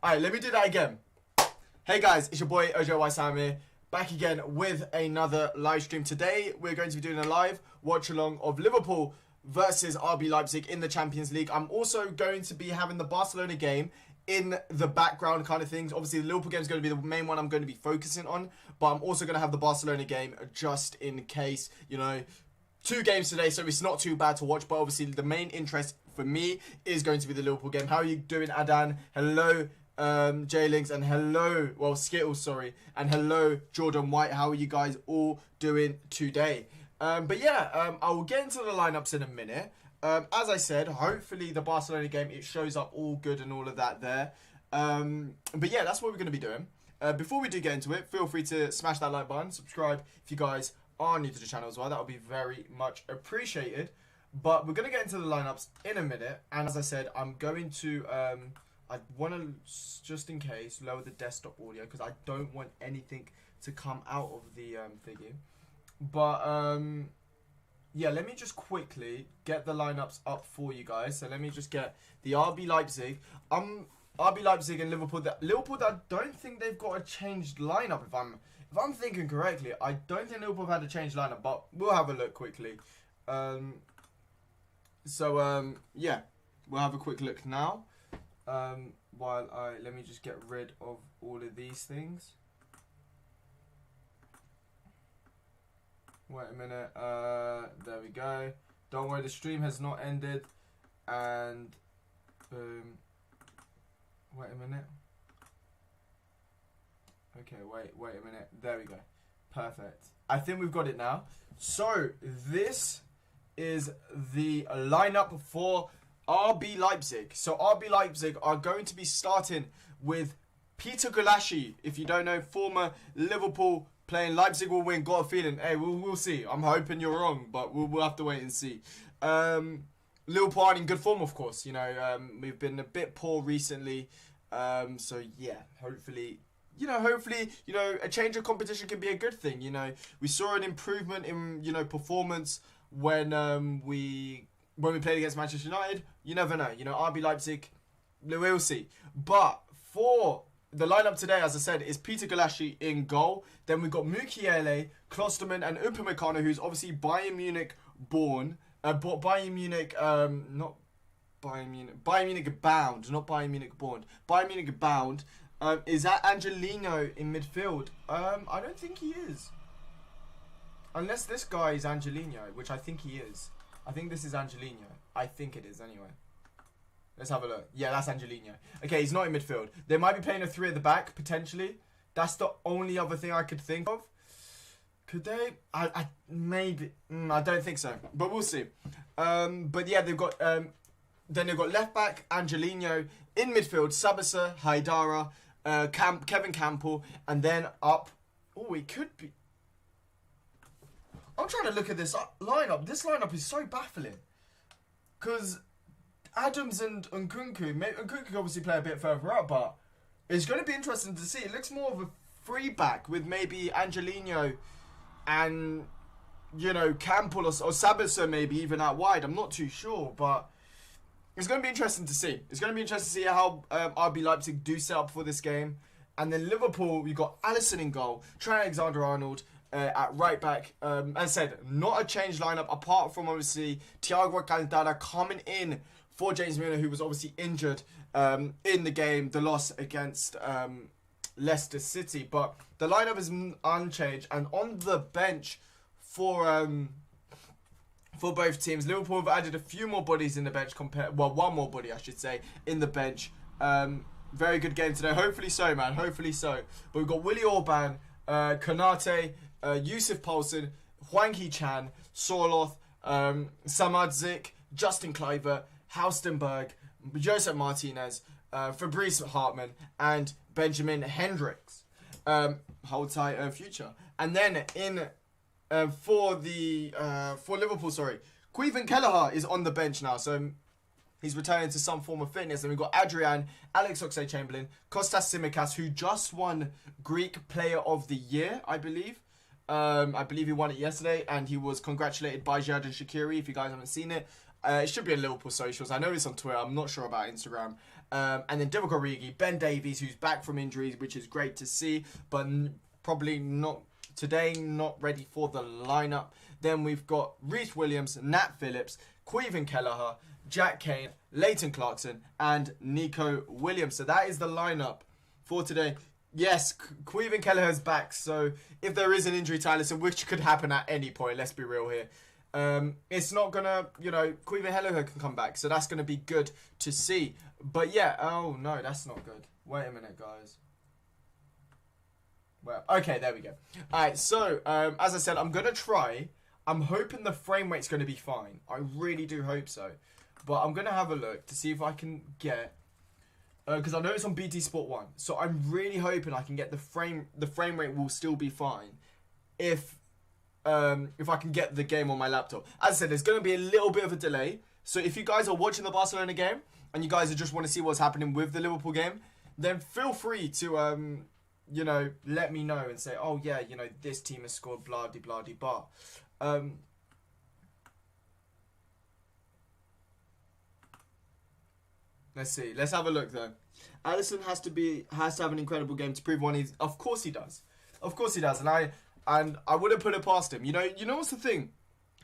Alright, let me do that again. Hey guys, it's your boy OJ Sam here, back again with another live stream. Today we're going to be doing a live watch along of Liverpool versus RB Leipzig in the Champions League. I'm also going to be having the Barcelona game in the background kind of things. Obviously the Liverpool game is going to be the main one I'm going to be focusing on, but I'm also going to have the Barcelona game just in case, you know. 2 games today, so it's not too bad to watch, but obviously the main interest for me is going to be the Liverpool game. How are you doing, Adan? Hello, J-Links, and hello, well, Skittles, sorry, and hello, Jordan White. How are you guys all doing today? But yeah, I will get into the lineups in a minute. As I said, hopefully the Barcelona game, it shows up all good and all of that there. But yeah, that's what we're going to be doing. Before we do get into it, feel free to smash that like button, subscribe if you guys are new to the channel as well. That would be very much appreciated. But we're going to get into the lineups in a minute. And as I said, I'm going to, I want to, just in case, lower the desktop audio because I don't want anything to come out of the thingy. But, yeah, let me just quickly get the lineups up for you guys. So let me just get the RB Leipzig. RB Leipzig and Liverpool. Liverpool, I don't think they've got a changed lineup. If I'm thinking correctly, I don't think Liverpool have had a changed lineup, but we'll have a look quickly. Yeah, we'll have a quick look now. Let me just get rid of all of these things. Wait a minute. There we go. Don't worry, the stream has not ended. And boom. Wait a minute. Okay, wait a minute. There we go. Perfect. I think we've got it now. So, this is the lineup for RB Leipzig. So, RB Leipzig are going to be starting with Peter Gulaschi. If you don't know, former Liverpool playing. Leipzig will win. Got a feeling. Hey, we'll see. I'm hoping you're wrong, but we'll have to wait and see. Liverpool are in good form, of course. You know, we've been a bit poor recently. So yeah, hopefully, a change of competition can be a good thing. You know, we saw an improvement in, performance when we played against Manchester United. You never know. You know, RB Leipzig, we'll see. But for the lineup today, as I said, is Peter Gulaschi in goal. Then we've got Mukiele, Klosterman, and Upamecano, who's obviously Bayern Munich born. Bayern Munich, not Bayern Munich. Bayern Munich bound, not Bayern Munich born. Bayern Munich bound. Is that Angelino in midfield? I don't think he is. Unless this guy is Angelino, which I think he is. I think this is Angelino. I think it is anyway. Let's have a look. Yeah, that's Angelino. Okay, he's not in midfield. They might be playing a 3 at the back, potentially. That's the only other thing I could think of. Could they? Maybe. I don't think so. But we'll see. But yeah, they've got... then they've got left back, Angelino. In midfield, Sabitzer, Haidara, Kevin Campbell. And then up... Oh, it could be... I'm trying to look at this lineup. This lineup is so baffling. Because Adams and Nkunku... Nkunku obviously play a bit further up, but... It's going to be interesting to see. It looks more of a free back with maybe Angelino and, Campbell or Sabitzer maybe even out wide. I'm not too sure, but it's going to be interesting to see. It's going to be interesting to see how RB Leipzig do set up for this game. And then Liverpool, we've got Alisson in goal, Trent Alexander-Arnold at right back. As I said, not a changed lineup apart from obviously Thiago Alcantara coming in for James Milner, who was obviously injured in the game, the loss against Leicester City. But the lineup is unchanged, and on the bench for both teams, Liverpool have added a few more bodies in the bench one more body I should say in the bench. Very good game today. Hopefully so, man. Hopefully so. But we've got Willy Orban, Konate, Yusuf Poulsen, Hwang Hee-chan, Sorloth, Samadzik, Justin Kluivert, Haustenberg, Josep Martinez, Fabrice Hartman, and Benjamin Hendricks. Hold tight, future. And then for Liverpool, Queven Kelleher is on the bench now, so he's returning to some form of fitness. And we've got Adrian, Alex Oxlade-Chamberlain, Kostas Tsimikas, who just won Greek Player of the Year, I believe. I believe he won it yesterday, and he was congratulated by Xherdan Shaqiri. If you guys haven't seen it, it should be on Liverpool socials. I know it's on Twitter. I'm not sure about Instagram. And then Divock Origi, Ben Davies, who's back from injuries, which is great to see, but probably not today, not ready for the lineup. Then we've got Reece Williams, Nat Phillips, Caoimhin Kelleher, Jack Kane, Leighton Clarkson, and Nico Williams. So that is the lineup for today. Yes, Caoimhin Kelleher's back, so if there is an injury to Alisson, which could happen at any point, let's be real here, it's not gonna, Caoimhin Kelleher can come back, so that's gonna be good to see. But yeah, oh no, that's not good. Wait a minute, guys. Well, okay, there we go. Alright, so, as I said, I'm gonna try. I'm hoping the frame rate's gonna be fine. I really do hope so. But I'm gonna have a look to see if I can get, because I know it's on BT Sport 1, so I'm really hoping I can get the frame rate will still be fine if I can get the game on my laptop. As I said, there's going to be a little bit of a delay, so if you guys are watching the Barcelona game and you guys just want to see what's happening with the Liverpool game, then feel free to let me know and say, oh yeah, this team has scored blah de blah de blah. Let's see. Let's have a look though. Alisson has to have an incredible game to prove one. Of course he does. Of course he does. And I wouldn't put it past him. You know what's the thing,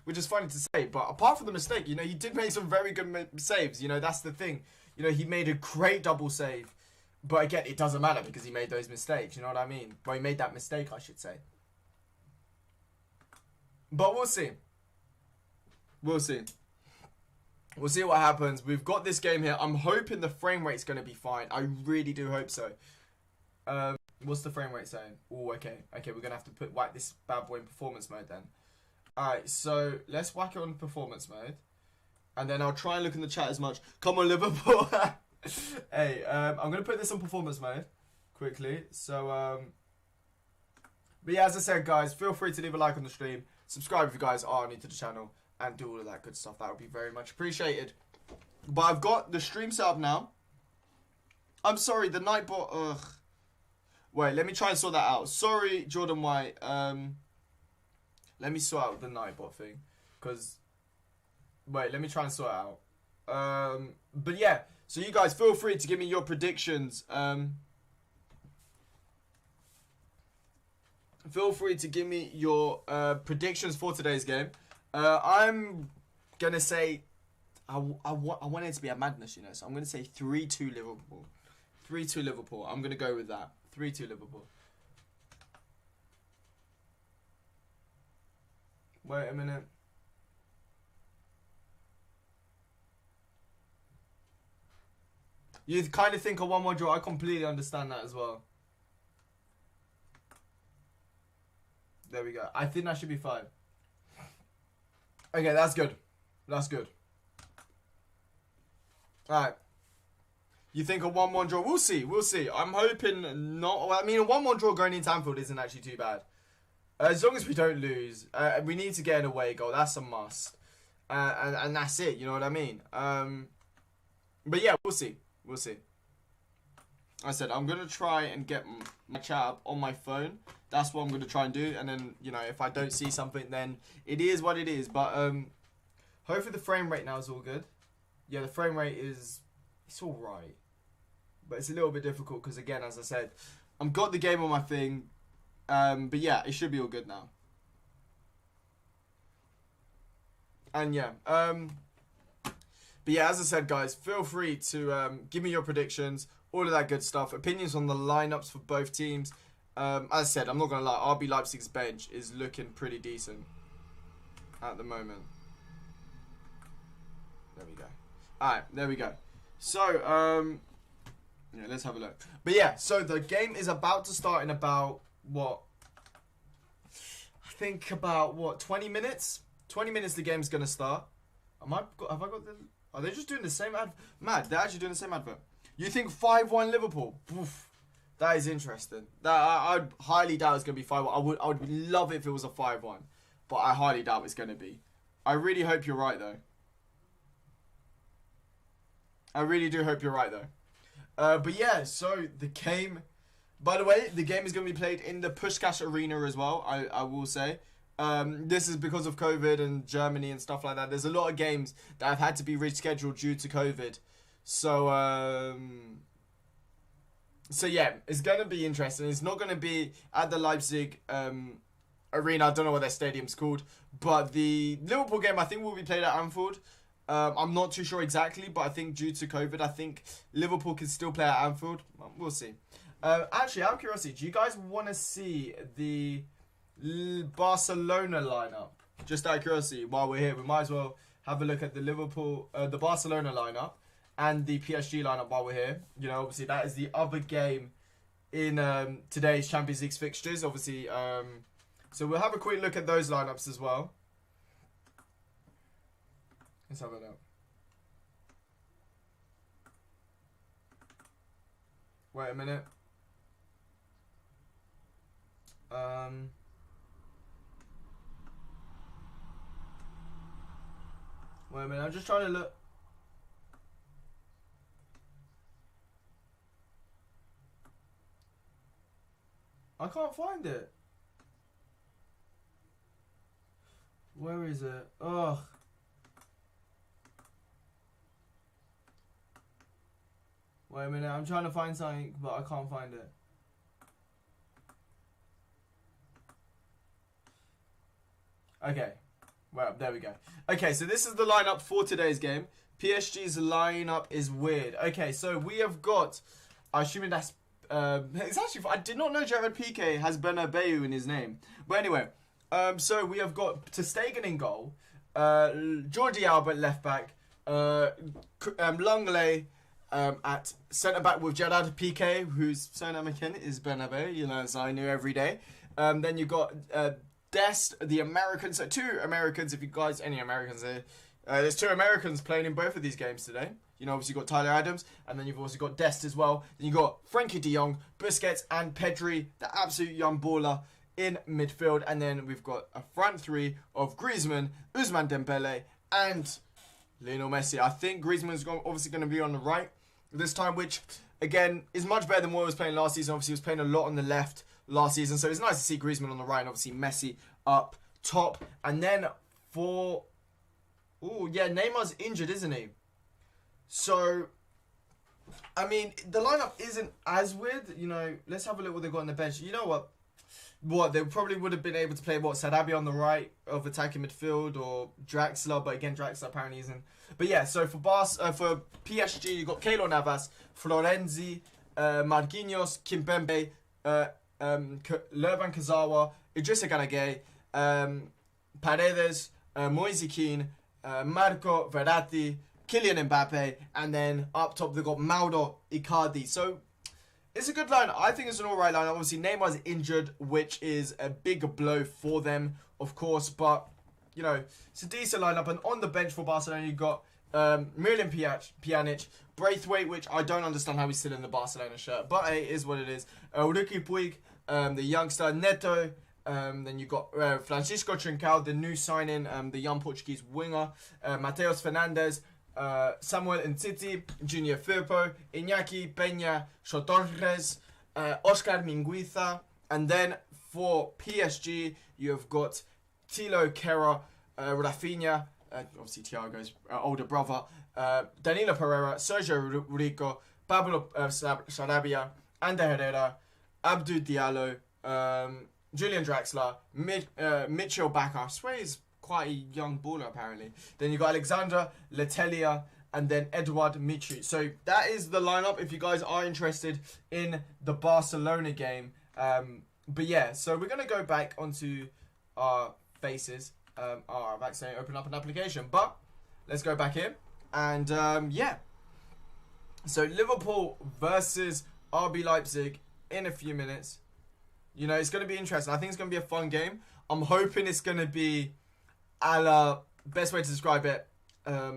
which is funny to say, but apart from the mistake, he did make some very good saves. That's the thing. He made a great double save, but again, it doesn't matter because he made those mistakes. You know what I mean? Well, he made that mistake, I should say. But we'll see. We'll see. We'll see what happens. We've got this game here. I'm hoping the frame rate's going to be fine. I really do hope so. What's the frame rate saying? Oh, okay. Okay, we're going to have to whack this bad boy in performance mode then. Alright, so let's whack it on performance mode. And then I'll try and look in the chat as much. Come on, Liverpool. Hey, I'm going to put this on performance mode quickly. So, but yeah, as I said, guys, feel free to leave a like on the stream. Subscribe if you guys are new to the channel. And do all of that good stuff. That would be very much appreciated. But I've got the stream set up now. I'm sorry, the Nightbot. Ugh. Wait, let me try and sort that out. Sorry, Jordan White. Let me sort out the Nightbot thing. Because. Wait, let me try and sort it out. But yeah. So you guys feel free to give me your predictions. Feel free to give me your predictions for today's game. I'm going to say, I want it to be a madness, so I'm going to say 3-2 Liverpool. 3-2 Liverpool. I'm going to go with that. 3-2 Liverpool. Wait a minute. You kind of think a 1-1 draw. I completely understand that as well. There we go. I think that should be fine. Okay, that's good. That's good. Alright. You think a 1-1 draw? We'll see. We'll see. I'm hoping not. I mean, a 1-1 draw going into Anfield isn't actually too bad. As long as we don't lose. We need to get an away goal. That's a must. And that's it. You know what I mean? But yeah, we'll see. We'll see. I said, I'm going to try and get my chat up on my phone. That's what I'm going to try and do. And then, if I don't see something, then it is what it is. But hopefully the frame rate now is all good. Yeah, the frame rate it's all right. But it's a little bit difficult because, again, as I said, I've got the game on my thing. But yeah, it should be all good now. And yeah. But yeah, as I said, guys, feel free to give me your predictions. All of that good stuff. Opinions on the lineups for both teams. As I said, I'm not going to lie. RB Leipzig's bench is looking pretty decent at the moment. There we go. Alright, there we go. So, yeah, let's have a look. But yeah, so the game is about to start in about, what? I think about, 20 minutes? 20 minutes the game's going to start. Have I got the... Are they just doing the same advert? Mad, they're actually doing the same advert. You think 5-1 Liverpool? Oof, that is interesting. I highly doubt it's going to be 5-1. I would love it if it was a 5-1. But I highly doubt it's going to be. I really hope you're right, though. I really do hope you're right, though. But yeah, so the game... By the way, the game is going to be played in the Puskás Arena as well, I will say. This is because of COVID and Germany and stuff like that. There's a lot of games that have had to be rescheduled due to COVID. So so yeah, it's gonna be interesting. It's not gonna be at the Leipzig arena. I don't know what their stadium's called, but the Liverpool game I think will be played at Anfield. I'm not too sure exactly, but I think due to COVID, I think Liverpool can still play at Anfield. We'll see. Actually, out of curiosity, do you guys want to see the Barcelona lineup? Just out of curiosity, while we're here, we might as well have a look at the the Barcelona lineup and the PSG lineup while we're here. You know, obviously that is the other game in today's Champions League fixtures. Obviously, so we'll have a quick look at those lineups as well. Let's have a look. Wait a minute. Wait a minute. I'm just trying to look. I can't find it. Where is it? Ugh. Wait a minute, I'm trying to find something, but I can't find it. Okay. Well, there we go. Okay, so this is the lineup for today's game. PSG's lineup is weird. Okay, so we have got, I assume that's, it's actually, I did not know Gerard Piqué has Bernabeu in his name. But anyway, so we have got Ter Stegen in goal, Jordi Alba at left back, Langley at centre back with Gerard Piqué, whose surname again is Bernabeu, you know, as I knew every day. Then you've got Dest, the Americans, so two Americans, if you guys, any Americans here. There's two Americans playing in both of these games today. You know, obviously you've got Tyler Adams, and then you've also got Dest as well. Then you've got Frankie de Jong, Busquets, and Pedri, the absolute young baller, in midfield. And then we've got a front three of Griezmann, Ousmane Dembele, and Lionel Messi. I think Griezmann's obviously going to be on the right this time, which, again, is much better than what he was playing last season. Obviously, he was playing a lot on the left last season, so it's nice to see Griezmann on the right and obviously Messi up top. And then for... Oh, yeah, Neymar's injured, isn't he? So, I mean, the lineup isn't as weird. You know, let's have a look what they've got on the bench. You know what? They probably would have been able to play, Sarabia on the right of attacking midfield or Draxler, but again, Draxler apparently isn't. But yeah, so for for PSG, you've got Keylor Navas, Florenzi, Marquinhos, Kimpembe, Lervan Kazawa, Idrissa Ganagay, Paredes, Moise Kean, Marco Verratti, Kylian Mbappe, and then up top they've got Mauro Icardi. So it's a good line. I think it's an alright line. Obviously Neymar's injured, which is a big blow for them, of course, but you know, it's a decent lineup. And on the bench for Barcelona, you've got Miralem Pjanic, Braithwaite, which I don't understand how he's still in the Barcelona shirt, but hey, it is what it is. Ricky Puig, the youngster, Neto, then you've got Francisco Trincao, the new signing, the young Portuguese winger, Mateus Fernandes, Samuel Ntiti, Junior Firpo, Iñaki Peña, Sotorres, Oscar Minguiza, and then for PSG, you've got Thilo Kehrer, Rafinha, obviously Thiago's older brother, Danilo Pereira, Sergio Rico, Pablo Sarabia, Ander Herrera, Abdou Diallo, Julian Draxler, Mitchell Bakker. I swear he's quite a young baller apparently. Then you got Alexandre Letellier, and then Eduard Michu. So that is the lineup if you guys are interested in the Barcelona game. But yeah, so we're gonna go back onto our faces. I've accidentally opened up an application, but let's go back in and yeah. So Liverpool versus RB Leipzig in a few minutes. You know, it's going to be interesting. I think it's going to be a fun game. I'm hoping it's going to be a la, best way to describe it, a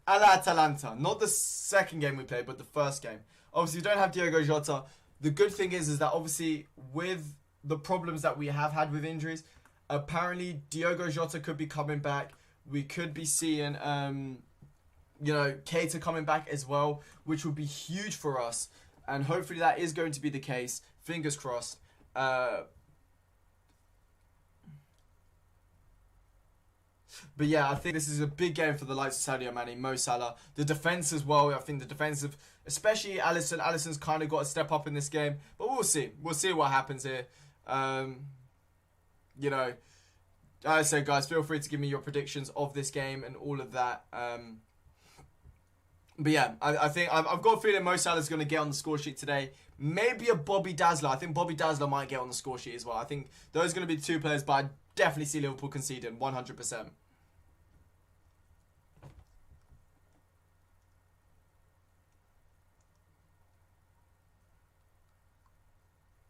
la Atalanta. Not the second game we played, but the first game. Obviously, we don't have Diogo Jota. The good thing is that obviously with the problems that we have had with injuries, apparently Diogo Jota could be coming back. We could be seeing, you know, Keita coming back as well, which would be huge for us. And hopefully that is going to be the case. Fingers crossed. But yeah, I think this is a big game for the likes of Sadio Mane, Mo Salah. The defence as well. I think the defensive, especially Alisson. Alisson's kind of got to step up in this game. But we'll see. We'll see what happens here. You know, as I said, guys, feel free to give me your predictions of this game and all of that. But yeah, I think I've got a feeling Mo Salah's going to get on the score sheet today. Maybe a Bobby Dazzler. I think Bobby Dazzler might get on the score sheet as well. I think those are going to be the two players, but I definitely see Liverpool conceding 100%.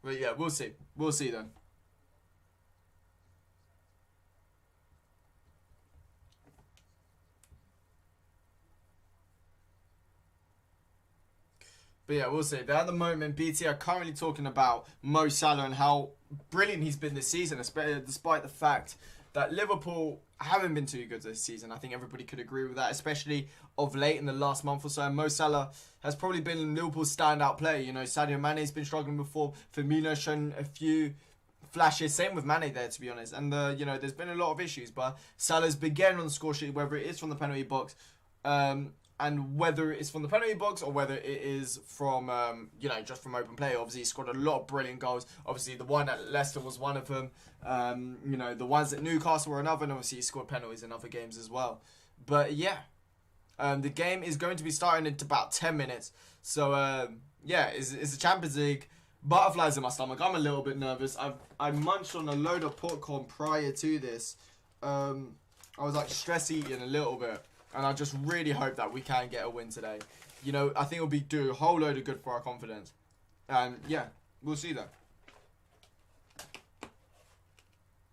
But yeah, we'll see. We'll see then. But yeah, we'll see. But at the moment, BT are currently talking about Mo Salah and how brilliant he's been this season, despite the fact that Liverpool haven't been too good this season. I think everybody could agree with that, especially of late in the last month or so. And Mo Salah has probably been Liverpool's standout player. You know, Sadio Mane's been struggling before. Firmino's shown a few flashes. Same with Mane there, to be honest. And, you know, there's been a lot of issues. But Salah's been getting on the score sheet, whether it is from the penalty box, and whether it's from the penalty box or whether it is from, you know, just from open play. Obviously, he scored a lot of brilliant goals. Obviously, the one at Leicester was one of them. You know, the ones at Newcastle were another. And obviously, he scored penalties in other games as well. But, yeah. The game is going to be starting in about 10 minutes. So, yeah, it's the Champions League. Butterflies in my stomach. I'm a little bit nervous. I munched on a load of popcorn prior to this. I was, like, stress eating a little bit. And I just really hope that we can get a win today. You know, I think it'll do a whole load of good for our confidence. And, yeah, we'll see that.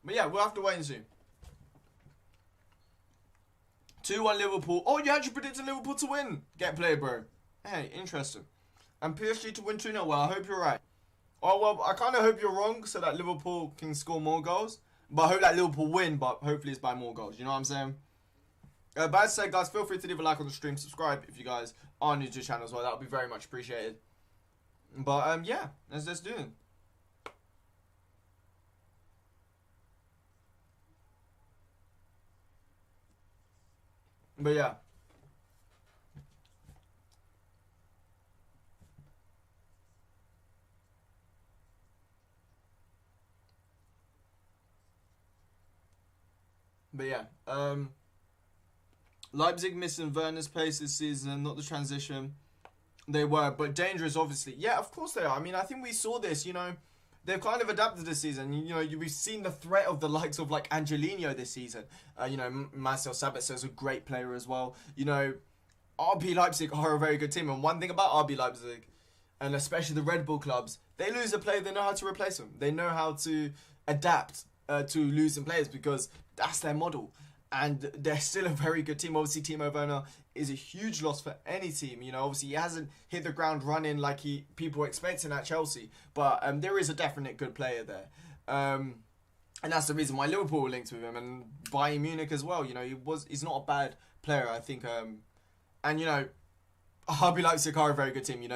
But, yeah, we'll have to wait and see. 2-1 Liverpool. Oh, you actually predicted Liverpool to win. Get played, bro. Hey, interesting. And PSG to win 2-0. Well, I hope you're right. Oh, well, I kind of hope you're wrong so that Liverpool can score more goals. But I hope that Liverpool win, but hopefully it's by more goals. You know what I'm saying? But as I said, guys, feel free to leave a like on the stream. Subscribe if you guys are new to the channel as well. That would be very much appreciated. But, yeah, let's do it. But, yeah. But, yeah. Leipzig missing Werner's pace this season, not the transition. They were, but dangerous, obviously. Yeah, of course they are. I mean, I think we saw this, you know. They've kind of adapted this season. You know, we've seen the threat of the likes of, like, Angelino this season. You know, Marcel Sabitzer is a great player as well. You know, RB Leipzig are a very good team. And one thing about RB Leipzig, and especially the Red Bull clubs, they lose a player, they know how to replace them. They know how to adapt to losing players because that's their model. And they're still a very good team. Obviously, Timo Werner is a huge loss for any team. You know, obviously, he hasn't hit the ground running like people were expecting at Chelsea. But there is a definite good player there. And that's the reason why Liverpool were linked with him. And Bayern Munich as well. You know, he's not a bad player, I think. And, you know, RB Leipzig are a very good team. You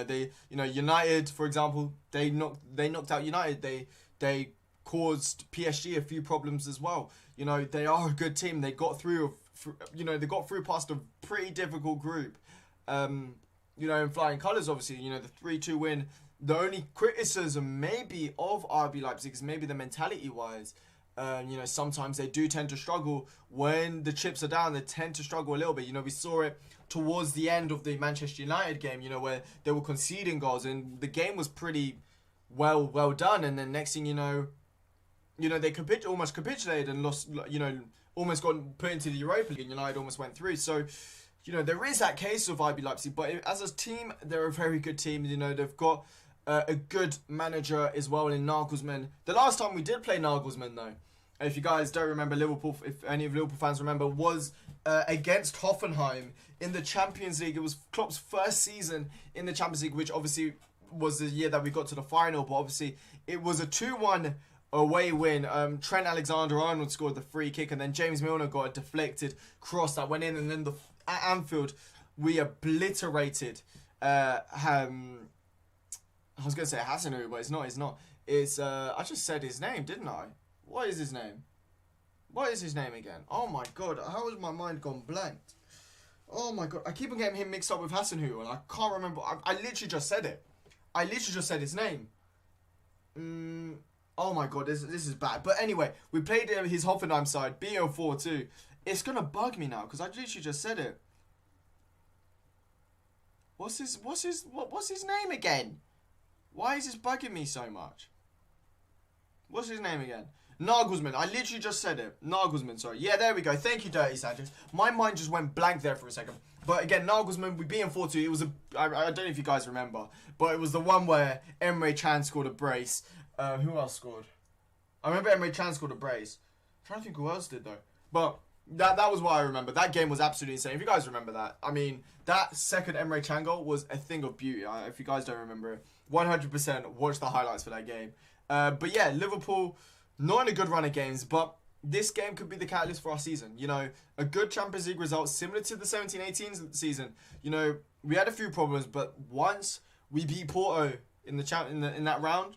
know, United, for example, they knocked out United. They caused PSG a few problems as well. You know, they are a good team. They got through, they got through past a pretty difficult group. You know, in flying colours, obviously, you know, the 3-2 win. The only criticism maybe of RB Leipzig is maybe the mentality-wise. You know, sometimes they do tend to struggle. When the chips are down, they tend to struggle a little bit. You know, we saw it towards the end of the Manchester United game, you know, where they were conceding goals and the game was pretty well done. And then next thing you know, they almost capitulated and lost, you know, almost got put into the Europa League and United almost went through. So, you know, there is that case of RB Leipzig, but as a team, they're a very good team. You know, they've got a good manager as well in Nagelsmann. The last time we did play Nagelsmann, though, if you guys don't remember, Liverpool, if any of Liverpool fans remember, was against Hoffenheim in the Champions League. It was Klopp's first season in the Champions League, which obviously was the year that we got to the final, but obviously it was a 2-1 away win. Trent Alexander-Arnold scored the free kick, and then James Milner got a deflected cross that went in, and then at Anfield we obliterated. I was gonna say Hasenhüttl, but it's not. It's I just said his name, didn't I? What is his name? What is his name again? Oh my god, how has my mind gone blanked? Oh my god, I keep on getting him mixed up with Hasenhüttl, and I can't remember. I literally just said it. I literally just said his name. Oh my god, this is bad. But anyway, we played his Hoffenheim side, BO 4-2. It's gonna bug me now because I literally just said it. What's his name again? Why is this bugging me so much? What's his name again? Nagelsmann. I literally just said it. Nagelsmann, sorry. Yeah, there we go. Thank you, Dirty Sanchez. My mind just went blank there for a second. But again, Nagelsmann, we beat him 4-2. It was I don't know if you guys remember, but it was the one where Emre Can scored a brace. Who else scored? I remember Emre Can scored a brace. I'm trying to think who else did though. But that was what I remember. That game was absolutely insane. If you guys remember that, I mean, that second Emre Can goal was a thing of beauty. If you guys don't remember it, 100% watch the highlights for that game. But yeah, Liverpool, not in a good run of games, but this game could be the catalyst for our season. You know, a good Champions League result similar to the 17-18 season. You know, we had a few problems, but once we beat Porto in that round,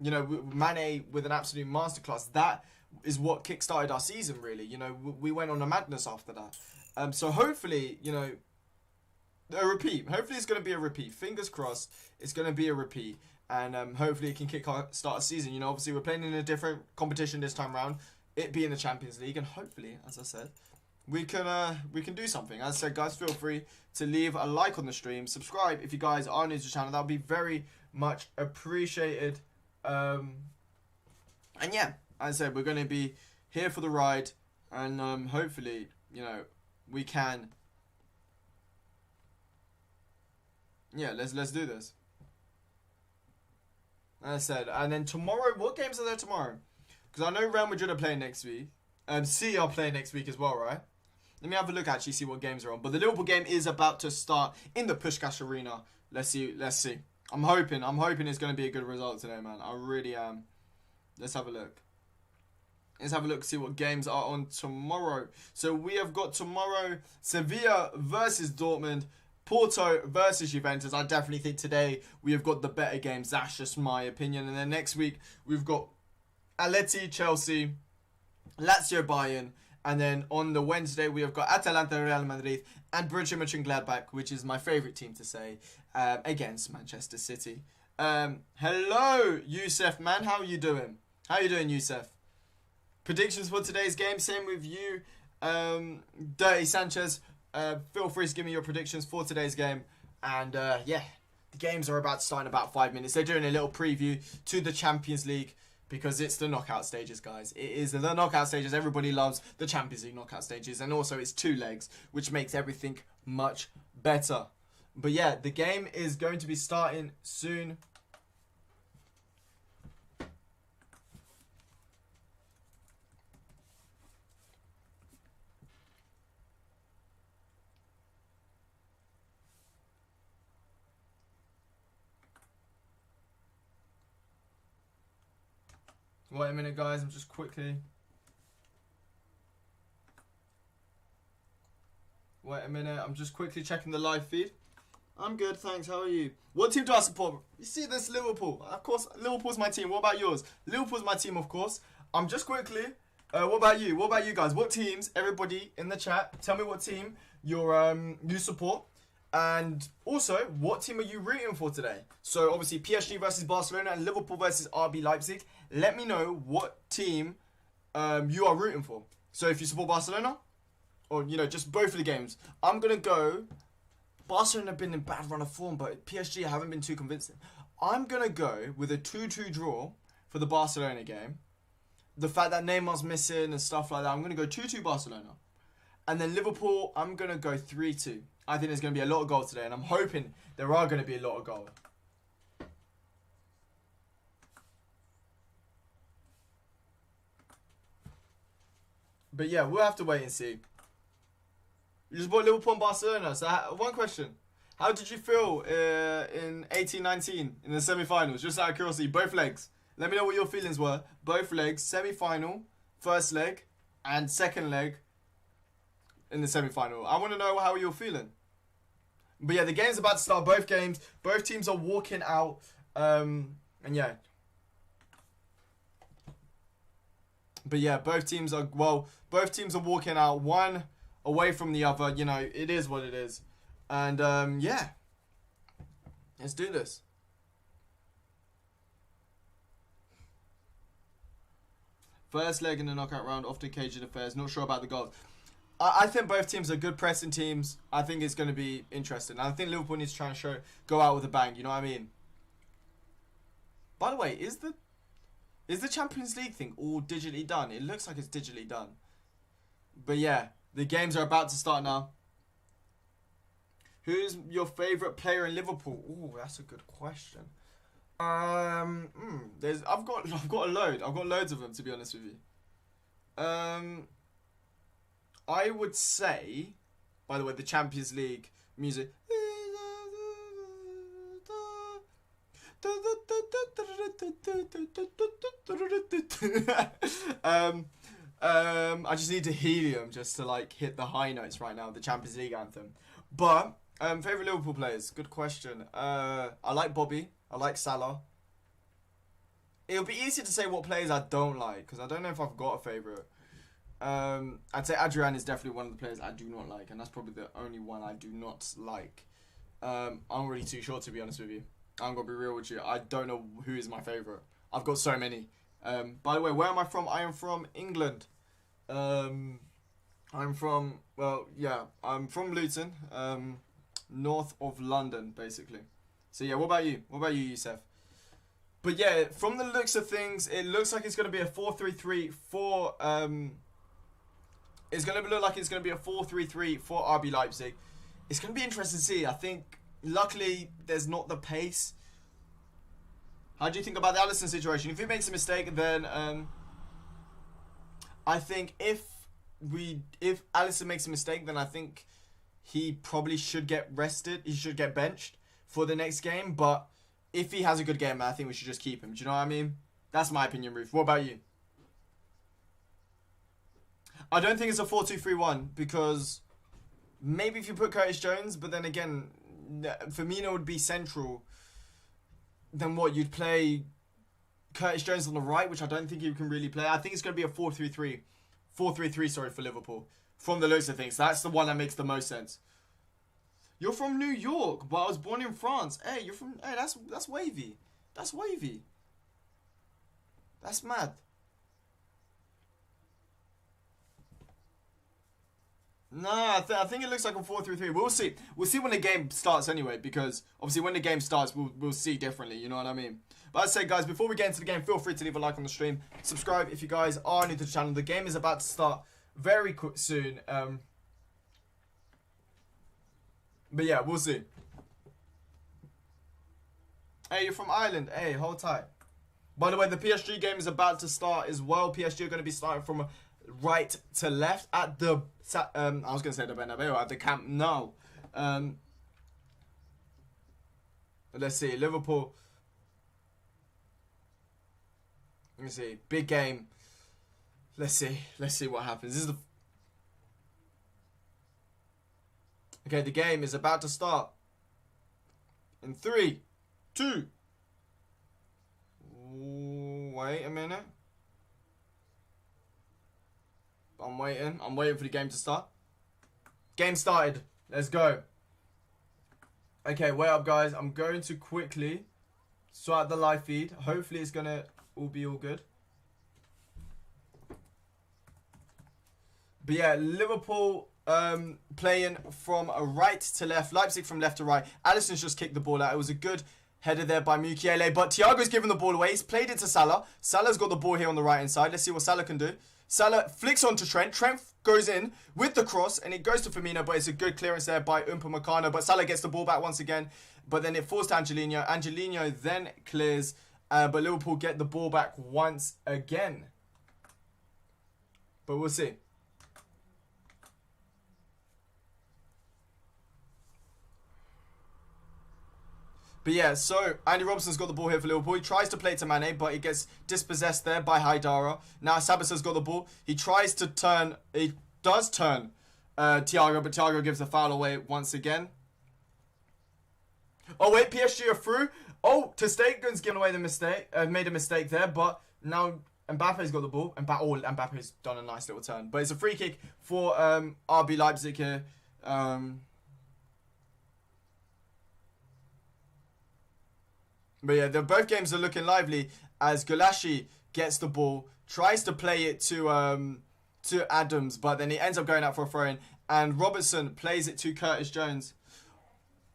you know, Mane with an absolute masterclass, that is what kick-started our season, really. You know, we went on a madness after that. So hopefully, you know, a repeat. Hopefully it's going to be a repeat. Fingers crossed it's going to be a repeat. And hopefully it can start a season. You know, obviously we're playing in a different competition this time round, it being the Champions League. And hopefully, as I said, we can do something. As I said, guys, feel free to leave a like on the stream. Subscribe if you guys are new to the channel. That would be very much appreciated. And yeah, as I said, we're going to be here for the ride. And hopefully, you know, we can... Yeah, let's do this. As I said, and then tomorrow, what games are there tomorrow? Because I know Real Madrid are playing next week. City are playing next week as well, right? Let me have a look, actually, see what games are on. But the Liverpool game is about to start in the Puskás Arena. Let's see. I'm hoping it's going to be a good result today, man. I really am. Let's have a look. See what games are on tomorrow. So we have got tomorrow Sevilla versus Dortmund, Porto versus Juventus. I definitely think today we have got the better games. That's just my opinion. And then next week we've got Atleti, Chelsea, Lazio, Bayern. And then on the Wednesday we have got Atalanta, Real Madrid, and Borussia Mönchengladbach, which is my favourite team to say, against Manchester City. Hello, Youssef, man. How are you doing? Youssef? Predictions for today's game. Same with you, Dirty Sanchez. Feel free to give me your predictions for today's game. And yeah, the games are about to start in about 5 minutes. They're doing a little preview to the Champions League because it's the knockout stages, guys. It is the knockout stages. Everybody loves the Champions League knockout stages. And also it's 2 legs, which makes everything much better. But yeah, the game is going to be starting soon. Wait a minute, guys. I'm just quickly... Wait a minute. I'm just quickly checking the live feed. I'm good, thanks. How are you? What team do I support? You see this Liverpool. Of course, Liverpool's my team. What about yours? Liverpool's my team, of course. I'm just quickly... what about you? What about you guys? What teams? Everybody in the chat, tell me what team you support. And also, what team are you rooting for today? So, obviously, PSG versus Barcelona and Liverpool versus RB Leipzig. Let me know what team you are rooting for. So, if you support Barcelona, or, you know, just both of the games, I'm going to go... Barcelona have been in bad run of form, but PSG haven't been too convincing. I'm going to go with a 2-2 draw for the Barcelona game. The fact that Neymar's missing and stuff like that, I'm going to go 2-2 Barcelona. And then Liverpool, I'm going to go 3-2. I think there's going to be a lot of goals today, and I'm hoping there are going to be a lot of goals. But yeah, we'll have to wait and see. You just bought Liverpool and Barcelona. So one question. How did you feel in 18-19 in the semi-finals? Just out of curiosity, both legs. Let me know what your feelings were. Both legs, semi-final, first leg, and second leg in the semi-final. I want to know how you're feeling. But yeah, the game's about to start. Both games. Both teams are walking out. And yeah. But yeah, both teams are walking out one away from the other. You know, it is what it is. And yeah, let's do this. First leg in the knockout round, often Cajun affairs. Not sure about the goals. I think both teams are good pressing teams. I think it's going to be interesting. I think Liverpool needs to try and go out with a bang. You know what I mean? By the way, is the Champions League thing all digitally done? It looks like it's digitally done. But yeah, the games are about to start now. Who's your favourite player in Liverpool? Oh, that's a good question. I've got a load. I've got loads of them, to be honest with you. I would say, by the way, the Champions League music. I just need to helium just to like hit the high notes right now. The Champions League anthem. But favorite Liverpool players. Good question. I like Bobby. I like Salah. It'll be easier to say what players I don't like because I don't know if I've got a favorite. I'd say Adrian is definitely one of the players I do not like, and that's probably the only one I do not like. I'm not really too sure, to be honest with you. I'm gonna be real with you. I don't know who is my favorite. I've got so many. By the way, where am I from? I am from England. I'm from Luton, north of London, basically. So yeah, what about you? What about you, Youssef? But yeah, from the looks of things, it looks like it's going to be a 4-3-3-4. It's going to look like it's going to be a 4-3-3 for RB Leipzig. It's going to be interesting to see. I think, luckily, there's not the pace. How do you think about the Alisson situation? If he makes a mistake, then I think if Alisson makes a mistake, then I think he probably should get rested. He should get benched for the next game. But if he has a good game, I think we should just keep him. Do you know what I mean? That's my opinion, Ruth. What about you? I don't think it's a 4-2-3-1 because maybe if you put Curtis Jones, but then again, Firmino would be central. Then what? You'd play Curtis Jones on the right, which I don't think you can really play. I think it's going to be a 4-3-3. 4-3-3, for Liverpool. From the looks of things. That's the one that makes the most sense. You're from New York, but I was born in France. Hey, that's wavy. That's wavy. That's mad. No, I think it looks like a 4-3-3. We'll see. We'll see when the game starts anyway, because obviously when the game starts, we'll see differently. You know what I mean? But as I say, guys, before we get into the game, feel free to leave a like on the stream. Subscribe if you guys are new to the channel. The game is about to start very quick soon. But yeah, we'll see. Hey, you're from Ireland. Hey, hold tight. By the way, the PSG game is about to start as well. PSG are going to be starting from right to left at the I was going to say the Bernabeu, at the Camp Nou. Let's see, Liverpool. Let me see, big game. Let's see what happens. This is okay, the game is about to start. In 3, 2. Wait a minute. I'm waiting for the game to start. Game started. Let's go. Okay, wait up, guys. I'm going to quickly sort out the live feed. Hopefully it's gonna all be all good. But yeah, Liverpool playing from right to left. Leipzig from left to right. Alisson's just kicked the ball out. It was a good header there by Mukiele. But Thiago's given the ball away. He's played it to Salah. Salah's got the ball here on the right-hand side. Let's see what Salah can do. Salah flicks onto Trent. Trent goes in with the cross, and it goes to Firmino, but it's a good clearance there by Upamecano. But Salah gets the ball back once again, but then it falls to Angelino. Angelino then clears, but Liverpool get the ball back once again. But we'll see. But yeah, so Andy Robertson's got the ball here for Liverpool. He tries to play it to Mane, but he gets dispossessed there by Haidara. Now Sabitser's got the ball. He tries to turn. He does turn Thiago, but Thiago gives the foul away once again. Oh wait, PSG are through. Oh, ter Stegen's given away the mistake. Made a mistake there, but now Mbappe's got the ball. Mbappe's done a nice little turn. But it's a free kick for RB Leipzig here. But yeah, both games are looking lively as Gulashi gets the ball, tries to play it to Adams, but then he ends up going out for a throw-in. And Robertson plays it to Curtis Jones.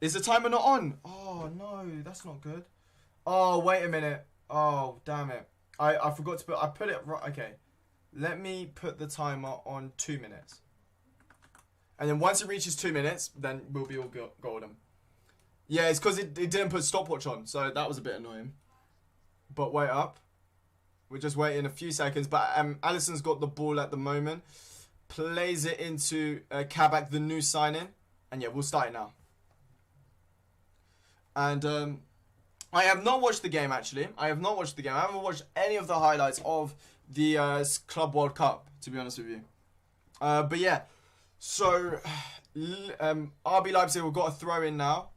Is the timer not on? Oh, no, that's not good. Oh, wait a minute. Oh, damn it. I forgot to I put it right. Okay. Let me put the timer on 2 minutes. And then once it reaches 2 minutes, then we'll be all golden. Yeah, it's because it didn't put stopwatch on, so that was a bit annoying. But wait up. We're just waiting a few seconds. But Alisson's got the ball at the moment. Plays it into Kabak, the new signing. And yeah, we'll start it now. And I have not watched the game, actually. I haven't watched any of the highlights of the Club World Cup, to be honest with you. But yeah, so RB Leipzig have got a throw in now.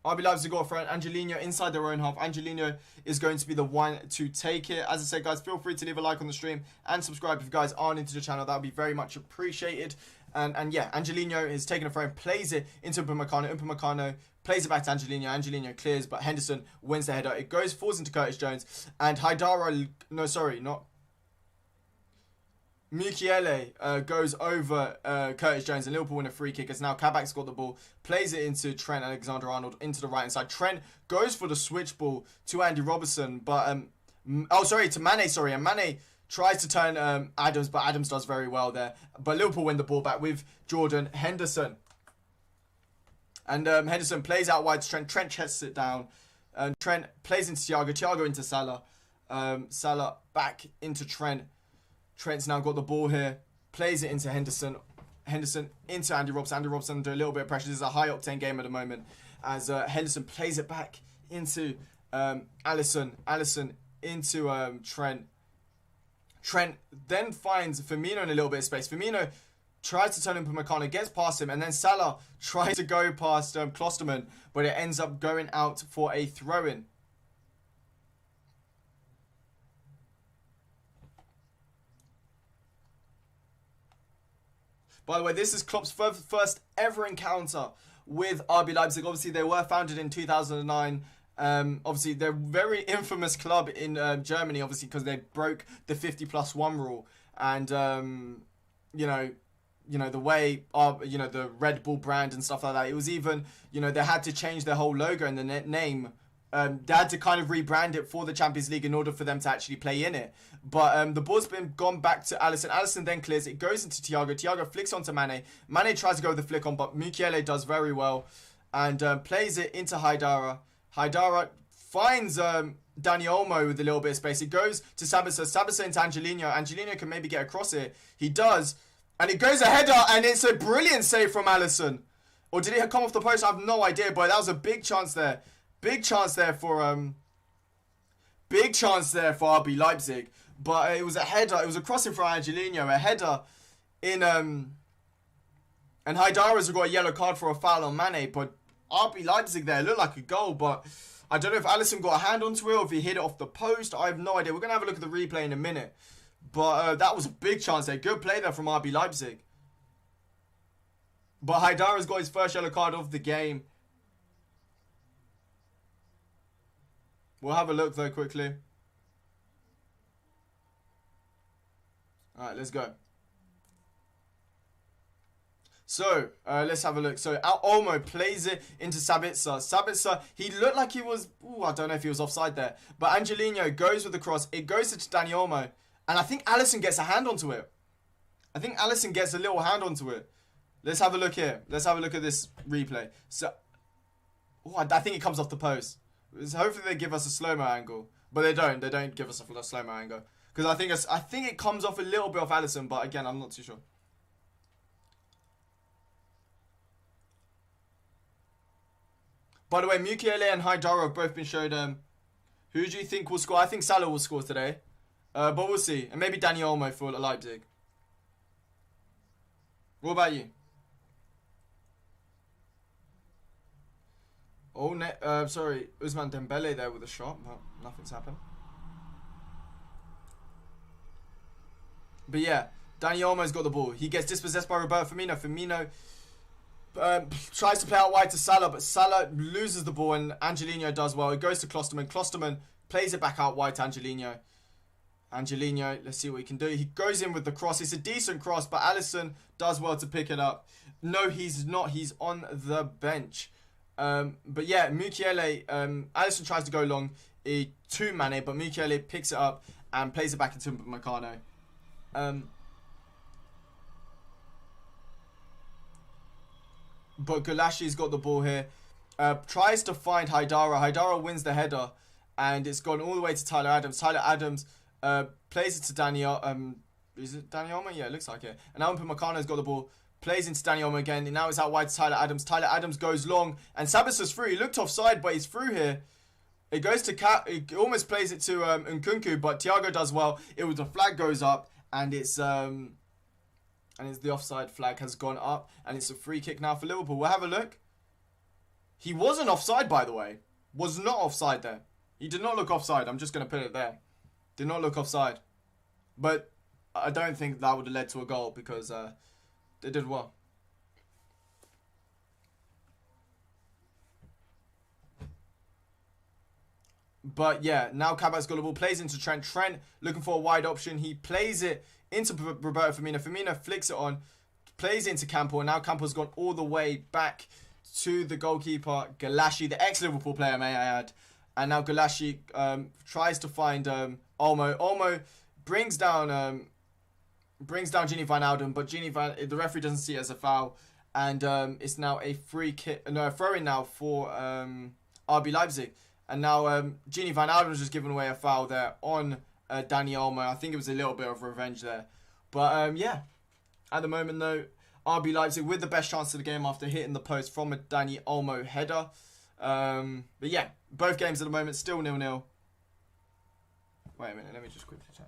RB Leipzig got a throw in. Angelino inside their own half. Angelino is going to be the one to take it. As I said, guys, feel free to leave a like on the stream and subscribe if you guys aren't into the channel. That would be very much appreciated. And yeah, Angelino is taking a throw and plays it into Upamecano. Upamecano plays it back to Angelino. Angelino clears, but Henderson wins the header. It falls into Curtis Jones. And Mukiele goes over Curtis Jones, and Liverpool win a free kick as now Kabak's got the ball, plays it into Trent Alexander-Arnold into the right hand side. Trent goes for the switch ball to Andy Robertson, but to Mane, and Mane tries to turn Adams, but Adams does very well there. But Liverpool win the ball back with Jordan Henderson. And Henderson plays out wide to Trent. Trent chests it down. Trent plays into Thiago. Thiago into Salah. Salah back into Trent. Trent's now got the ball here. Plays it into Henderson. Henderson into Andy Robertson. Andy Robertson under a little bit of pressure. This is a high octane game at the moment. As Henderson plays it back into Alisson. Alisson into Trent. Trent then finds Firmino in a little bit of space. Firmino tries to turn him to Upamecano, gets past him, and then Salah tries to go past Klosterman, but it ends up going out for a throw-in. By the way, this is Klopp's first ever encounter with RB Leipzig. Obviously, they were founded in 2009. Obviously, they're a very infamous club in Germany, obviously, because they broke the 50+1 rule. And, the way, the Red Bull brand and stuff like that. It was even, they had to change their whole logo and the name. They had to kind of rebrand it for the Champions League in order for them to actually play in it. But the ball's gone back to Alisson. Alisson then clears it, goes into Thiago. Thiago flicks onto Mane. Mane tries to go with the flick on, but Mukiele does very well and plays it into Haidara. Haidara finds Dani Olmo with a little bit of space. It goes to Sabitzer. Sabitzer into Angelino. Angelino can maybe get across it. He does. And it goes a header, and it's a brilliant save from Alisson. Or did it come off the post? I have no idea, but that was a big chance there. Big chance there for RB Leipzig. But it was a header. It was a crossing for Angelino. A header in and Haidara's got a yellow card for a foul on Mane. But RB Leipzig there looked like a goal, but I don't know if Alisson got a hand onto it or if he hit it off the post. I have no idea. We're going to have a look at the replay in a minute. But that was a big chance there. Good play there from RB Leipzig. But Haidara's got his first yellow card of the game. We'll have a look though quickly. Alright, let's go. So, let's have a look. So, Olmo plays it into Sabitzer. Sabitzer, he looked like he was... I don't know if he was offside there. But Angelino goes with the cross. It goes to Dani Olmo. And I think Alisson gets a hand onto it. I think Alisson gets a little hand onto it. Let's have a look here. Let's have a look at this replay. So, I think it comes off the post. So hopefully they give us a slow-mo angle. But they don't. They don't give us a slow-mo angle. Because I think it comes off a little bit off Alisson. But again, I'm not too sure. By the way, Mukiele and Haidara have both been showed. Who do you think will score? I think Salah will score today. But we'll see. And maybe Dani Olmo for Leipzig. What about you? Oh, sorry. Ousmane Dembele there with a shot. But nothing's happened. But yeah, Dani Olmo's got the ball. He gets dispossessed by Roberto Firmino. Firmino tries to play out wide to Salah, but Salah loses the ball and Angelino does well. It goes to Klosterman. Klosterman plays it back out wide to Angelino. Angelino, let's see what he can do. He goes in with the cross. It's a decent cross, but Alisson does well to pick it up. No, he's not. He's on the bench. But yeah, Mukiele, Alisson tries to go long to Mane, but Mukiele picks it up and plays it back into Meccano. But Gulashi's got the ball here. Tries to find Haidara. Haidara wins the header, and it's gone all the way to Tyler Adams. Tyler Adams plays it to Daniel. Is it Dani Olmo? Yeah, it looks like it. And now Meccano's got the ball. Plays into Dani Olmo again. And now it's out wide to Tyler Adams. Tyler Adams goes long. And Sabitser's through. He looked offside, but he's through here. It goes to It almost plays it to Nkunku, but Thiago does well. The flag goes up, and it's the offside flag has gone up, and it's a free kick now for Liverpool. We'll have a look. He wasn't offside, by the way. Was not offside there. He did not look offside. I'm just going to put it there. Did not look offside. But I don't think that would have led to a goal because they did well. But yeah, now Kabak's got the ball, plays into Trent. Trent looking for a wide option. He plays it into Roberto Firmino. Firmino flicks it on, plays it into Campbell. And now Campbell's gone all the way back to the goalkeeper, Galashi, the ex-Liverpool player, may I add. And now Galashi tries to find Olmo. Olmo brings down Gini Wijnaldum, but the referee doesn't see it as a foul. And it's now a a throw-in now for RB Leipzig. And now Gini Wijnaldum was just giving away a foul there on Dani Olmo. I think it was a little bit of revenge there. But yeah, at the moment though, RB Leipzig with the best chance of the game after hitting the post from a Dani Olmo header. But yeah, both games at the moment still 0-0. Wait a minute, let me just quickly check.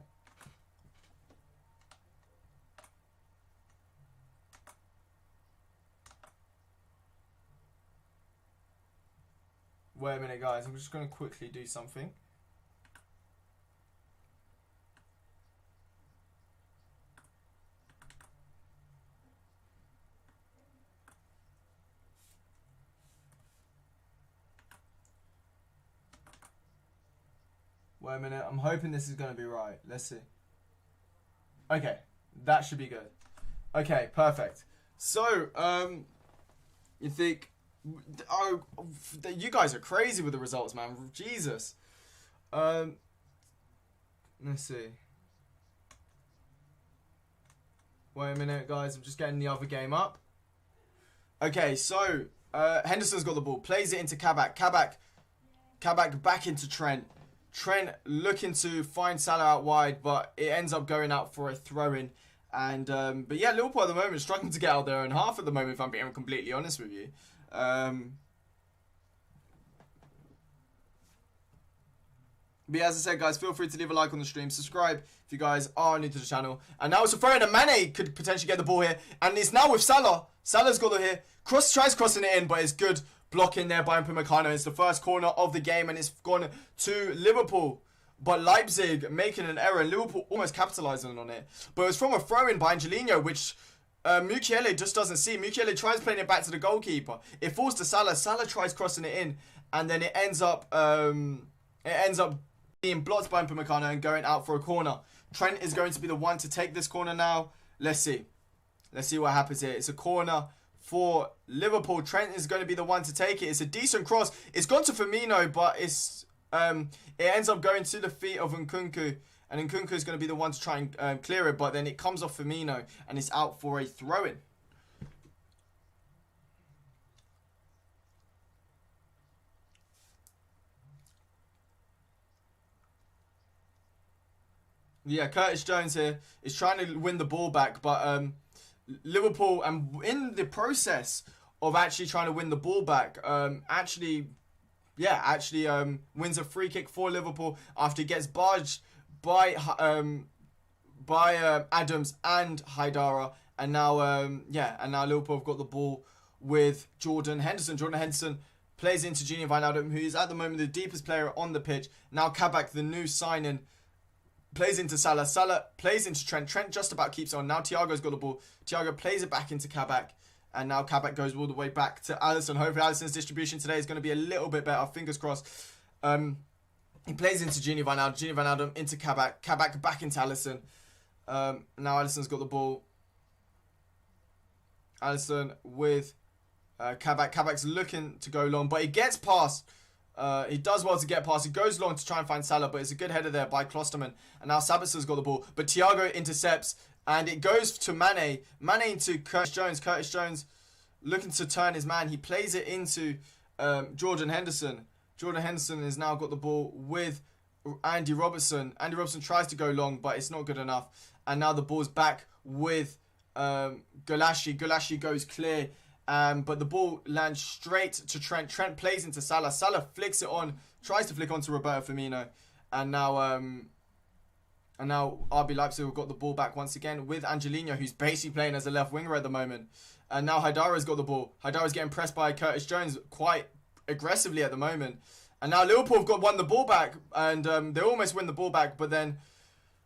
Wait a minute, guys. I'm just going to quickly do something. Wait a minute. I'm hoping this is going to be right. Let's see. Okay. That should be good. Okay, perfect. So, you think... Oh, you guys are crazy with the results, man. Jesus. Let's see. Wait a minute, guys. I'm just getting the other game up. Okay, so Henderson's got the ball. Plays it into Kabak. Kabak back into Trent. Trent looking to find Salah out wide, but it ends up going out for a throw-in. And but yeah, Liverpool at the moment struggling to get out their own half at the moment, if I'm being completely honest with you. But yeah, as I said, guys, feel free to leave a like on the stream, subscribe if you guys are new to the channel. And now it's a throw in, and Mane could potentially get the ball here, and it's now with Salah. Salah's got it here. Tries crossing it in, but it's good blocking there by Meccano. It's the first corner of the game, and it's gone to Liverpool. But Leipzig making an error, and Liverpool almost capitalising on it. But it was from a throw-in by Angelino, which Mukiele just doesn't see. Mukiele tries playing it back to the goalkeeper. It falls to Salah. Salah tries crossing it in, and then it ends up being blocked by Meccano and going out for a corner. Trent is going to be the one to take this corner now. Let's see. Let's see what happens here. It's a corner for Liverpool. Trent is going to be the one to take it. It's a decent cross. It's gone to Firmino, but it ends up going to the feet of Nkunku. And Nkunku is going to be the one to try and clear it, but then it comes off Firmino and it's out for a throw-in. Yeah, Curtis Jones here is trying to win the ball back, but Liverpool, and in the process of actually trying to win the ball back, wins a free kick for Liverpool after he gets barged by Adams and Haidara, and now Liverpool have got the ball with Jordan Henderson. Jordan Henderson plays into Gini Wijnaldum, who is at the moment the deepest player on the pitch. Now Kabak, the new signing, Plays into Salah. Salah plays into Trent. Trent just about keeps on. Now Thiago's got the ball. Thiago plays it back into Kabak. And now Kabak goes all the way back to Alisson. Hopefully Alisson's distribution today is going to be a little bit better. Fingers crossed. He plays into Gini Wijnaldum. Gini Wijnaldum into Kabak. Kabak back into Alisson. Now Alisson's got the ball. Alisson with Kabak. Kabak's looking to go long, but he gets past. He does well to get past. He goes long to try and find Salah, but it's a good header there by Klosterman. And now Sabitser's got the ball, but Thiago intercepts, and it goes to Mane. Mane into Curtis Jones. Curtis Jones looking to turn his man. He plays it into Jordan Henderson. Jordan Henderson has now got the ball with Andy Robertson. Andy Robertson tries to go long, but it's not good enough. And now the ball's back with Gulashi. Gulashi goes clear. But the ball lands straight to Trent. Trent plays into Salah. Salah flicks it on, tries to flick on to Roberto Firmino. And now RB Leipzig have got the ball back once again with Angelino, who's basically playing as a left winger at the moment. And now Haidara's got the ball. Haidara's getting pressed by Curtis Jones quite aggressively at the moment. And now Liverpool have won the ball back, and they almost win the ball back, but then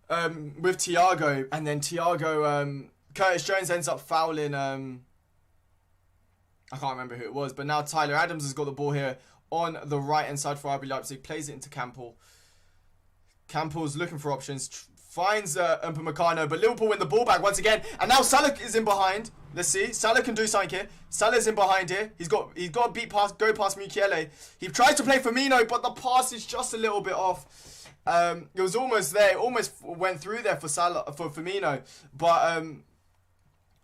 with Thiago, and then Curtis Jones ends up fouling I can't remember who it was, but now Tyler Adams has got the ball here on the right-hand side for RB Leipzig. Plays it into Campbell. Campbell's looking for options. Finds Upamecano, but Liverpool win the ball back once again. And now Salah is in behind. Let's see. Salah can do something here. Salah's in behind here. He's got to go past Mukiele. He tries to play Firmino, but the pass is just a little bit off. It was almost there. It almost went through there for Firmino,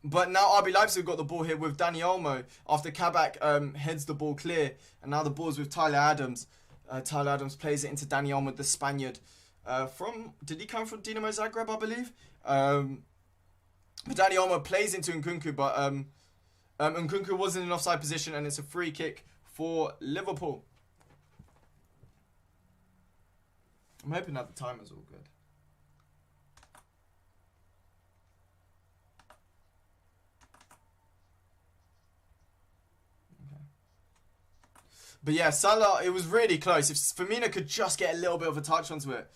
But now RB Leipzig got the ball here with Dani Olmo after Kabak heads the ball clear. And now the ball's with Tyler Adams. Tyler Adams plays it into Dani Olmo, the Spaniard. Did he come from Dinamo Zagreb, I believe? But Dani Olmo plays into Nkunku, but Nkunku was in an offside position, and it's a free kick for Liverpool. I'm hoping that the timer's all good. But yeah, Salah, it was really close. If Firmino could just get a little bit of a touch onto it.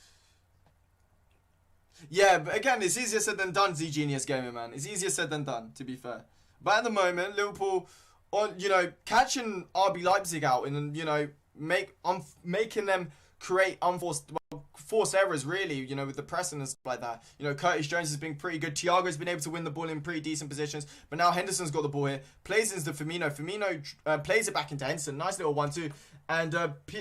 Yeah, but again, it's easier said than done, Z-Genius Gaming, man. It's easier said than done, to be fair. But at the moment, Liverpool, catching RB Leipzig out and, making them create forced errors, really, with the pressing and stuff like that. Curtis Jones has been pretty good. Thiago's been able to win the ball in pretty decent positions. But now Henderson's got the ball here. Plays into Firmino. Firmino plays it back into Henderson. Nice little 1-2. And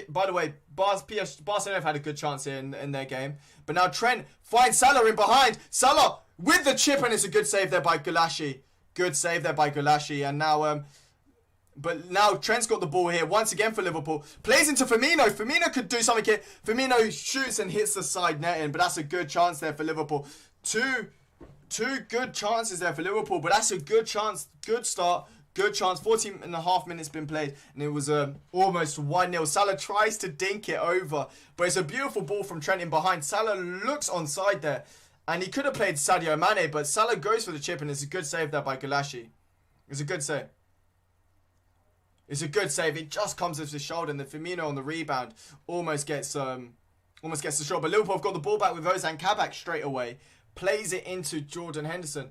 by the way, Barcelona have had a good chance here in their game. But now Trent finds Salah in behind. Salah with the chip, and it's a good save there by Gulashi. Good save there by Gulashi. And now... But now Trent's got the ball here once again for Liverpool. Plays into Firmino. Firmino could do something here. Firmino shoots and hits the side netting, but that's a good chance there for Liverpool. Two good chances there for Liverpool, but that's a good chance. Good start. Good chance. 14 and a half minutes been played, and it was almost 1-0. Salah tries to dink it over, but it's a beautiful ball from Trent in behind. Salah looks onside there, and he could have played Sadio Mane, but Salah goes for the chip, and it's a good save there by Gulashi. It's a good save. It's a good save. It just comes off his shoulder, and the Firmino on the rebound almost gets the shot. But Liverpool have got the ball back with Ozan Kabak straight away. Plays it into Jordan Henderson.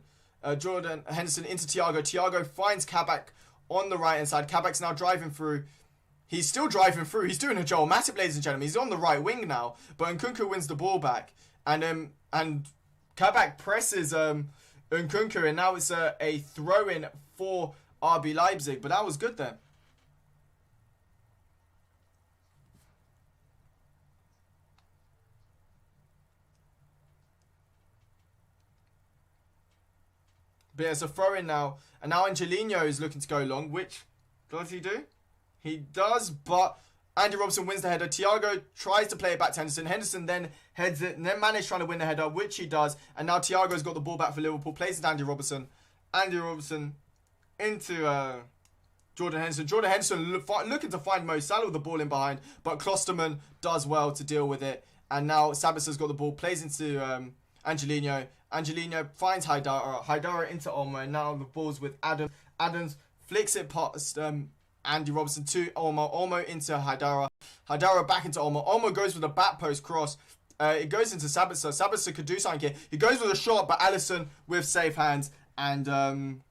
Jordan Henderson into Thiago. Thiago finds Kabak on the right-hand side. Kabak's now driving through. He's still driving through. He's doing a Joel Matip, ladies and gentlemen. He's on the right wing now. But Nkunku wins the ball back. And Kabak presses Nkunku. And now it's a throw-in for RB Leipzig. But that was good there. But yeah, it's a throw-in now. And now Angelino is looking to go long. Which does he do? He does, but Andy Robertson wins the header. Thiago tries to play it back to Henderson. Henderson then heads it. And then Mane's trying to win the header, which he does. And now Thiago's got the ball back for Liverpool. Plays it to Andy Robertson. Andy Robertson into Jordan Henderson. Jordan Henderson looking to find Mo Salah with the ball in behind. But Klosterman does well to deal with it. And now Sabitser's got the ball. Plays into Angelino. Angelino finds Haidara. Haidara into Olmo. And now the ball's with Adams. Adams flicks it past Andy Robertson to Olmo. Olmo into Haidara. Haidara back into Olmo. Olmo goes with a back post cross. It goes into Sabitzer. Sabitzer could do something here. He goes with a shot, but Alisson with safe hands. And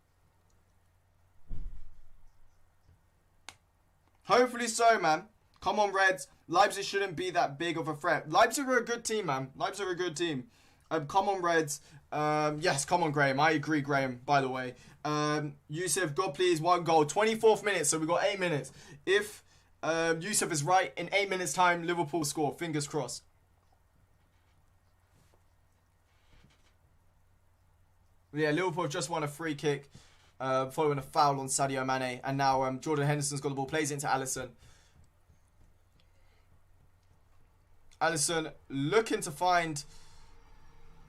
hopefully so, man. Come on, Reds. Leipzig shouldn't be that big of a threat. Leipzig are a good team, man. Leipzig are a good team. Come on, Reds. Yes, come on, Graham. I agree, Graham, by the way. Yusuf, God please, 1 goal. 24th minute, so we've got 8 minutes. If Yusuf is right, in 8 minutes' time, Liverpool score. Fingers crossed. Yeah, Liverpool have just won a free kick following a foul on Sadio Mane. And now Jordan Henderson's got the ball, plays it into Alisson. Alisson looking to find...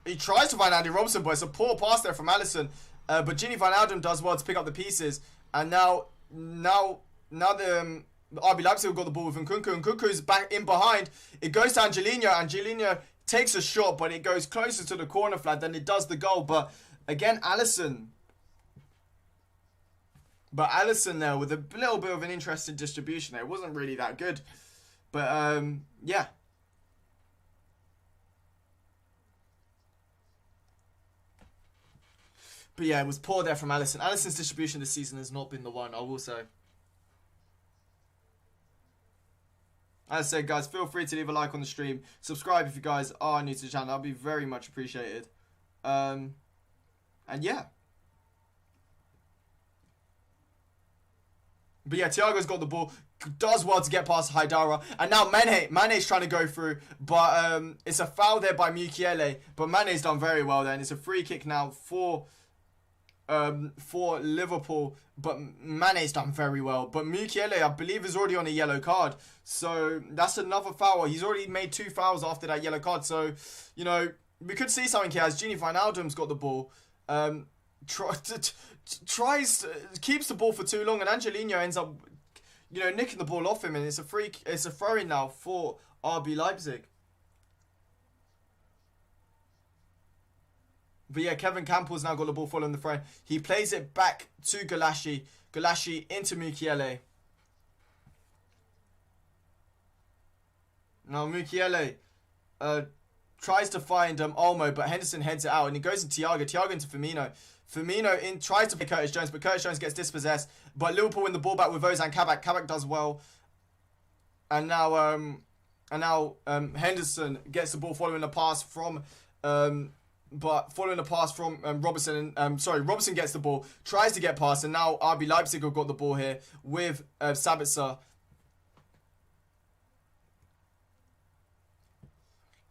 He tries to find Andy Robertson, but it's a poor pass there from Alisson. But Gini Van Alden does well to pick up the pieces. And now the RB Leipzig have got the ball with Nkunku. Nkunku's back in behind. It goes to Angelino. Angelino takes a shot, but it goes closer to the corner flag than it does the goal. But again, Alisson. But Alisson there with a little bit of an interesting distribution there. It wasn't really that good. But yeah. But yeah, it was poor there from Alisson. Alisson's distribution this season has not been the one, I will say. As I said, guys, feel free to leave a like on the stream. Subscribe if you guys are new to the channel. That would be very much appreciated. And yeah. But yeah, Thiago's got the ball. Does well to get past Haidara. And now Mane's trying to go through. But it's a foul there by Mukiele. But Mane's done very well there. And it's a free kick now for Liverpool, but Mane's done very well. But Mukiele, I believe, is already on a yellow card, so that's another foul. He's already made 2 fouls after that yellow card, so you know we could see something here as Gini Wijnaldum's got the ball. Keeps the ball for too long, and Angelino ends up, you know, nicking the ball off him, and it's a throw-in now for RB Leipzig. But yeah, Kevin Campbell's now got the ball following the throw. He plays it back to Galashi. Galashi into Mukiele. Now Mukiele tries to find Olmo, but Henderson heads it out. And he goes to Thiago. Thiago into Firmino. Firmino tries to play Curtis Jones, but Curtis Jones gets dispossessed. But Liverpool win the ball back with Ozan Kabak. Kabak does well. And now Henderson gets the ball following a pass from... Robertson, Robertson gets the ball, tries to get past, and now RB Leipzig have got the ball here with Sabitzer.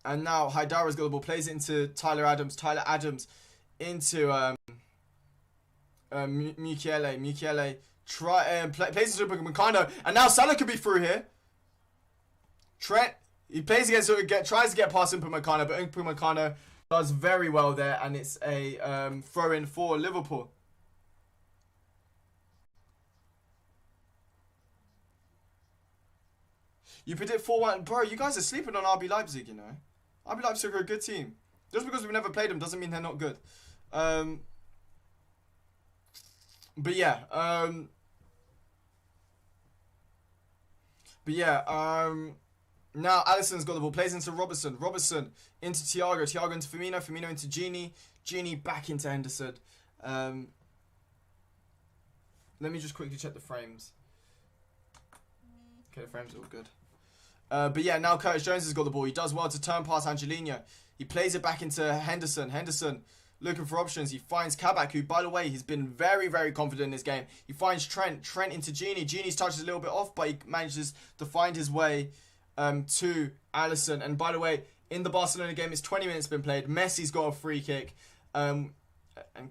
And now Haidara's got the ball, plays it into Tyler Adams. Tyler Adams into Mukiele. Mukiele plays it to Upamecano, and now Salah could be through here. Trent, he plays against tries to get past Upamecano, but Upamecano does very well there, and it's a throw-in for Liverpool. You predict 4-1. Bro, you guys are sleeping on RB Leipzig, you know. RB Leipzig are a good team. Just because we've never played them doesn't mean they're not good. But yeah. Now Alisson's got the ball, plays into Robertson. Robertson into Thiago. Thiago into Firmino. Firmino into Gini. Gini back into Henderson. Let me just quickly check the frames. Okay, the frames are all good. But yeah, now Curtis Jones has got the ball. He does well to turn past Angelino. He plays it back into Henderson. Henderson looking for options. He finds Kabak, who, by the way, he's been very, very confident in this game. He finds Trent. Trent into Gini. Gini's touch is a little bit off, but he manages to find his way to Alisson. And by the way, in the Barcelona game, it's 20 minutes been played. Messi's got a free kick. And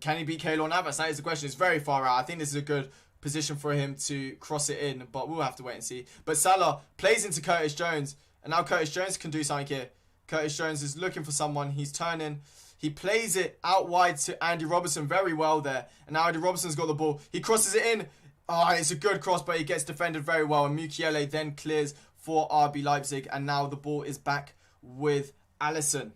can he beat Keylor Navas? That is the question. It's very far out. I think this is a good position for him to cross it in, but we'll have to wait and see. But Salah plays into Curtis Jones, and now Curtis Jones can do something here. Curtis Jones is looking for someone. He's turning. He plays it out wide to Andy Robertson very well there. And now Andy Robertson's got the ball. He crosses it in. Oh, it's a good cross, but he gets defended very well. And Mukiele then clears for RB Leipzig. And now the ball is back with Alisson.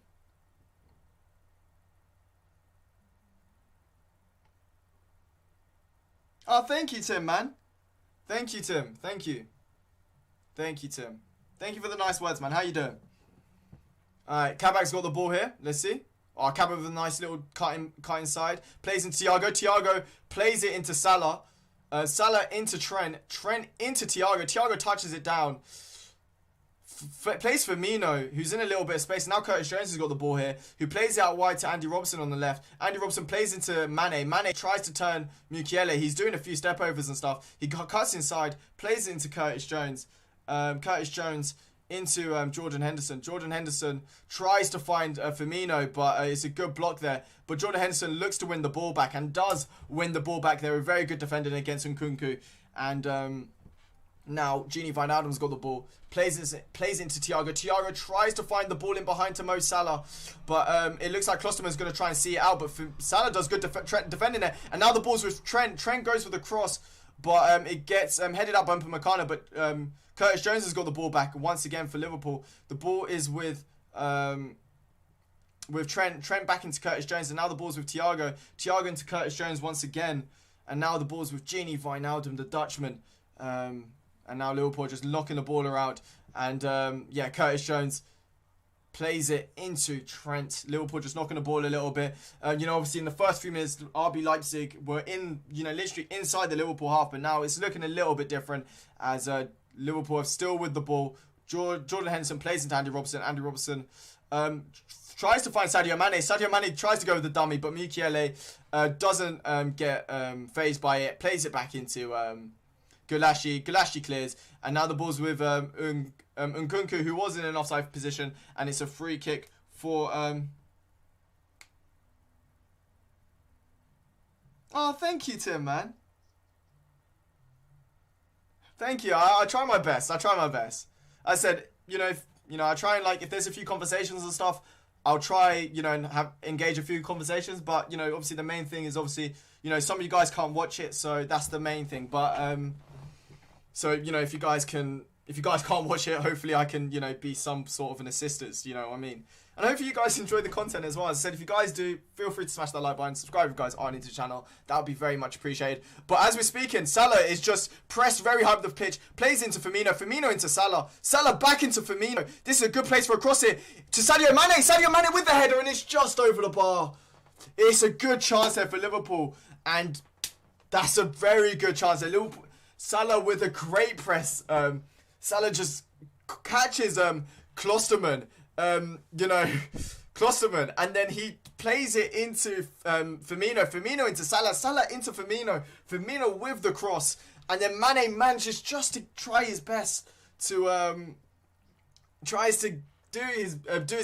Oh, thank you, Tim, man. Thank you, Tim. Thank you. Thank you, Tim. Thank you for the nice words, man. How you doing? Alright, Kabak's got the ball here. Let's see. Oh, Kabak with a nice little cut inside. Plays into Thiago. Thiago plays it into Salah. Salah into Trent. Trent into Thiago. Thiago touches it down. Plays Firmino, who's in a little bit of space. Now Curtis Jones has got the ball here, who plays it out wide to Andy Robertson on the left. Andy Robertson plays into Mane. Mane tries to turn Mukiele. He's doing a few step overs and stuff. He cuts inside, plays it into Curtis Jones. Curtis Jones into Jordan Henderson. Jordan Henderson tries to find Firmino, but it's a good block there. But Jordan Henderson looks to win the ball back and does win the ball back. They're a very good defender against Nkunku. And now Gini Wijnaldum's got the ball. Plays into Thiago. Thiago tries to find the ball in behind to Mo Salah. But it looks like Klosterman's going to try and see it out. But Salah does good defending it. And now the ball's with Trent. Trent goes for the cross. But it gets headed up by Upamecano. But Curtis Jones has got the ball back once again for Liverpool. The ball is with Trent. Trent back into Curtis Jones. And now the ball's with Thiago. Thiago into Curtis Jones once again. And now the ball's with Gini Wijnaldum, the Dutchman. And now Liverpool just knocking the ball around. And yeah, Curtis Jones plays it into Trent. Liverpool just knocking the ball a little bit. Obviously in the first few minutes, RB Leipzig were in, literally inside the Liverpool half. But now it's looking a little bit different as Liverpool are still with the ball. Jordan Henderson plays into Andy Robertson. Andy Robertson tries to find Sadio Mane. Sadio Mane tries to go with the dummy, but Mukiele doesn't get phased by it. Plays it back into Gulashi. Gulashi clears, and now the ball's with Nkunku, who was in an offside position, and it's a free kick for Oh, thank you, Tim, man. Thank you. I try my best. I said, I try and if there's a few conversations and stuff, I'll try, and engage a few conversations. But obviously the main thing is some of you guys can't watch it, so that's the main thing. But so if you guys can't watch it, hopefully I can be some sort of an assistance. You know what I mean? And hopefully you guys enjoy the content as well. As I said, if you guys do, feel free to smash that like button, subscribe if you guys are new to the channel. That would be very much appreciated. But as we're speaking, Salah is just pressed very high up the pitch, plays into Firmino, Firmino into Salah, Salah back into Firmino. This is a good place for a cross here to Sadio Mane with the header, and it's just over the bar. It's a good chance there for Liverpool, and that's a very good chance there. Liverpool, Salah with a great press. Salah just catches Klosterman. Klosterman, and then he plays it into Firmino into Salah, Salah into Firmino with the cross, and then Mane manages just to try his best to tries to do his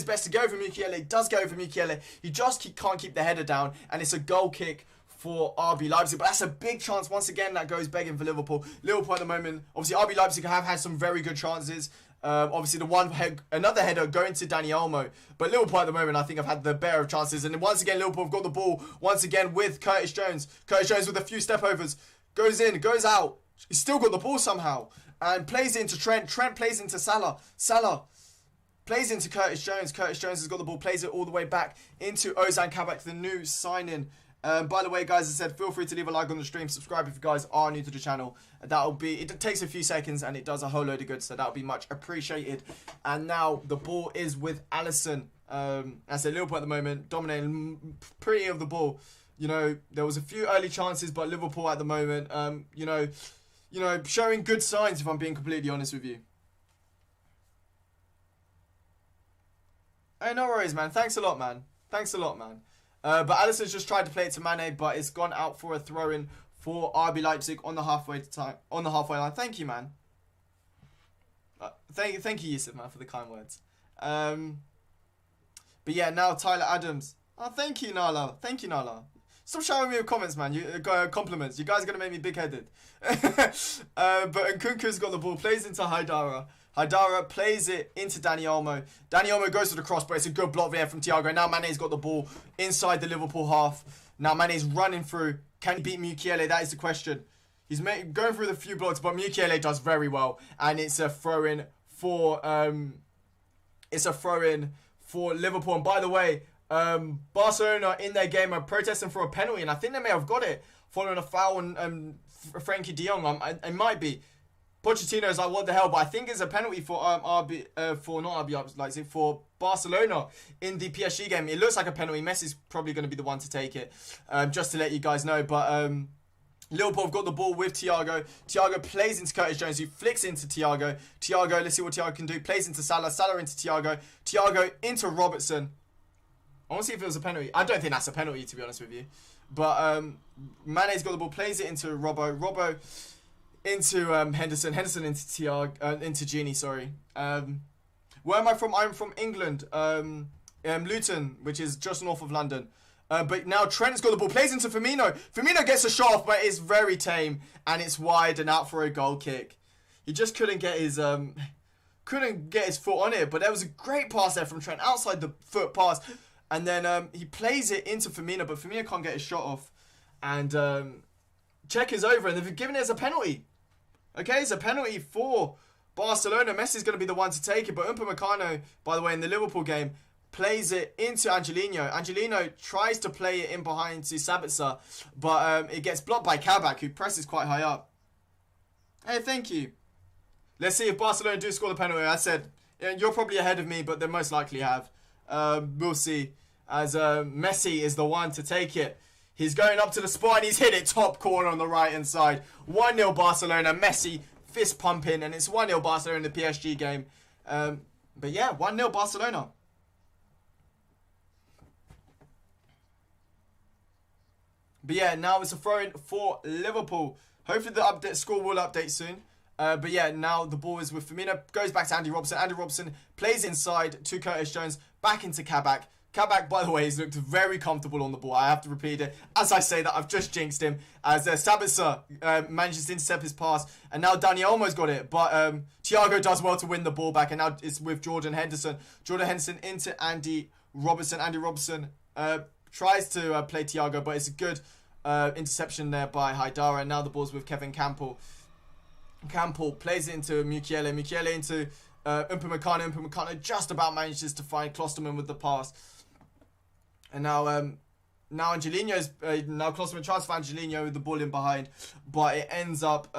best to go for Mukiele. Does go for Mukiele. He just can't keep the header down, and it's a goal kick for RB Leipzig. But that's a big chance once again that goes begging for Liverpool. Liverpool at the moment, obviously RB Leipzig have had some very good chances. Obviously another header going to Dani Olmo, but Liverpool at the moment I think have had the better of chances, and once again Liverpool have got the ball once again with Curtis Jones with a few step overs, goes in, goes out, he's still got the ball somehow, and plays it into Trent plays into Salah plays into Curtis Jones has got the ball, plays it all the way back into Ozan Kabak, the new signing. By the way, guys, as I said, feel free to leave a like on the stream, subscribe if you guys are new to the channel. It takes a few seconds and it does a whole load of good, so that'll be much appreciated. And now the ball is with Alisson. As I said, Liverpool at the moment dominating pretty of the ball. There was a few early chances, but Liverpool at the moment, showing good signs, if I'm being completely honest with you. Hey, no worries, man. Thanks a lot, man. But Alisson's just tried to play it to Mane, but it's gone out for a throw-in for RB Leipzig on the halfway line. Thank you, man. Thank you, Yusuf, man, for the kind words. But yeah, now Tyler Adams. Oh, thank you, Nala. Stop showering me with comments, man. Compliments. You guys are gonna make me big-headed. But Nkunku's got the ball, plays into Haidara. Haidara plays it into Dani Olmo. Dani Olmo goes for the cross, but it's a good block there from Thiago. Now Mane's got the ball inside the Liverpool half. Now Mane's running through. Can he beat Mukiele? That is the question. He's going through the few blocks, but Mukiele does very well, and it's a throw-in for Liverpool. And by the way, Barcelona in their game are protesting for a penalty, and I think they may have got it following a foul on Frankie de Jong. It might be. Pochettino is like, what the hell? But I think it's a penalty for for not RB Leipzig, for Barcelona in the PSG game. It looks like a penalty. Messi's probably going to be the one to take it, just to let you guys know. But Liverpool have got the ball with Thiago. Thiago plays into Curtis Jones, who flicks into Thiago. Thiago, let's see what Thiago can do. Plays into Salah. Salah into Thiago. Thiago into Robertson. I want to see if it was a penalty. I don't think that's a penalty, to be honest with you. But Mane's got the ball, plays it into Robbo. Robbo into Henderson. Henderson into Thiago, into Gini, sorry. Where am I from? I'm from England. Luton, which is just north of London. But now Trent's got the ball, plays into Firmino. Firmino gets a shot off, but it's very tame, and it's wide and out for a goal kick. He just couldn't get his foot on it, but there was a great pass there from Trent, outside the foot pass, and then he plays it into Firmino, but Firmino can't get his shot off, and check is over, and they've given it as a penalty. Okay, it's a penalty for Barcelona. Messi's going to be the one to take it, but Upamecano, by the way, in the Liverpool game, plays it into Angelino. Angelino tries to play it in behind to Sabitzer, but it gets blocked by Kabak, who presses quite high up. Hey, thank you. Let's see if Barcelona do score the penalty. I said, you're probably ahead of me, but they most likely have. We'll see, as Messi is the one to take it. He's going up to the spot and he's hit it top corner on the right-hand side. 1-0 Barcelona. Messi fist pumping, and it's 1-0 Barcelona in the PSG game. But yeah, 1-0 Barcelona. But yeah, now it's a throw-in for Liverpool. Hopefully the score will update soon. But yeah, now the ball is with Firmino. Goes back to Andy Robertson. Andy Robertson plays inside to Curtis Jones. Back into Kabak. Kabak, by the way, has looked very comfortable on the ball. I have to repeat it. As I say that, I've just jinxed him. As Sabitzer manages to intercept his pass. And now Dani almost got it. But Thiago does well to win the ball back. And now it's with Jordan Henderson. Jordan Henderson into Andy Robertson. Andy Robertson tries to play Thiago, but it's a good interception there by Haidara. And now the ball's with Kevin Campbell. Campbell plays it into Mukiele. Mukiele into Upamecano. Upamecano just about manages to find Klosterman with the pass. And now Angelino's now Klosterman tries to find Angelino with the ball in behind, but it ends up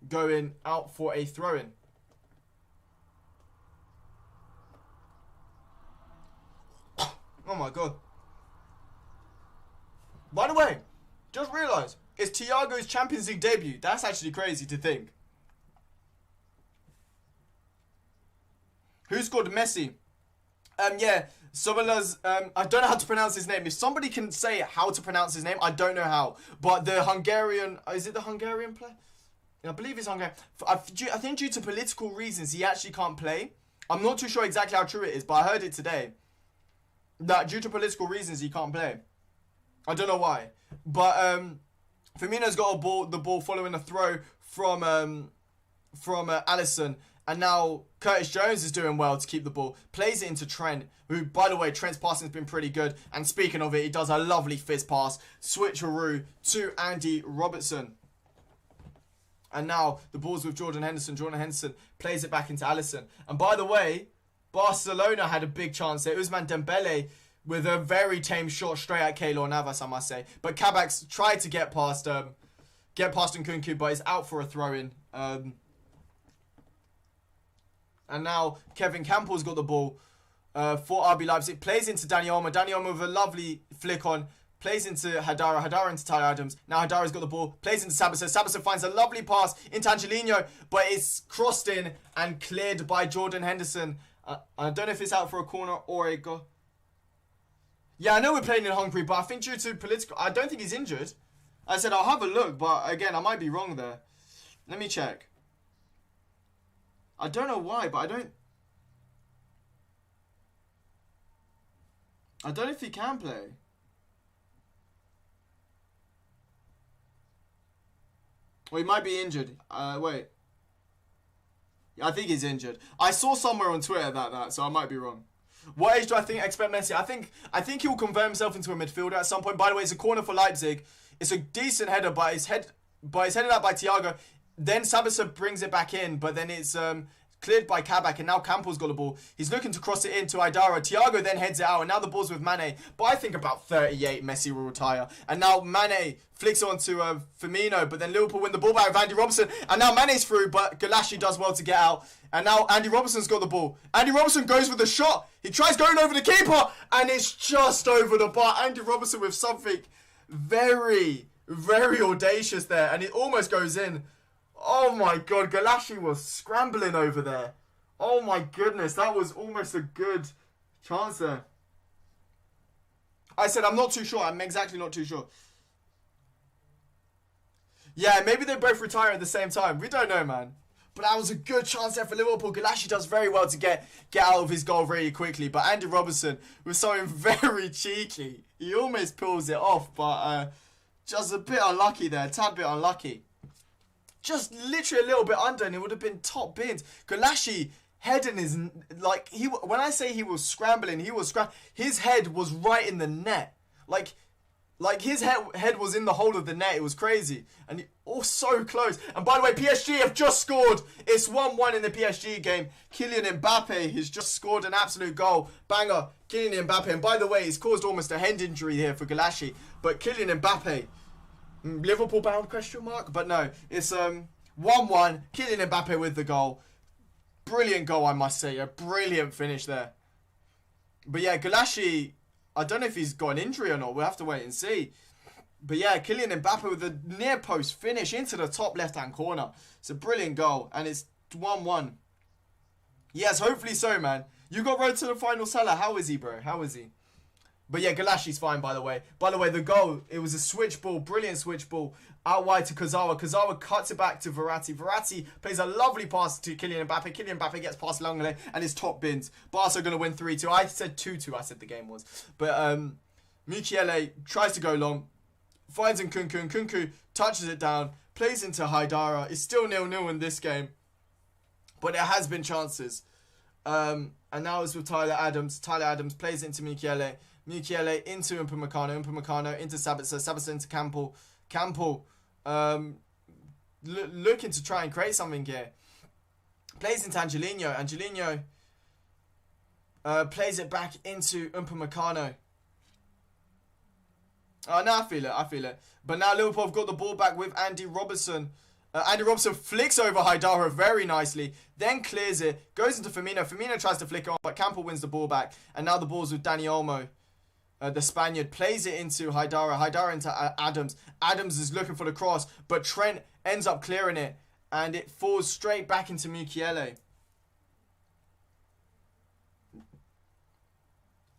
going out for a throw-in. Oh my god. By the way, just realised, it's Thiago's Champions League debut. That's actually crazy to think. Who scored Messi? Yeah, Sobola's, I don't know how to pronounce his name. If somebody can say how to pronounce his name, I don't know how. But the Hungarian, is it the Hungarian player? I believe it's Hungarian. I think due to political reasons, he actually can't play. I'm not too sure exactly how true it is, but I heard it today. That due to political reasons, he can't play. I don't know why. But Firmino's got the ball following a throw from Alisson. And now Curtis Jones is doing well to keep the ball. Plays it into Trent, who, by the way, Trent's passing has been pretty good. And speaking of it, he does a lovely fizz pass. Switcheroo to Andy Robertson. And now the ball's with Jordan Henderson. Jordan Henderson plays it back into Alisson. And by the way, Barcelona had a big chance there. Ousmane Dembele with a very tame shot straight at Keylor Navas, I must say. But Kabak's tried to get past Nkunku, but is out for a throw-in. And now Kevin Campbell's got the ball for RB Leipzig. Plays into Dani Olmo. Dani Olmo with a lovely flick on. Plays into Haidara. Haidara into Tyler Adams. Now Haidara's got the ball. Plays into Sabitzer. Sabitzer finds a lovely pass into Angelino. But it's crossed in and cleared by Jordan Henderson. I don't know if it's out for a corner or a goal. Yeah, I know we're playing in Hungary, but I think due to political... I don't think he's injured. I said I'll have a look, but again, I might be wrong there. Let me check. I don't know why, but I don't know if he can play. Or he might be injured. Wait. I think he's injured. I saw somewhere on Twitter that, so I might be wrong. What age do I expect Messi? I think he will convert himself into a midfielder at some point. By the way, it's a corner for Leipzig. It's a decent header, but it's headed out by Thiago. Then Sabitzer brings it back in, but then it's Cleared by Kabak, and now Campbell's got the ball. He's looking to cross it into Aidara. Thiago then heads it out, and now the ball's with Mane. But I think about 38, Messi will retire. And now Mane flicks on to Firmino, but then Liverpool win the ball back with Andy Robertson. And now Mane's through, but Galashi does well to get out. And now Andy Robertson's got the ball. Andy Robertson goes with the shot. He tries going over the keeper, and it's just over the bar. Andy Robertson with something very, very audacious there, and it almost goes in. Oh my god, Galashi was scrambling over there. Oh my goodness, that was almost a good chance there. I said I'm not too sure. I'm exactly not too sure. Yeah, maybe they both retire at the same time. We don't know, man. But that was a good chance there for Liverpool. Galashi does very well to get out of his goal really quickly. But Andy Robertson with something very cheeky. He almost pulls it off, but just a bit unlucky there. A tad bit unlucky. Just literally a little bit under, and it would have been top bins. Galashi heading his, like, when I say he was scrambling, his head was right in the net. Like his head was in the hole of the net. It was crazy. And so close. And by the way, PSG have just scored. It's 1-1 in the PSG game. Kylian Mbappe has just scored an absolute goal. Banger. Kylian Mbappe. And by the way, he's caused almost a hand injury here for Galashi. But Kylian Mbappe, Liverpool bound question mark? But no, it's 1-1. Kylian Mbappe with the goal. Brilliant goal, I must say. A brilliant finish there. But yeah, Galashi, I don't know if he's got an injury or not. We'll have to wait and see. But yeah, Kylian Mbappe with a near post finish into the top left-hand corner. It's a brilliant goal. And it's 1-1. Yes, hopefully so, man. You got road to the final Salah. How is he, bro? How is he? But yeah, Galashi's fine, by the way. By the way, the goal, it was a switch ball. Brilliant switch ball. Out wide to Kurzawa. Kurzawa cuts it back to Verratti. Verratti plays a lovely pass to Kylian Mbappe. Kylian Mbappe gets past Langley and his top bins. Barca are going to win 3-2. I said 2-2, I said the game was. But Mukiele tries to go long. Finds Nkunku. Nkunku touches it down. Plays into Haidara. It's still 0-0 in this game. But there has been chances. And now it's with Tyler Adams. Tyler Adams plays it into Mukiele. Mukiele into Upamecano. Upamecano into Sabitzer. Sabitzer into Campbell. Campbell looking to try and create something here. Plays into Angelino. Angelino plays it back into Upamecano. Oh, no, I feel it. But now Liverpool have got the ball back with Andy Robertson. Andy Robertson flicks over Haidara very nicely. Then clears it. Goes into Firmino. Firmino tries to flick on, but Campbell wins the ball back. And now the ball's with Dani Olmo. The Spaniard plays it into Haidara. Haidara into Adams. Adams is looking for the cross, but Trent ends up clearing it. And it falls straight back into Mukiele.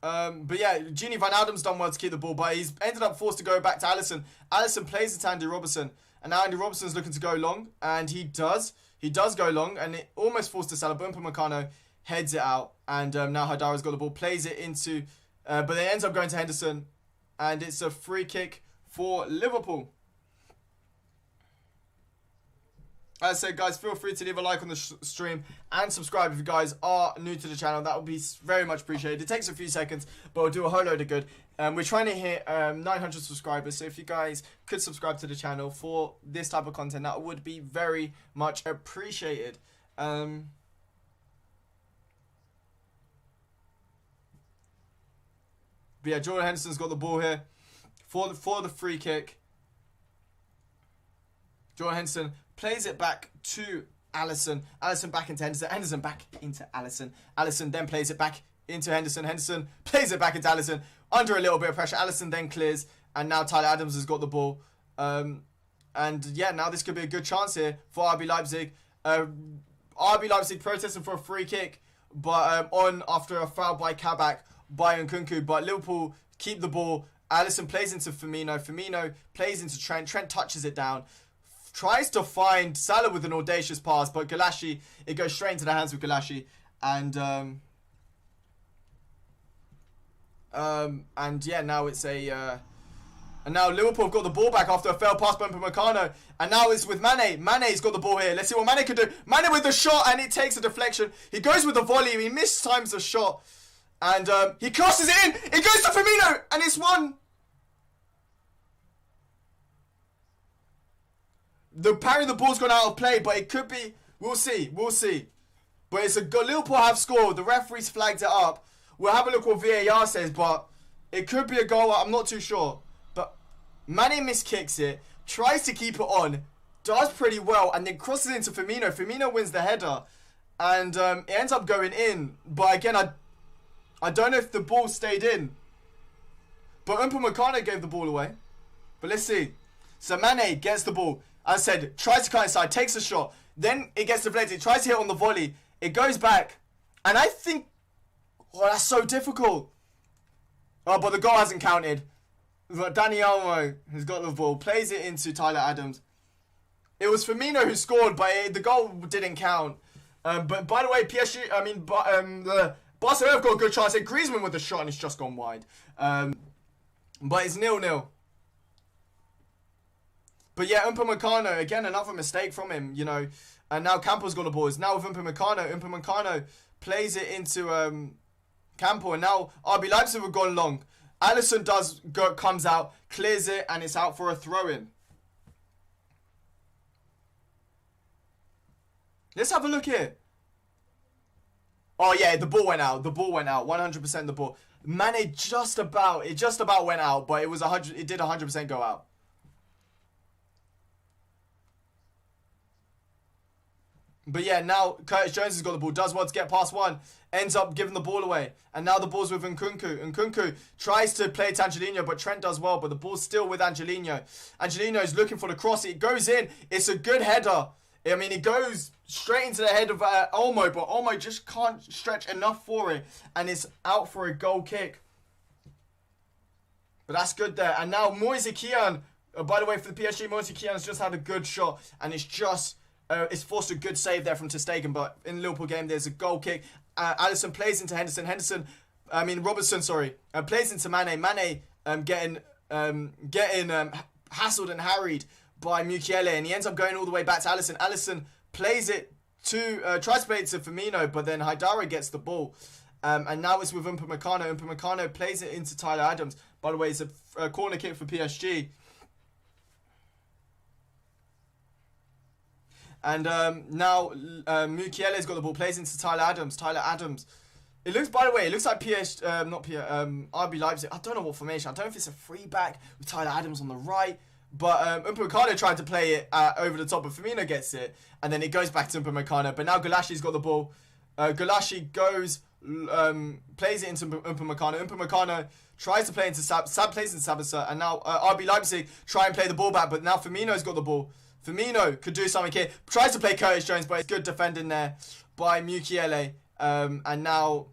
But yeah, Gini Van Alden's done well to keep the ball, but he's ended up forced to go back to Alisson. Alisson plays it to Andy Robertson. And now Andy Robertson's looking to go long. And he does. He does go long. And it almost forced to Salah. Upamecano heads it out. And now Haidara's got the ball. Plays it into... but it ends up going to Henderson. And it's a free kick for Liverpool. As I said, guys, feel free to leave a like on the stream and subscribe if you guys are new to the channel. That would be very much appreciated. It takes a few seconds, but we'll do a whole load of good. We're trying to hit 900 subscribers, so if you guys could subscribe to the channel for this type of content, that would be very much appreciated. But yeah, Jordan Henderson's got the ball here for the free kick. Jordan Henderson plays it back to Alisson. Alisson back into Henderson. Henderson back into Alisson. Alisson then plays it back into Henderson. Henderson plays it back into Alisson. Under a little bit of pressure. Alisson then clears. And now Tyler Adams has got the ball. And yeah, now this could be a good chance here for RB Leipzig. RB Leipzig protesting for a free kick. But on after a foul by Kabak by Nkunku. But Liverpool keep the ball. Alisson plays into Firmino. Firmino plays into Trent. Trent touches it down. Tries to find Salah with an audacious pass, but Galashi, it goes straight into the hands of Galashi. And yeah, now it's a... and now Liverpool have got the ball back after a failed pass by Upamecano. And now it's with Mane. Mane's got the ball here. Let's see what Mane can do. Mane with the shot, and it takes a deflection. He goes with the volley. He mistimes the shot. And he crosses it in. It goes to Firmino, and it's 1. Apparently the ball's gone out of play, but it could be. We'll see. We'll see. But it's a good. Liverpool have scored. The referees flagged it up. We'll have a look what VAR says, but it could be a goal. I'm not too sure. But Mane miskicks it, tries to keep it on, does pretty well, and then crosses into Firmino. Firmino wins the header, and it ends up going in. But again, I don't know if the ball stayed in. But Upamecano gave the ball away. But let's see. So Mane gets the ball. As I said, tries to cut inside, takes a shot. Then it gets deflected, tries to hit on the volley. It goes back. And I think... Oh, that's so difficult. Oh, but the goal hasn't counted. But Dani Olmo has got the ball. Plays it into Tyler Adams. It was Firmino who scored, but the goal didn't count. But by the way, Barcelona have got a good chance. Griezmann with the shot and it's just gone wide. But it's 0-0. But yeah, Upamecano, again, another mistake from him, you know. And now Campbell's got the ball. It's now with Upamecano. Upamecano plays it into Campbell. And now RB Leipzig have gone long. Alisson comes out, clears it, and it's out for a throw-in. Let's have a look here. Oh yeah, the ball went out. The ball went out. 100% the ball. Mane just about went out, but it was 100. It did 100% go out. But yeah, now Curtis Jones has got the ball, does well to get past one, ends up giving the ball away. And now the ball's with Nkunku. Nkunku tries to play to Angelino, but Trent does well, but the ball's still with Angelino. Angelino's looking for the cross. It goes in. It's a good header. I mean, it goes straight into the head of Olmo, but Olmo just can't stretch enough for it. And it's out for a goal kick. But that's good there. And now Moise Kean, by the way, for the PSG, Moise Kean has just had a good shot. And it's just... it's forced a good save there from Ter Stegen, but in the Liverpool game, there's a goal kick. Alisson plays into Henderson. Robertson, sorry. Plays into Mane. Mane getting hassled and harried by Mukiele, and he ends up going all the way back to Alisson. Alisson plays it to, tries to play it to Firmino, but then Haidara gets the ball. And now it's with Upamecano. Upamecano plays it into Tyler Adams. By the way, it's a corner kick for PSG. And now Mukiele's got the ball, plays into Tyler Adams. Tyler Adams. It looks, by the way, it looks like RB Leipzig. I don't know what formation. I don't know if it's a free back with Tyler Adams on the right. But Upamecano tried to play it over the top, but Firmino gets it. And then it goes back to Upamecano. But now Gulashi's got the ball. Gulashi goes, plays it into Upamecano. Upamecano tries to play into Sab plays into Sabitzer. And now RB Leipzig try and play the ball back. But now Firmino's got the ball. Firmino could do something here. Tries to play Curtis Jones, but it's good defending there by Mukiele. And now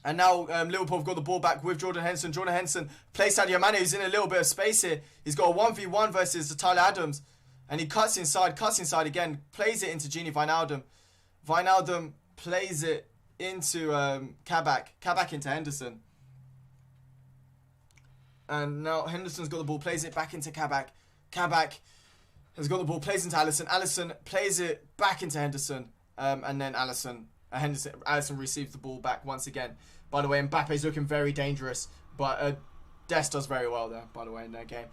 Liverpool have got the ball back with Jordan Henderson. Jordan Henderson plays Sadio Mane, who's in a little bit of space here. He's got a 1v1 versus Tyler Adams. And he cuts inside again. Plays it into Gini Wijnaldum. Wijnaldum plays it into Kabak. Kabak into Henderson. And now Henderson's got the ball. Plays it back into Kabak. Kabak has got the ball. Plays into Alisson. Alisson plays it back into Henderson. And then Alisson receives the ball back once again. By the way, Mbappe's looking very dangerous. But Dest does very well there, by the way, in that game.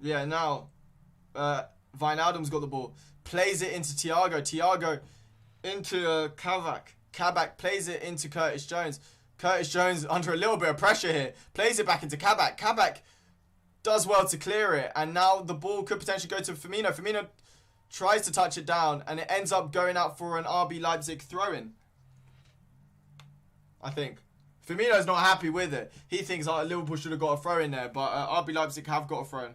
Yeah, now Wijnaldum's got the ball. Plays it into Thiago. Thiago into Kabak. Kabak plays it into Curtis Jones. Curtis Jones under a little bit of pressure here. Plays it back into Kabak. Kabak does well to clear it. And now the ball could potentially go to Firmino. Firmino tries to touch it down. And it ends up going out for an RB Leipzig throw-in. I think. Firmino's not happy with it. He thinks Liverpool should have got a throw-in there. But RB Leipzig have got a throw-in.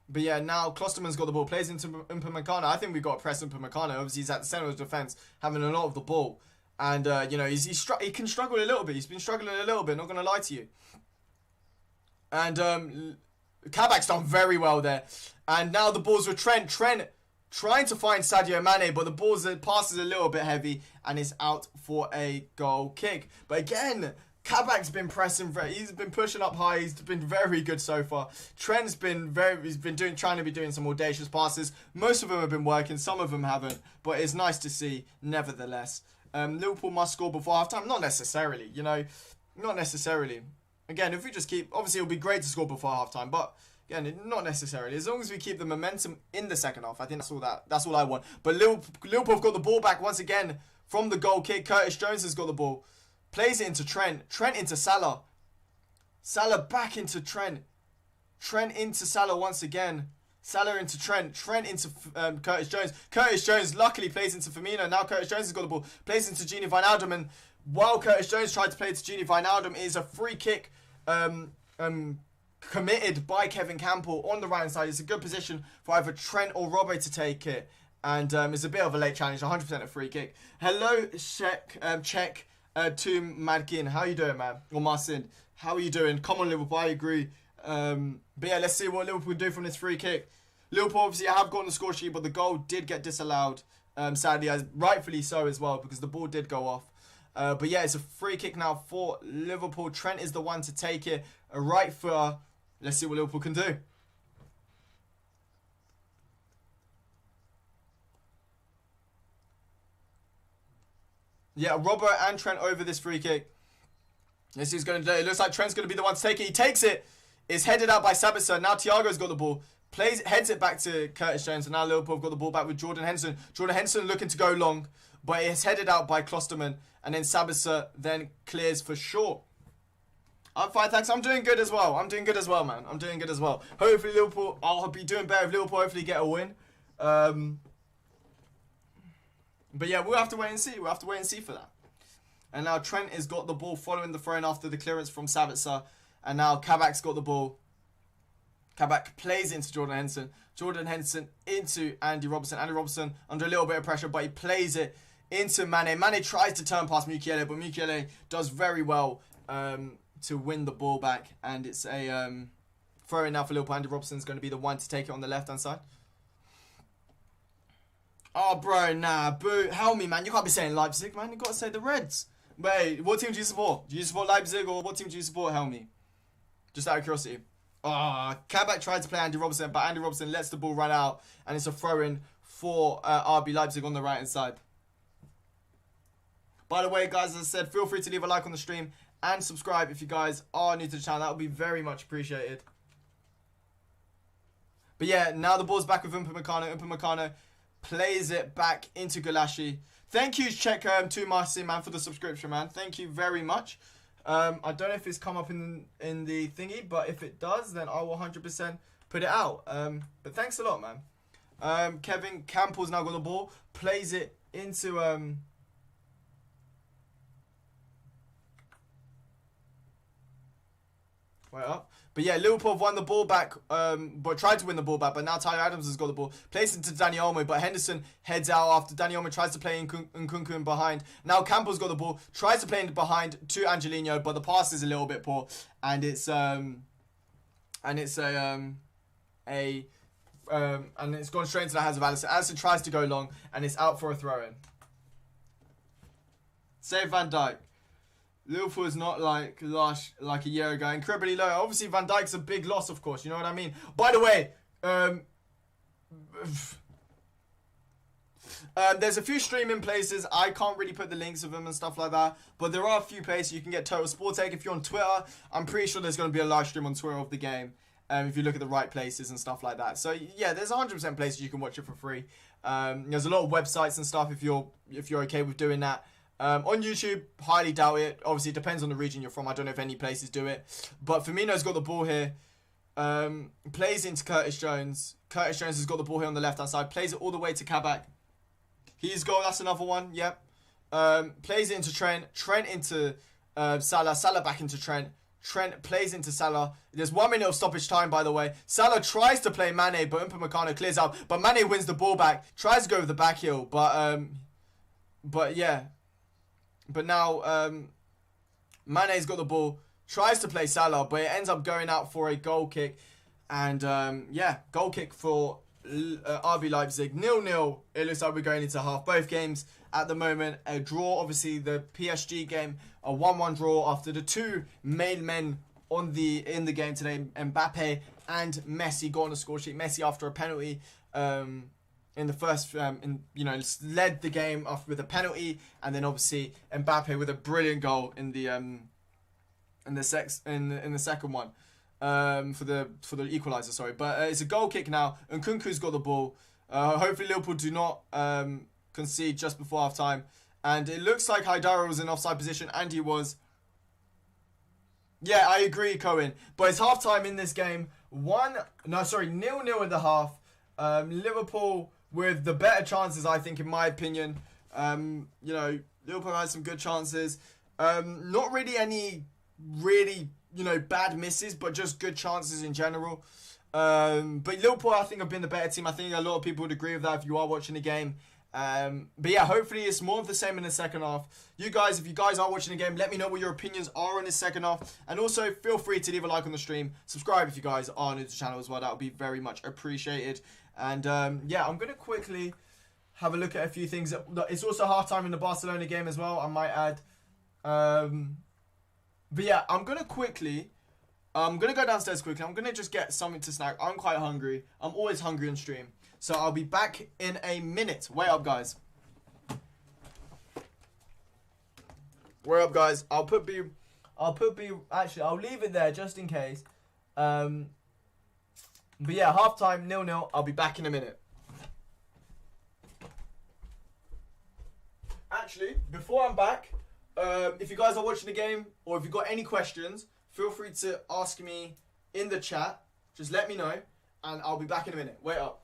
But yeah, now Klosterman's got the ball, plays into Upamecano. I think we've got to press Upamecano. Obviously, he's at the centre of the defence, having a lot of the ball. And, you know, he can struggle a little bit. He's been struggling a little bit, not going to lie to you. And Kabak's done very well there. And now the ball's with Trent. Trent trying to find Sadio Mane, but the pass is a little bit heavy and it's out for a goal kick. But again, Kabak's been pressing. He's been pushing up high. He's been very good so far. Trent's been trying to be doing some audacious passes. Most of them have been working. Some of them haven't. But it's nice to see, nevertheless. Liverpool must score before half time. Not necessarily, you know. Not necessarily. Again, if we just keep... Obviously, it would be great to score before halftime, but... Again, not necessarily. As long as we keep the momentum in the second half, I think that's all I want. But Liverpool have got the ball back once again from the goal kick. Curtis Jones has got the ball. Plays it into Trent. Trent into Salah. Salah back into Trent. Trent into Salah once again. Salah into Trent. Trent into Curtis Jones. Curtis Jones luckily plays into Firmino. Now Curtis Jones has got the ball. Plays into Gini Wijnaldum. And while Curtis Jones tried to play to Gini Wijnaldum, it is a free kick committed by Kevin Campbell on the right hand side. It's a good position for either Trent or Robbo to take it. And it's a bit of a late challenge. 100% a free kick. Hello, Czech to Madkin. How you doing, man? Or Marcin. How are you doing? Come on, Liverpool. I agree. But yeah, let's see what Liverpool do from this free kick. Liverpool obviously have got on the score sheet, but the goal did get disallowed. Sadly, as rightfully so as well, because the ball did go off. But yeah, it's a free kick now for Liverpool. Trent is the one to take it. A right footer. Let's see what Liverpool can do. Yeah, Robbo and Trent over this free kick. Let's see who's going to do it. It looks like Trent's going to be the one to take it. He takes it. It's headed out by Sabitzer. Now Thiago's got the ball. Heads it back to Curtis Jones. And now Liverpool have got the ball back with Jordan Henderson. Jordan Henderson looking to go long. But it's headed out by Klosterman. And then Sabitzer then clears for short. I'm fine, thanks. I'm doing good as well. I'm doing good as well, man. I'm doing good as well. Hopefully Liverpool... I'll be doing better if Liverpool hopefully get a win. But yeah, we'll have to wait and see. We'll have to wait and see for that. And now Trent has got the ball following the throw-in after the clearance from Sabitzer. And now Kabak's got the ball. Kabak plays into Jordan Henderson. Jordan Henderson into Andy Robertson. Andy Robertson under a little bit of pressure, but he plays it into Mane. Mane tries to turn past Mukiele, but Mukiele does very well to win the ball back. And it's a throw-in now for Liverpool. Andy Robertson's going to be the one to take it on the left-hand side. Oh, bro, nah, boo. Help me, man. You can't be saying Leipzig, man. You got to say the Reds. Wait, what team do you support? Do you support Leipzig or what team do you support, Helmy? Just out of curiosity. Oh, Kabak tried to play Andy Robertson, but Andy Robertson lets the ball run out. And it's a throw-in for RB Leipzig on the right-hand side. By the way, guys, as I said, feel free to leave a like on the stream and subscribe if you guys are new to the channel. That would be very much appreciated. But yeah, now the ball's back with Upamecano. Upamecano plays it back into Gulashi. Thank you, Czech to Marcy, man, for the subscription, man. Thank you very much. I don't know if it's come up in the thingy, but if it does, then I will 100% put it out. But thanks a lot, man. Kevin Campbell's now got the ball. Plays it into... Wait up. But yeah, Liverpool have won the ball back, but tried to win the ball back, but now Tyler Adams has got the ball. Plays it to Dani Olmo, but Henderson heads out after Dani Olmo tries to play Nkunku in behind. Now Campbell's got the ball, tries to play in behind to Angelino, but the pass is a little bit poor, and it's gone straight into the hands of Alisson. Alisson tries to go long, and it's out for a throw-in. Save Van Dijk. Liverpool is not like a year ago. Incredibly low. Obviously, Van Dijk's a big loss, of course. You know what I mean? By the way, there's a few streaming places. I can't really put the links of them and stuff like that. But there are a few places you can get Total Sport Take. If you're on Twitter, I'm pretty sure there's going to be a live stream on Twitter of the game. If you look at the right places and stuff like that. So, yeah, there's 100% places you can watch it for free. There's a lot of websites and stuff if you're okay with doing that. On YouTube, highly doubt it. Obviously, it depends on the region you're from. I don't know if any places do it. But Firmino's got the ball here. Plays into Curtis Jones. Curtis Jones has got the ball here on the left-hand side. Plays it all the way to Kabak. He's got, that's another one, yep. Plays it into Trent. Trent into Salah. Salah back into Trent. Trent plays into Salah. There's 1 minute of stoppage time, by the way. Salah tries to play Mane, but Upamecano clears out. But Mane wins the ball back. Tries to go with the back heel, but yeah. But now, Mane's got the ball, tries to play Salah, but it ends up going out for a goal kick. And, yeah, goal kick for RB Leipzig. 0-0, it looks like we're going into half. Both games at the moment, a draw. Obviously, the PSG game, a 1-1 draw after the two main men in the game today, Mbappe and Messi, got on the score sheet. Messi after a penalty, in the first, led the game off with a penalty, and then obviously Mbappe with a brilliant goal in the in the second one, for the equaliser. Sorry, but it's a goal kick now, and Nkunku's got the ball. Hopefully Liverpool do not concede just before half time, and it looks like Haidara was in offside position, and he was. Yeah, I agree, Cohen. But it's half time in this game. 0-0 at the half. Liverpool with the better chances, I think, in my opinion. Liverpool had some good chances. Not really any bad misses, but just good chances in general. But Liverpool, I think, have been the better team. I think a lot of people would agree with that if you are watching the game. But yeah, hopefully it's more of the same in the second half. You guys, if you guys are watching the game, let me know what your opinions are on the second half. And also, feel free to leave a like on the stream. Subscribe if you guys are new to the channel as well. That would be very much appreciated. And yeah, I'm going to quickly have a look at a few things. It's also half-time in the Barcelona game as well, I might add. But yeah, I'm going to go downstairs quickly. I'm going to just get something to snack. I'm quite hungry. I'm always hungry on stream. So I'll be back in a minute. Wait up, guys. Wait up, guys. Actually, I'll leave it there just in case. But yeah, halftime, 0-0. I'll be back in a minute. Actually, before I'm back, if you guys are watching the game or if you've got any questions, feel free to ask me in the chat. Just let me know, and I'll be back in a minute. Wait up.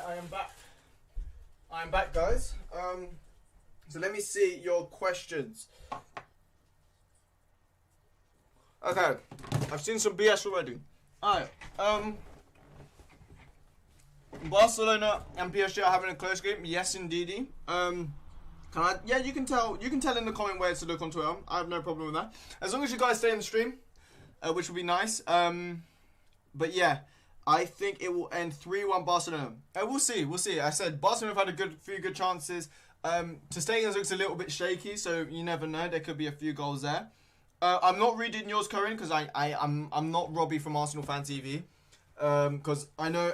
I am back. I'm back, guys. So let me see your questions. Okay, I've seen some BS already. Alright, Barcelona and PSG are having a close game. Yes, indeedy. Yeah, you can tell in the comment where to look on Twitter. I have no problem with that. As long as you guys stay in the stream, which will be nice. But yeah, I think it will end 3-1 Barcelona. We'll see. I said Barcelona have had a few good chances. Ter Stegen's looks a little bit shaky, so you never know. There could be a few goals there. I'm not reading yours, Corinne, because I'm not Robbie from Arsenal Fan TV. Because I know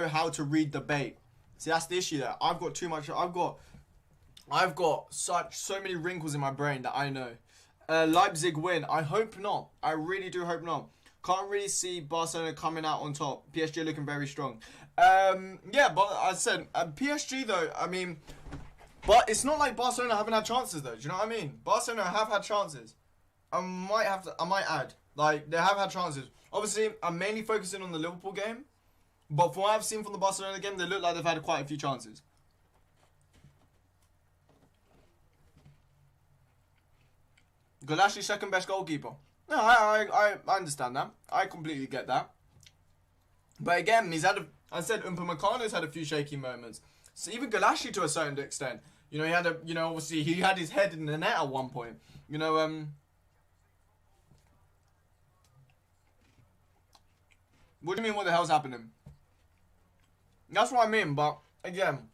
how to read the bait. See, that's the issue there. I've got too much. I've got so many wrinkles in my brain that I know. Leipzig win. I hope not. I really do hope not. Can't really see Barcelona coming out on top. PSG looking very strong. Yeah, but I said PSG though. I mean, but it's not like Barcelona haven't had chances though. Do you know what I mean? Barcelona have had chances. I might add, like they have had chances. Obviously, I'm mainly focusing on the Liverpool game, but from what I've seen from the Barcelona game, they look like they've had quite a few chances. Golashi second best goalkeeper. No, I understand that. I completely get that. But again, I said Upamecano's had a few shaky moments. So even Golashi to a certain extent. You know, obviously he had his head in the net at one point. You know, what do you mean what the hell's happening? That's what I mean, but again,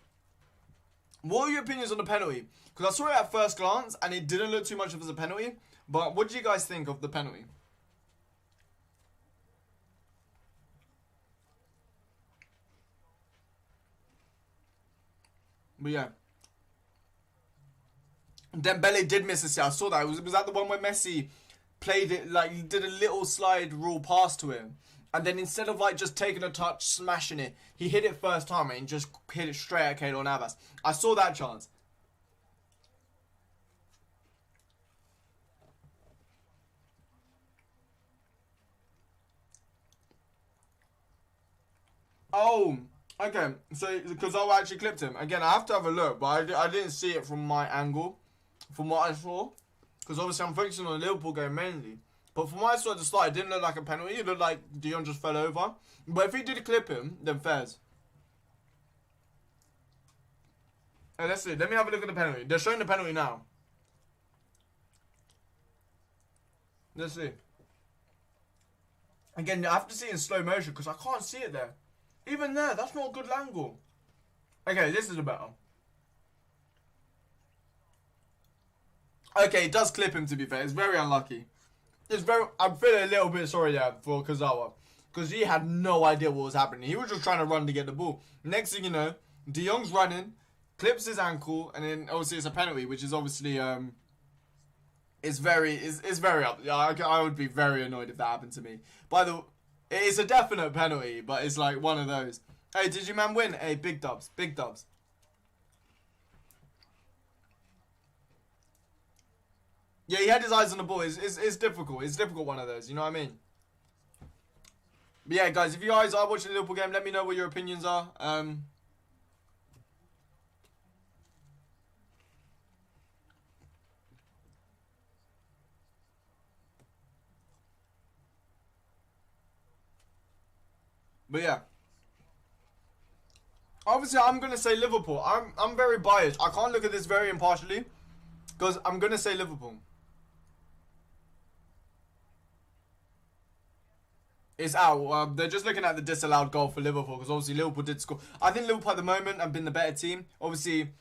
what are your opinions on the penalty? Because I saw it at first glance and it didn't look too much of as a penalty. But what do you guys think of the penalty? But yeah. Dembele did miss a shot. I saw that. Was that the one where Messi played it, like, he did a little slide rule pass to him? And then instead of, like, just taking a touch, smashing it, he hit it first time and just hit it straight at Keylor Navas. I saw that chance. Oh, okay. So, because I actually clipped him. Again, I have to have a look, but I didn't see it from my angle, from what I saw. Because obviously I'm focusing on the Liverpool game mainly. But from what I saw at the start, it didn't look like a penalty. It looked like Dion just fell over. But if he did clip him, then fairs. Hey, let's see. Let me have a look at the penalty. They're showing the penalty now. Let's see. Again, I have to see it in slow motion because I can't see it there. Even there, that's not a good angle. Okay, this is a better. Okay, it does clip him to be fair. It's very unlucky. I'm feeling a little bit sorry there for Kazawa. Because he had no idea what was happening. He was just trying to run to get the ball. Next thing you know, De Jong's running, clips his ankle, and then obviously it's a penalty, which is obviously it's very up. I would be very annoyed if that happened to me. By the way, it's a definite penalty, but it's like one of those. Hey, did your man win? Hey, big dubs. Big dubs. Yeah, he had his eyes on the ball. It's difficult. It's difficult, one of those. You know what I mean? But yeah, guys, if you guys are watching the Liverpool game, let me know what your opinions are. But yeah. Obviously, I'm going to say Liverpool. I'm very biased. I can't look at this very impartially. Because I'm going to say Liverpool. It's out. They're just looking at the disallowed goal for Liverpool. Because obviously Liverpool did score. I think Liverpool at the moment have been the better team. Obviously,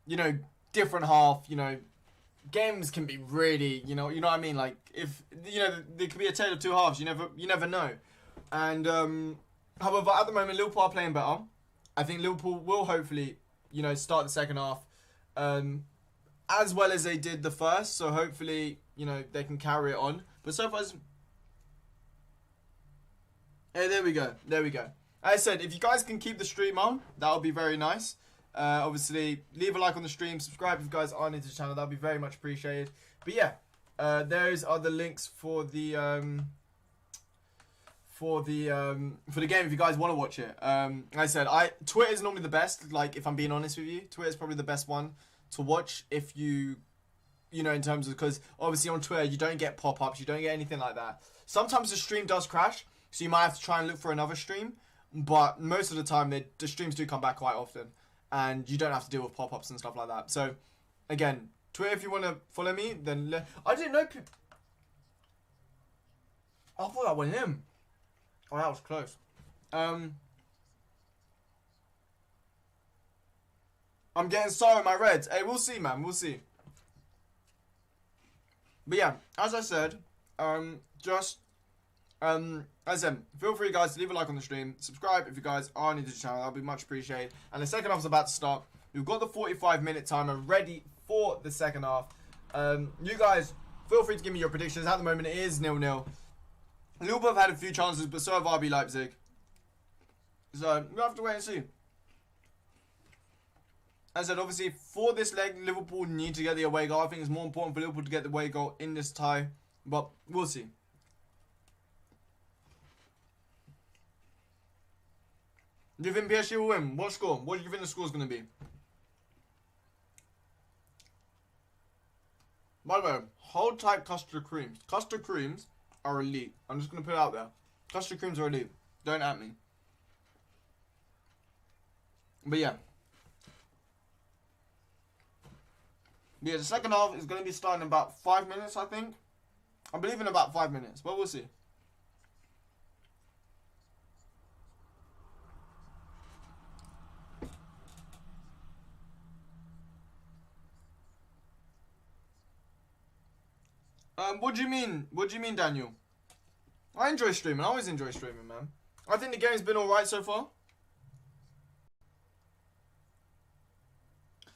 you know, different half. You know, games can be really, you know what I mean? Like, if, you know, there could be a tale of two halves. You never know. And, however, at the moment, Liverpool are playing better. I think Liverpool will hopefully, you know, start the second half as well as they did the first. So hopefully, you know, they can carry it on. But so far, hey, there we go. There we go. As I said, if you guys can keep the stream on, that would be very nice. Obviously, leave a like on the stream. Subscribe if you guys are new to the channel. That would be very much appreciated. But yeah, those are the links for the game if you guys want to watch it. Like I said, Twitter is normally the best. Like, if I'm being honest with you, Twitter is probably the best one to watch if you know, in terms of, because obviously on Twitter you don't get pop-ups, you don't get anything like that. Sometimes the stream does crash, so you might have to try and look for another stream. But most of the time, the streams do come back quite often, and you don't have to deal with pop-ups and stuff like that. So, again, Twitter, if you want to follow me, then I didn't know. I thought that went in. Oh, that was close. I'm getting sorry in my reds. Hey, we'll see, man. We'll see. But yeah, as I said, as I said, feel free, guys, to leave a like on the stream. Subscribe if you guys are new to the channel. That'll be much appreciated. And the second half's about to start. We've got the 45-minute timer ready for the second half. You guys, feel free to give me your predictions. At the moment, it is 0-0. Liverpool have had a few chances, but so have RB Leipzig. So we'll have to wait and see. As I said, obviously, for this leg, Liverpool need to get the away goal. I think it's more important for Liverpool to get the away goal in this tie. But we'll see. Do you think PSG will win? What score? What do you think the score is going to be? By the way, hold tight custard creams. Custard creams are elite. I'm just going to put it out there. Custard creams are elite. Don't at me. But yeah. Yeah, the second half is going to be starting in about 5 minutes, I think. I believe in about 5 minutes, but we'll see. What do you mean? What do you mean, Daniel? I enjoy streaming. I always enjoy streaming, man. I think the game's been alright so far.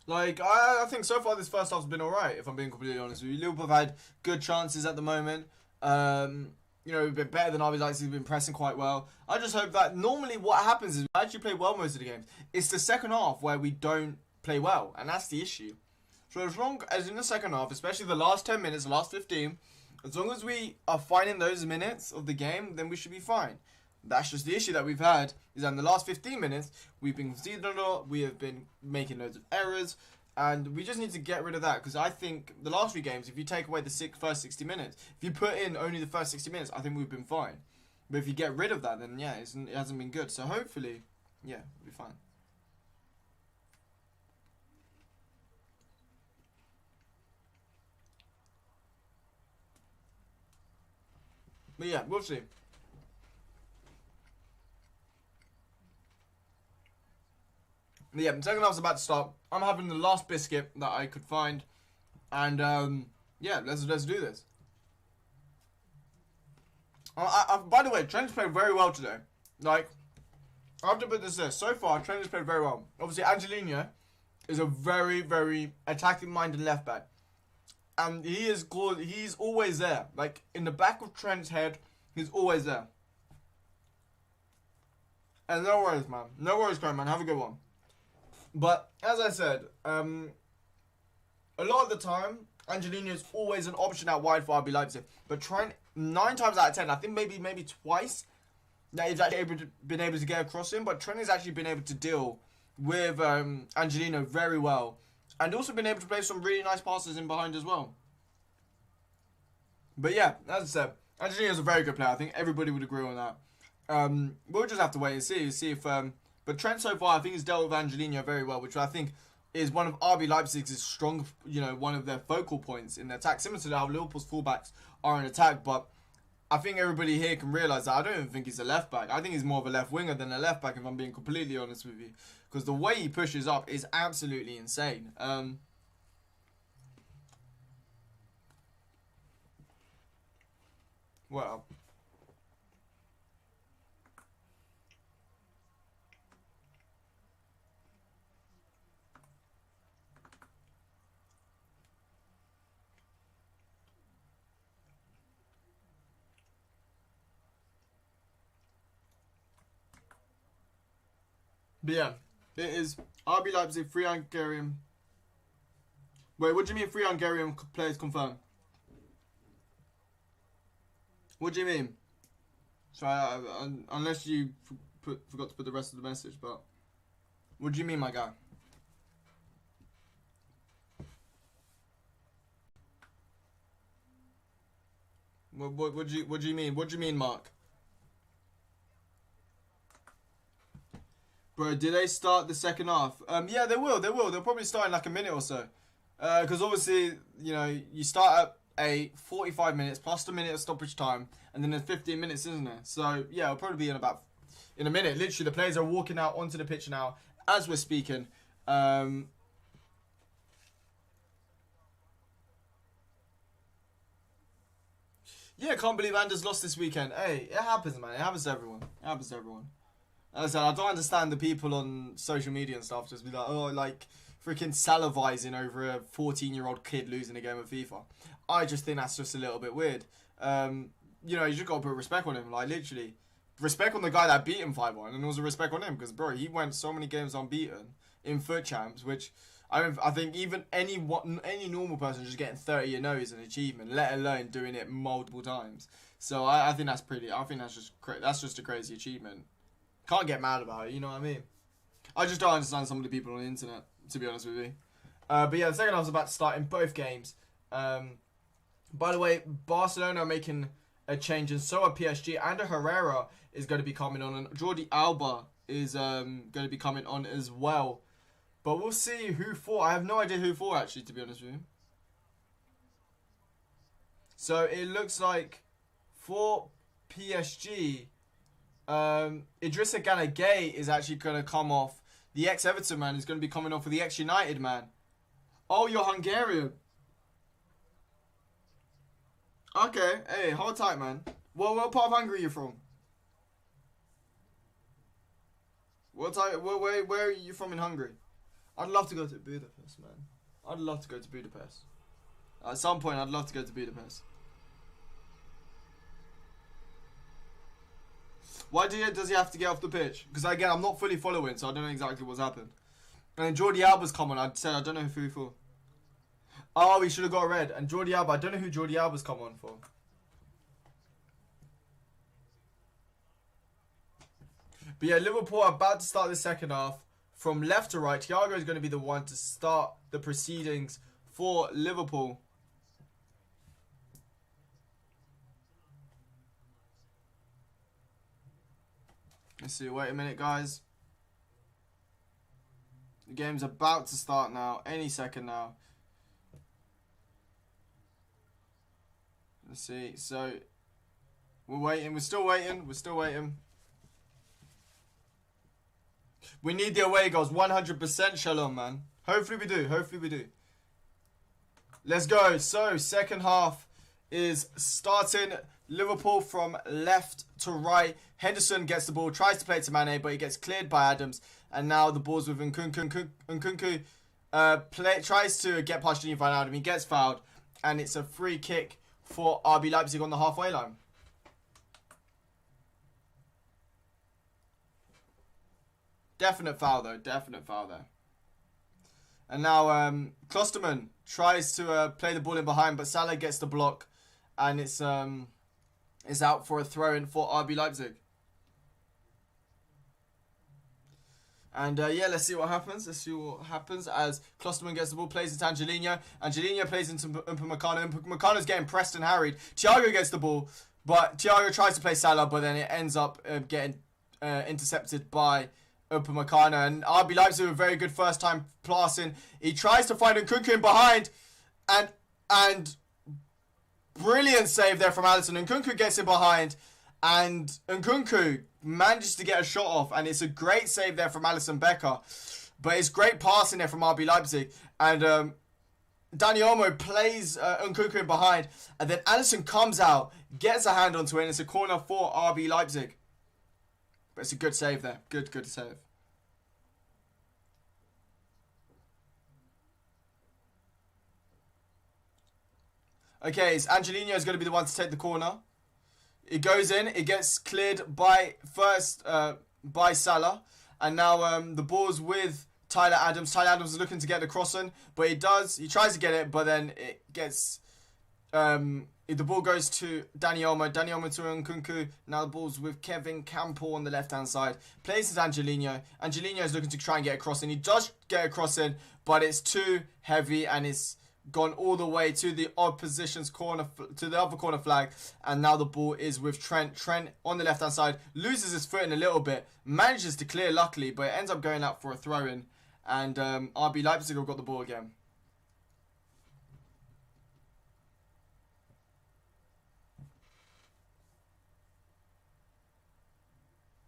Like, I think so far this first half's been alright, if I'm being completely honest with you. Liverpool have had good chances at the moment. You know, we've been better than RB Leipzig. We've been pressing quite well. I just hope that normally what happens is we actually play well most of the games. It's the second half where we don't play well, and that's the issue. So as long as in the second half, especially the last 10 minutes, the last 15, as long as we are finding those minutes of the game, then we should be fine. That's just the issue that we've had, is that in the last 15 minutes, we've been conceding a lot, we have been making loads of errors, and we just need to get rid of that, because I think the last few games, if you take away the first 60 minutes, if you put in only the first 60 minutes, I think we've been fine. But if you get rid of that, then yeah, it hasn't been good. So hopefully, yeah, we'll be fine. But yeah, we'll see. But yeah, the second half's about to start. I'm having the last biscuit that I could find. And, yeah, let's do this. By the way, Trent's played very well today. Like, I have to put this there. So far, Trent has played very well. Obviously, Angelino is a very, very attacking-minded left-back. And he's always there. Like, in the back of Trent's head, he's always there. And no worries, man. No worries, man. Have a good one. But, as I said, a lot of the time, Angelino is always an option out wide for RB Leipzig. But Trent, 9 times out of 10, I think maybe twice, that he's actually been able to get across him. But Trent has actually been able to deal with Angelino very well. And also been able to play some really nice passes in behind as well. But yeah, as I said, Angelino is a very good player. I think everybody would agree on that. We'll just have to wait and see if... but Trent so far, I think, has dealt with Angelino very well, which I think is one of RB Leipzig's strong, one of their focal points in their attack. Similar to how Liverpool's fullbacks are in attack, but I think everybody here can realise that I don't even think he's a left back. I think he's more of a left winger than a left back, if I'm being completely honest with you. Because the way he pushes up is absolutely insane. Well. But yeah, it is RB Leipzig, 3 Hungarian. Wait, what do you mean 3 Hungarian players confirmed? What do you mean? So unless you forgot to put the rest of the message, but what do you mean, my guy? What do you mean? What do you mean, Mark? Bro, did they start the second half? Yeah, they will. They'll probably start in like a minute or so. Because obviously, you start at a 45 minutes plus the minute of stoppage time, and then there's 15 minutes, isn't there? So yeah, it'll probably be in a minute. Literally, the players are walking out onto the pitch now as we're speaking. Yeah, can't believe Anders lost this weekend. Hey, it happens, man. It happens to everyone. As I said, I don't understand the people on social media and stuff just be like, oh, like, freaking salivizing over a 14-year-old kid losing a game of FIFA. I just think that's just a little bit weird. you know, you just got to put respect on him. Like, literally, respect on the guy that beat him 5-1, and also respect on him because, bro, he went so many games unbeaten in foot champs, which I think even any normal person just getting 30 is an achievement, let alone doing it multiple times. So I think that's pretty. I think that's just a crazy achievement. Can't get mad about it. You know what I mean? I just don't understand some of the people on the internet, to be honest with you. But yeah, the second half's about to start in both games. By the way, Barcelona are making a change, and so are PSG. Ander Herrera is going to be coming on, and Jordi Alba is going to be coming on as well. But we'll see who for. I have no idea who for, actually, to be honest with you. So it looks like for PSG, Idrissa Gana Gueye is actually going to come off. The ex-Everton man is going to be coming off for the ex-United man. Oh, you're Hungarian. Okay, hey, hold tight, man. Well, what part of Hungary are you from? Where are you from in Hungary? I'd love to go to Budapest, man. I'd love to go to Budapest. At some point, I'd love to go to Budapest. Why does he have to get off the pitch? Because, again, I'm not fully following, so I don't know exactly what's happened. And then Jordi Alba's come on. I said I don't know who for. Oh, he should have got a red. And Jordi Alba, I don't know who Jordi Alba's come on for. But yeah, Liverpool are about to start the second half. From left to right, Thiago is going to be the one to start the proceedings for Liverpool. Let's see, wait a minute, guys. The game's about to start now, any second now. Let's see, so we're still waiting. We need the away goals, 100% Shalom, man. Hopefully we do. Let's go. So, second half is starting. Liverpool from left to right. Henderson gets the ball, tries to play it to Mane, but he gets cleared by Adams. And now the ball's with Nkunku. Nkunku tries to get past Gini Van Adam. He gets fouled. And it's a free kick for RB Leipzig on the halfway line. Definite foul there. And now Klosterman tries to play the ball in behind, but Salah gets the block, and it's out for a throw-in for RB Leipzig. And yeah, let's see what happens. As Klosterman gets the ball, plays into Angelino. Angelino plays into Upamecano. Upamecano's getting pressed and harried. Thiago gets the ball, but Thiago tries to play Salah, but then it ends up getting intercepted by Upamecano. And RB Leipzig with a very good first time passing. He tries to find Nkunku in behind, and brilliant save there from Alisson. Nkunku gets in behind, and Nkunku manages to get a shot off, and it's a great save there from Alisson Becker. But it's great passing there from RB Leipzig, and Dani Olmo plays Nkunku in behind, and then Alisson comes out, gets a hand onto it, and it's a corner for RB Leipzig. But it's a good save there. Good save. Okay, so Angelino is going to be the one to take the corner. It goes in. It gets cleared by Salah. And now the ball's with Tyler Adams. Tyler Adams is looking to get the cross in, but he tries to get it, but then it gets... the ball goes to Dani Olmo. Dani Olmo to Nkunku. Now the ball's with Kevin Campbell on the left-hand side. Plays to Angelino. Angelino is looking to try and get a cross in. He does get a cross in, but it's too heavy, and it's gone all the way to the opposition's corner, to the other corner flag. And now the ball is with Trent. Trent on the left-hand side loses his footing a little bit. Manages to clear, luckily, but it ends up going out for a throw-in. And RB Leipzig have got the ball again.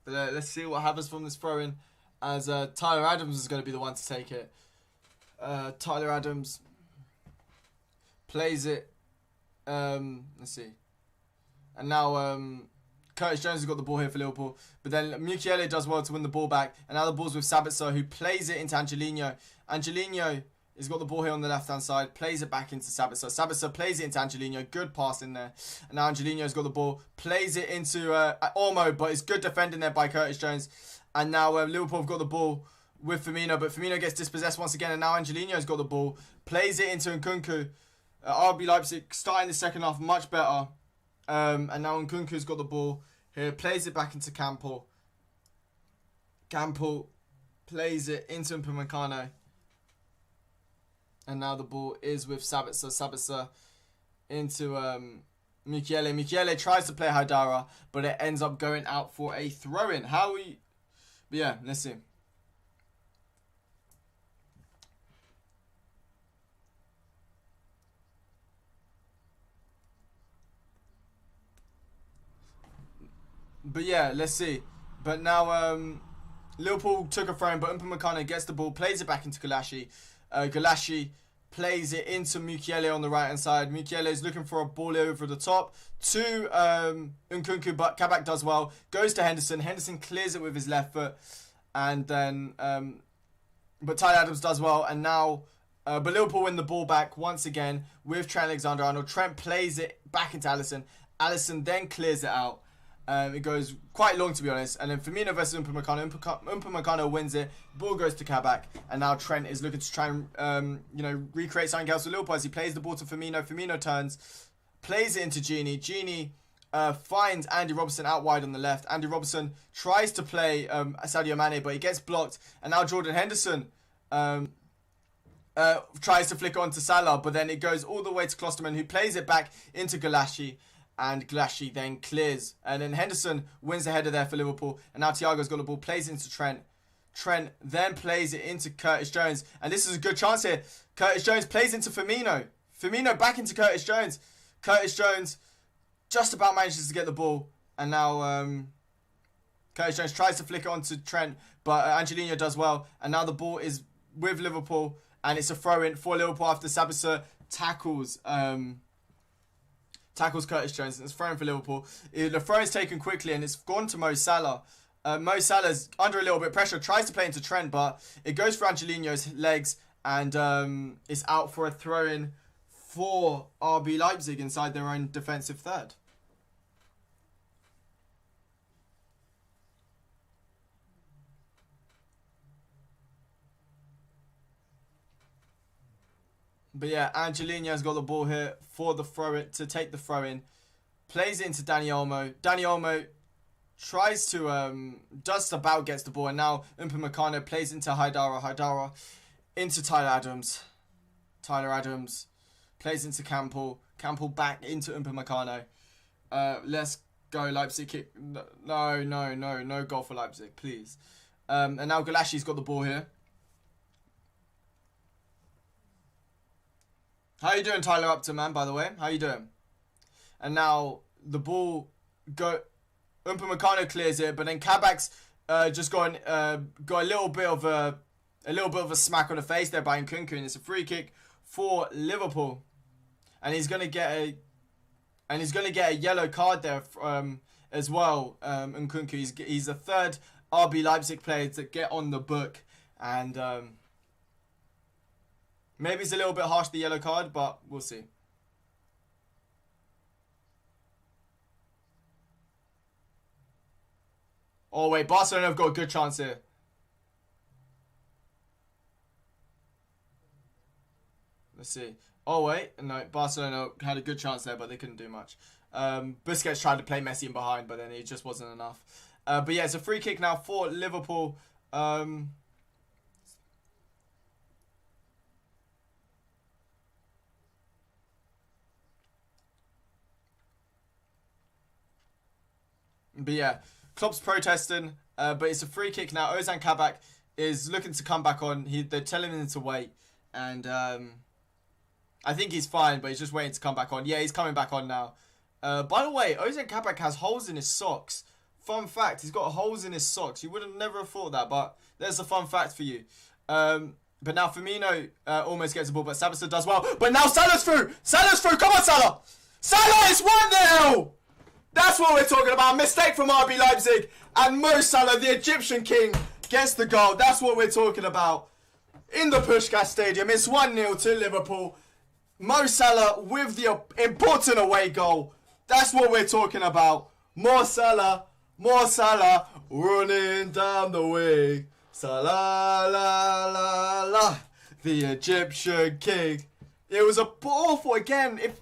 But let's see what happens from this throw-in, as Tyler Adams is going to be the one to take it. Tyler Adams plays it. Let's see. And now Curtis Jones has got the ball here for Liverpool. But then Mukiele does well to win the ball back. And now the ball's with Sabitzer, who plays it into Angelino. Angelino He's got the ball here on the left-hand side. Plays it back into Sabitzer. Sabitzer plays it into Angelino. Good pass in there. And now Angelino's got the ball. Plays it into Olmo, but it's good defending there by Curtis Jones. And now Liverpool have got the ball with Firmino, but Firmino gets dispossessed once again. And now Angelino's got the ball. Plays it into Nkunku. RB Leipzig starting the second half much better. And now Nkunku's got the ball here. Plays it back into Campbell. Campbell plays it into Upamecano. And now the ball is with Sabitzer. Sabitzer into Mukiele. Mukiele tries to play Haidara, but it ends up going out for a throw-in. How we... But yeah, let's see. But yeah, let's see. But now Liverpool took a throw-in, but Upamecano gets the ball, plays it back into Galashi. Galashi plays it into Mukiele on the right-hand side. Mukiele is looking for a ball over the top to Nkunku, but Kabak does well. Goes to Henderson. Henderson clears it with his left foot. And then, but Tyler Adams does well. And now, but Liverpool win the ball back once again with Trent Alexander-Arnold. Trent plays it back into Alisson. Alisson then clears it out. It goes quite long, to be honest. And then Firmino versus Upamecano. Upamecano wins it. Ball goes to Kabak. And now Trent is looking to try and, recreate something else with Liverpool as he plays the ball to Firmino. Firmino turns, plays it into Gini. Gini finds Andy Robertson out wide on the left. Andy Robertson tries to play Sadio Mane, but he gets blocked. And now Jordan Henderson tries to flick it onto Salah, but then it goes all the way to Klosterman, who plays it back into Galashi. And Galashi then clears. And then Henderson wins the header there for Liverpool. And now Thiago's got the ball, plays it into Trent. Trent then plays it into Curtis Jones. And this is a good chance here. Curtis Jones plays into Firmino. Firmino back into Curtis Jones. Curtis Jones just about manages to get the ball. And now Curtis Jones tries to flick it onto Trent. But Angelino does well. And now the ball is with Liverpool. And it's a throw-in for Liverpool after Sabitzer tackles Curtis Jones, and it's thrown for Liverpool. The throw is taken quickly, and it's gone to Mo Salah. Mo Salah's under a little bit of pressure, tries to play into Trent, but it goes for Angelino's legs, and it's out for a throw-in for RB Leipzig inside their own defensive third. But yeah, Angelino's got the ball here for the throw-in, to take the throw-in. Plays it into Dani Olmo. Dani Olmo tries to, just about gets the ball. And now Upamecano plays into Haidara. Haidara into Tyler Adams. Tyler Adams plays into Campbell. Campbell back into Upamecano. Let's go Leipzig kick. No goal for Leipzig, please. And now Galashi's got the ball here. How you doing, Tyler Upton, man, by the way? How you doing? And now the ball Upamecano clears it, but then Kabak's just got a little bit of a smack on the face there by Nkunku, and it's a free kick for Liverpool. And he's gonna get a yellow card there as well. Nkunku, he's the third RB Leipzig player to get on the book, and maybe it's a little bit harsh, the yellow card, but we'll see. Oh, wait. Barcelona have got a good chance here. Let's see. Oh, wait. No, Barcelona had a good chance there, but they couldn't do much. Busquets tried to play Messi in behind, but then it just wasn't enough. But yeah, it's a free kick now for Liverpool. But yeah, Klopp's protesting, but it's a free kick now. Ozan Kabak is looking to come back on. They're telling him to wait, and I think he's fine, but he's just waiting to come back on. Yeah, he's coming back on now. By the way, Ozan Kabak has holes in his socks. Fun fact, he's got holes in his socks. You would have never have thought that, but there's a fun fact for you. But now Firmino almost gets the ball, but Sabitzer does well. But now Salah's through! Salah's through! Come on, Salah! Salah is 1-0! That's what we're talking about. Mistake from RB Leipzig. And Mo Salah, the Egyptian king, gets the goal. That's what we're talking about. in the Puskás Stadium. It's 1-0 to Liverpool. Mo Salah with the important away goal. That's what we're talking about. Mo Salah, running down the way. Salah, la, la, la, the Egyptian king. It was awful again. It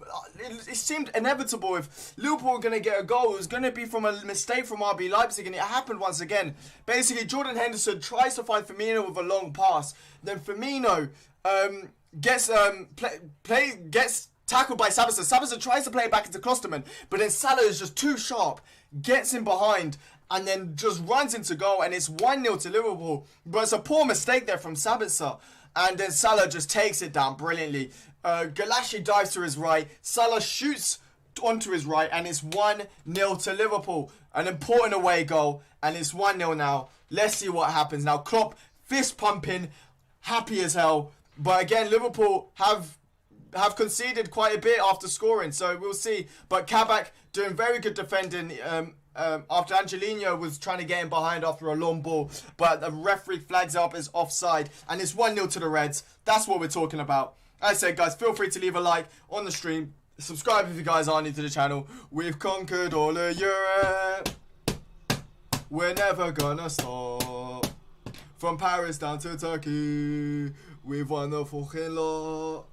seemed inevitable if Liverpool were going to get a goal. It was going to be from a mistake from RB Leipzig, and it happened once again. Basically, Jordan Henderson tries to find Firmino with a long pass. Then Firmino gets tackled by Sabitzer. Sabitzer tries to play it back into Klosterman, but then Salah is just too sharp, gets in behind, and then just runs into goal, and it's 1-0 to Liverpool. But it's a poor mistake there from Sabitzer. And then Salah just takes it down brilliantly. Galashi dives to his right. Salah shoots onto his right. And it's 1-0 to Liverpool. An important away goal. And it's 1-0 now. Let's see what happens. Now Klopp, fist pumping. Happy as hell. But again, Liverpool have conceded quite a bit after scoring. So we'll see. But Kabak doing very good defending. After Angelino was trying to get him behind after a long ball, but the referee flags up as offside, and it's 1-0 to the Reds. That's what we're talking about. As I said, guys, feel free to leave a like on the stream. Subscribe if you guys are new to the channel. We've conquered all of Europe. We're never gonna stop. From Paris down to Turkey, we've won the fucking lot.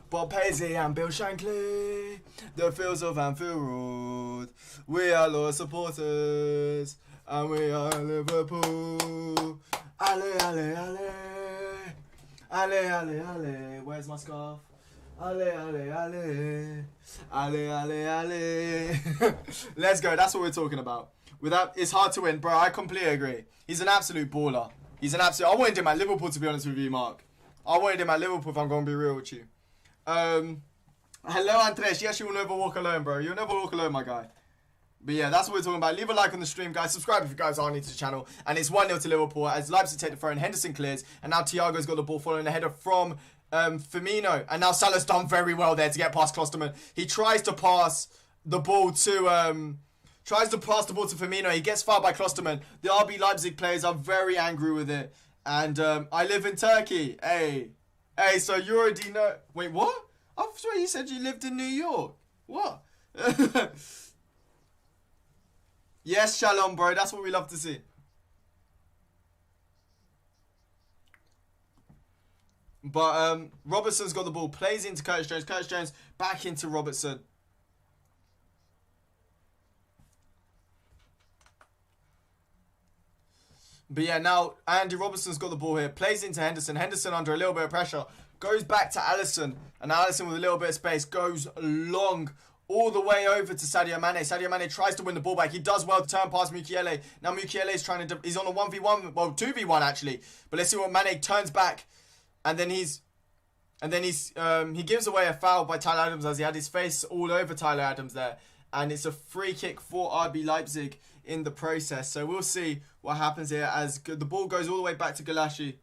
Bob Paisley and Bill Shankly, the fields of Anfield Road. We are loyal supporters, and we are Liverpool. Ale, ale, ale. Ale, ale, ale. Where's my scarf? Ale, ale, ale. Ale, ale, ale. Let's go. That's what we're talking about. It's hard to win, bro. I completely agree. He's an absolute baller. I wanted him at Liverpool, to be honest with you, Mark. I wanted him at Liverpool, if I'm going to be real with you. Hello Andres, yes, you will never walk alone, bro. You'll never walk alone, my guy. But yeah, that's what we're talking about. Leave a like on the stream, guys. Subscribe if you guys are new to the channel. And it's 1-0 to Liverpool as Leipzig take the throw and Henderson clears. And now Thiago's got the ball following the header from Firmino. And now Salah's done very well there to get past Klosterman. He tries to pass the ball to Firmino. He gets fouled by Klosterman. The RB Leipzig players are very angry with it. And I live in Turkey. Hey, so you already know. Wait, what? I swear you said you lived in New York. What? Yes, shalom, bro. That's what we love to see. But Robertson's got the ball. Plays into Curtis Jones. Curtis Jones back into Robertson. But yeah, now Andy Robertson's got the ball here. Plays into Henderson. Henderson under a little bit of pressure. Goes back to Alisson. And Alisson with a little bit of space goes long all the way over to Sadio Mane. Sadio Mane tries to win the ball back. He does well to turn past Mukiele. Now Mukiele is trying to... He's on a 1v1. Well, 2v1 actually. But let's see what Mane turns back. And then he gives away a foul by Tyler Adams as he had his face all over Tyler Adams there. And it's a free kick for RB Leipzig in the process. So we'll see what happens here as the ball goes all the way back to Galashi.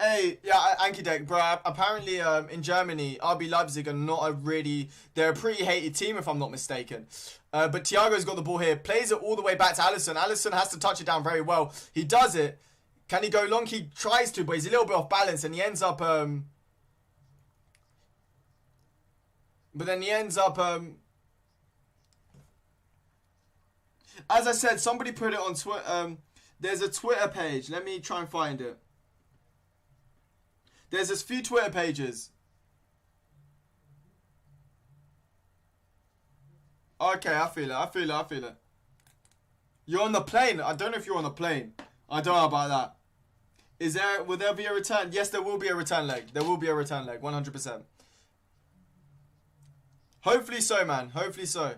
Hey, yeah, Ankidek, bro. Apparently, in Germany, RB Leipzig are not they're a pretty hated team, if I'm not mistaken. But Thiago's got the ball here. Plays it all the way back to Alisson. Alisson has to touch it down very well. He does it. Can he go long? He tries to, but he's a little bit off balance, and he ends up... As I said, somebody put it on Twitter. There's a Twitter page. Let me try and find it. There's this few Twitter pages. Okay, I feel it. You're on the plane. I don't know if you're on the plane. I don't know about that. Will there be a return? Yes, there will be a return leg. 100%. Hopefully so, man. Hopefully so,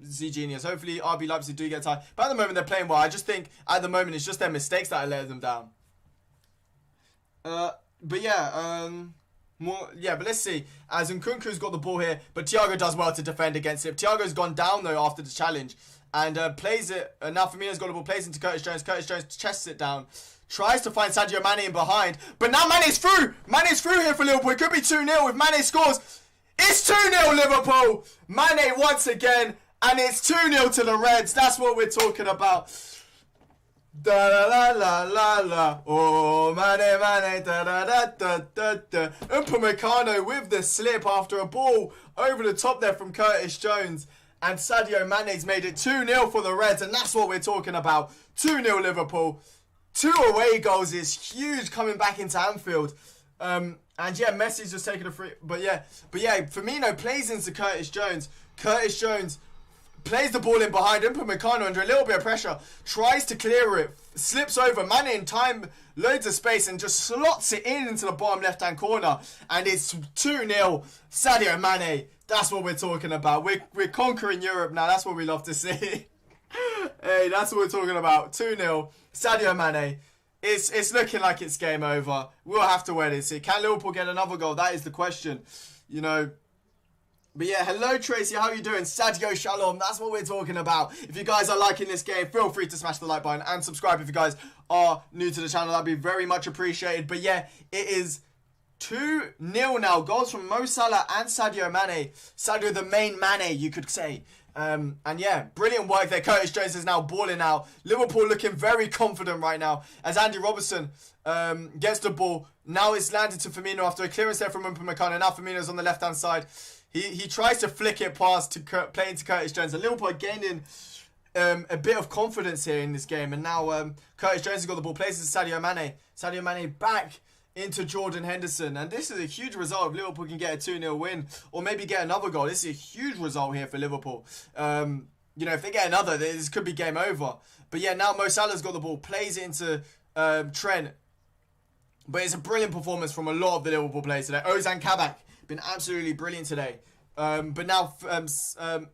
Z-Genius. Hopefully RB Leipzig do get tired. But at the moment, they're playing well. I just think, at the moment, it's just their mistakes that are letting them down. But let's see. As Nkunku's got the ball here, but Thiago does well to defend against it. Thiago's gone down, though, after the challenge. And plays it. Now Firmino's got the ball, plays into Curtis Jones. Curtis Jones chests it down. Tries to find Sadio Mane in behind. But now Mane's through. Mane's through here for Liverpool. It could be 2-0 if Mane scores. It's 2-0 Liverpool. Mane once again. And it's 2-0 to the Reds. That's what we're talking about. Da la la la la. Oh, mane mane da da da da da da. Upamecano with the slip after a ball over the top there from Curtis Jones. And Sadio Mane's made it 2-0 for the Reds, and that's what we're talking about. 2-0 Liverpool. 2 away goals is huge coming back into Anfield. And yeah, Messi's just taking a free. But yeah, Firmino plays into Curtis Jones. Curtis Jones plays the ball in behind Upamecano under a little bit of pressure. Tries to clear it. Slips over. Mane in time, loads of space, and just slots it into the bottom left-hand corner. And it's 2-0. Sadio Mane. That's what we're talking about. We're conquering Europe now. That's what we love to see. Hey, that's what we're talking about. 2-0. Sadio Mane. It's looking like it's game over. We'll have to wait and see. Can Liverpool get another goal? That is the question. You know. But yeah, hello Tracy, how are you doing? Sadio Shalom, that's what we're talking about. If you guys are liking this game, feel free to smash the like button and subscribe if you guys are new to the channel. That'd be very much appreciated. But yeah, it is 2-0 now. Goals from Mo Salah and Sadio Mane. Sadio the main Mane, you could say. And yeah, brilliant work there. Curtis Jones is now balling out. Liverpool looking very confident right now as Andy Robertson gets the ball. Now it's landed to Firmino after a clearance there from Upamecano. Now Firmino's on the left-hand side. He tries to flick it past to play into Curtis Jones. And Liverpool are gaining a bit of confidence here in this game. And now Curtis Jones has got the ball. Plays to Sadio Mane. Sadio Mane back into Jordan Henderson. And this is a huge result if Liverpool can get a 2-0 win. Or maybe get another goal. This is a huge result here for Liverpool. You know, if they get another, this could be game over. But yeah, now Mo Salah's got the ball. Plays it into Trent. But it's a brilliant performance from a lot of the Liverpool players today. Ozan Kabak. Been absolutely brilliant today. But now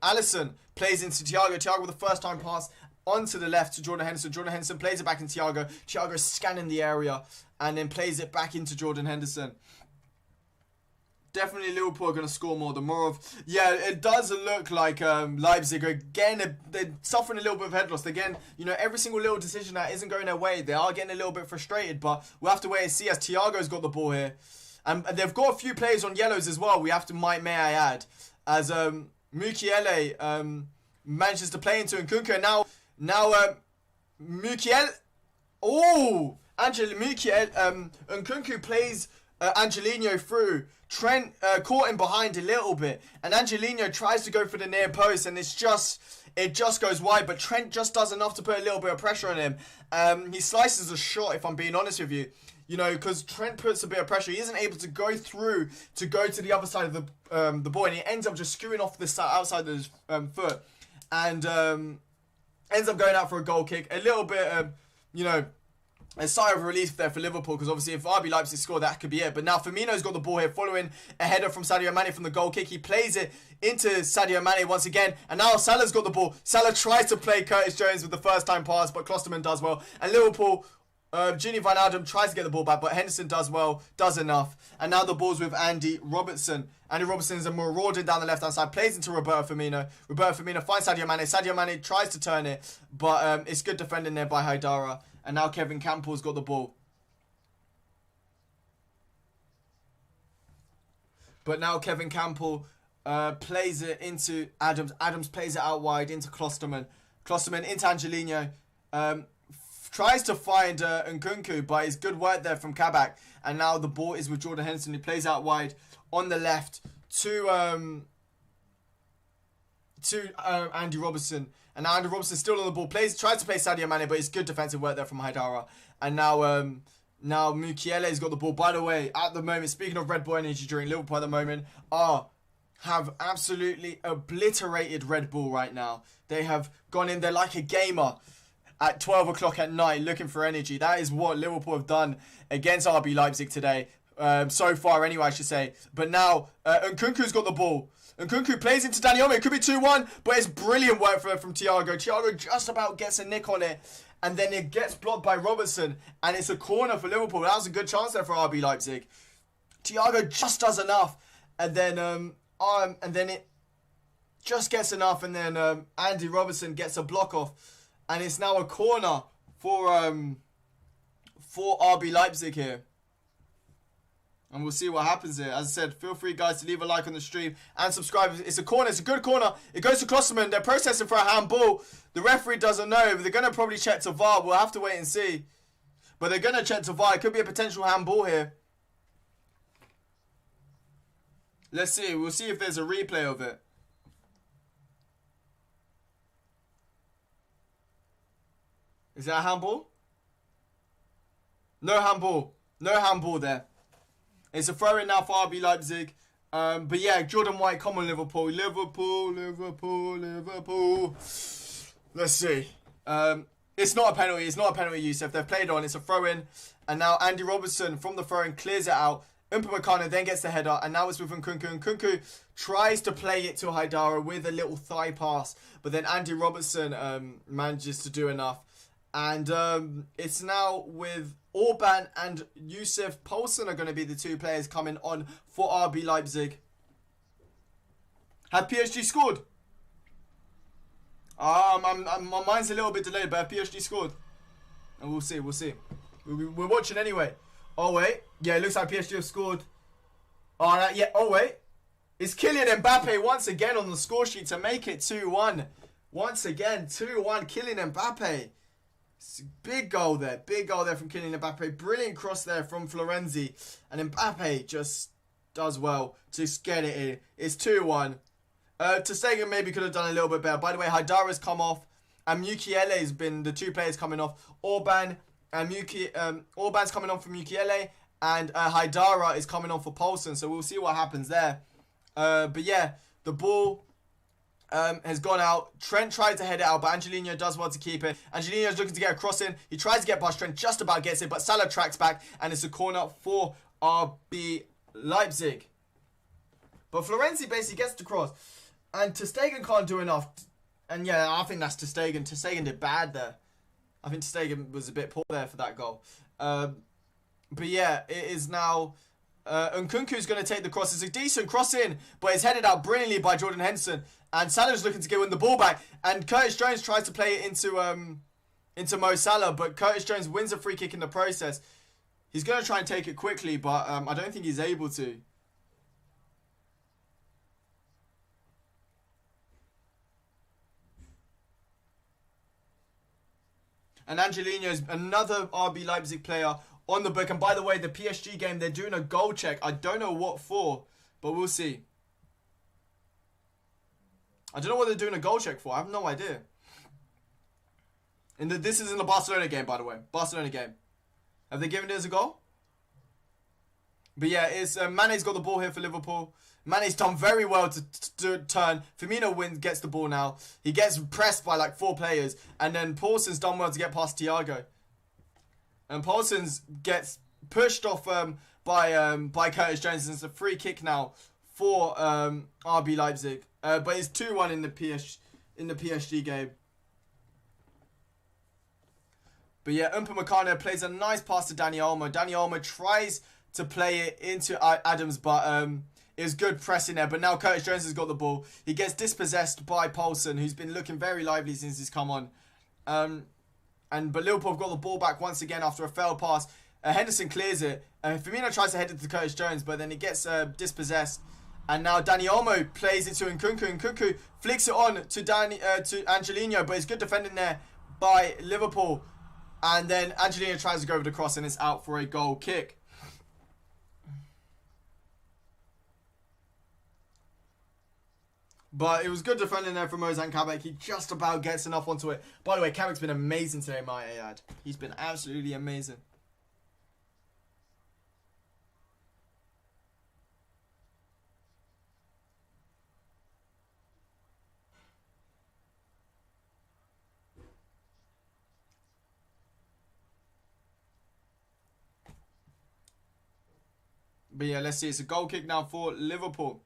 Alisson plays into Thiago. Thiago with the first time pass onto the left to Jordan Henderson. Jordan Henderson plays it back in Thiago. Thiago scanning the area and then plays it back into Jordan Henderson. Definitely Liverpool are going to score more. The more of... Yeah, it does look like Leipzig again, they're suffering a little bit of head loss. Again, you know, every single little decision that isn't going their way, they are getting a little bit frustrated. But we'll have to wait and see as Thiago's got the ball here. And they've got a few players on yellows as well. We have to, may I add, as Mukiele manages to play into Nkunku. And now Mukiele, Nkunku plays Angelino through. Trent caught him behind a little bit, and Angelino tries to go for the near post, and it just goes wide. But Trent just does enough to put a little bit of pressure on him. He slices a shot, if I'm being honest with you. You know, because Trent puts a bit of pressure. He isn't able to go through to go to the other side of the ball, and he ends up just skewing off the outside of his foot, and ends up going out for a goal kick. A little bit, you know, a sigh of relief there for Liverpool, because obviously if RB Leipzig score, that could be it. But now Firmino's got the ball here, following a header from Sadio Mane from the goal kick. He plays it into Sadio Mane once again, and now Salah's got the ball. Salah tries to play Curtis Jones with the first time pass, but Klosterman does well, and Liverpool... Gini Van Adam tries to get the ball back, but Henderson does well, does enough. And now the ball's with Andy Robertson. Andy Robertson is a marauder down the left-hand side, plays into Roberto Firmino. Roberto Firmino finds Sadio Mane. Sadio Mane tries to turn it, but it's good defending there by Haidara. And now Kevin Campbell's got the ball. But now Kevin Campbell plays it into Adams. Adams plays it out wide into Klosterman. Klosterman into Angelino. Tries to find Nkunku, but it's good work there from Kabak. And now the ball is with Jordan Henderson, who plays out wide on the left to Andy Robertson. And now Andy Robertson still on the ball, tries to play Sadio Mane, but it's good defensive work there from Haidara. And now Mukiele's got the ball. By the way, at the moment, speaking of Red Bull energy during Liverpool at the moment, have absolutely obliterated Red Bull right now. They have gone in there like a gamer at 12 o'clock at night looking for energy. That is what Liverpool have done against RB Leipzig today. So far anyway, I should say. But now, Nkunku's got the ball. Nkunku plays into Dani Olmo. It could be 2-1, but it's brilliant work from Thiago. Thiago just about gets a nick on it, and then it gets blocked by Robertson, and it's a corner for Liverpool. That was a good chance there for RB Leipzig. Thiago just does enough, and then it just gets enough, and then Andy Robertson gets a block off. And it's now a corner for RB Leipzig here. And we'll see what happens here. As I said, feel free, guys, to leave a like on the stream and subscribe. It's a corner. It's a good corner. It goes to Klosterman. They're processing for a handball. The referee doesn't know. But they're going to probably check to VAR. We'll have to wait and see. But they're going to check to VAR. It could be a potential handball here. Let's see. We'll see if there's a replay of it. Is that a handball? No handball. No handball there. It's a throw-in now for RB Leipzig. But yeah, Jordan White, come on Liverpool. Liverpool. Let's see. It's not a penalty. It's not a penalty, Youssef. They've played on. It's a throw-in. And now Andy Robertson from the throw-in clears it out. Upamecano then gets the header. And now it's with Nkunku. Nkunku tries to play it to Haidara with a little thigh pass. But then Andy Robertson manages to do enough. And it's now with Orban and Yusuf Poulsen are going to be the two players coming on for RB Leipzig. Have PSG scored? My mind's a little bit delayed, but have PSG scored? And we'll see, we'll see. We're watching anyway. Oh, wait. Yeah, it looks like PSG have scored. Oh, yeah. Oh, wait. It's Kylian Mbappe once again on the score sheet to make it 2-1. Once again, 2-1, Kylian Mbappe. Big goal there. Big goal there from Kylian Mbappe. Brilliant cross there from Florenzi. And Mbappe just does well to get it in. It's 2-1. Ter Stegen maybe could have done a little bit better. By the way, Haidara's come off. And Mukiele has been the two players coming off. Orban and Orban's coming on for Mukiele. And Haidara is coming on for Poulsen. So we'll see what happens there. But yeah, the ball has gone out. Trent tried to head it out, but Angelino does well to keep it. Angelino's looking to get a cross in. He tries to get past Trent, just about gets it, but Salah tracks back, and it's a corner for RB Leipzig. But Florenzi basically gets the cross, and Ter Stegen can't do enough. And yeah, I think that's Ter Stegen. Ter Stegen did bad there. I think Ter Stegen was a bit poor there for that goal. But yeah, it is now... Nkunku's going to take the cross. It's a decent cross in, but it's headed out brilliantly by Jordan Henderson. And Salah's looking to get the ball back. And Curtis Jones tries to play it into Mo Salah, but Curtis Jones wins a free kick in the process. He's going to try and take it quickly, but I don't think he's able to. And Angelino is another RB Leipzig player on the book. And by the way, the PSG game, they're doing a goal check. I don't know what for, but we'll see. I don't know what they're doing a goal check for. I have no idea. This is in the Barcelona game, by the way. Barcelona game. Have they given it as a goal? But yeah, it's Mane's got the ball here for Liverpool. Mane's done very well to turn. Firmino gets the ball now. He gets pressed by like 4 players. And then Paulsen's done well to get past Thiago. And Paulsen gets pushed off by Curtis Jones. And it's a free kick now for RB Leipzig. But it's 2-1 in the PSG game. But yeah, Upamecano plays a nice pass to Dani Olmo. Dani Olmo tries to play it into Adams, but it was good pressing there. But now Curtis Jones has got the ball. He gets dispossessed by Poulsen, who's been looking very lively since he's come on. But Liverpool have got the ball back once again after a failed pass. Henderson clears it. Firmino tries to head it to Curtis Jones, but then he gets dispossessed. And now Dani Olmo plays it to Nkunku. Nkunku flicks it on to Angelino, but it's good defending there by Liverpool. And then Angelino tries to go over the cross, and it's out for a goal kick. But it was good defending there from Ozan Kabak. He just about gets enough onto it. By the way, Kabak's been amazing today, might I add. He's been absolutely amazing. But yeah, let's see. It's a goal kick now for Liverpool.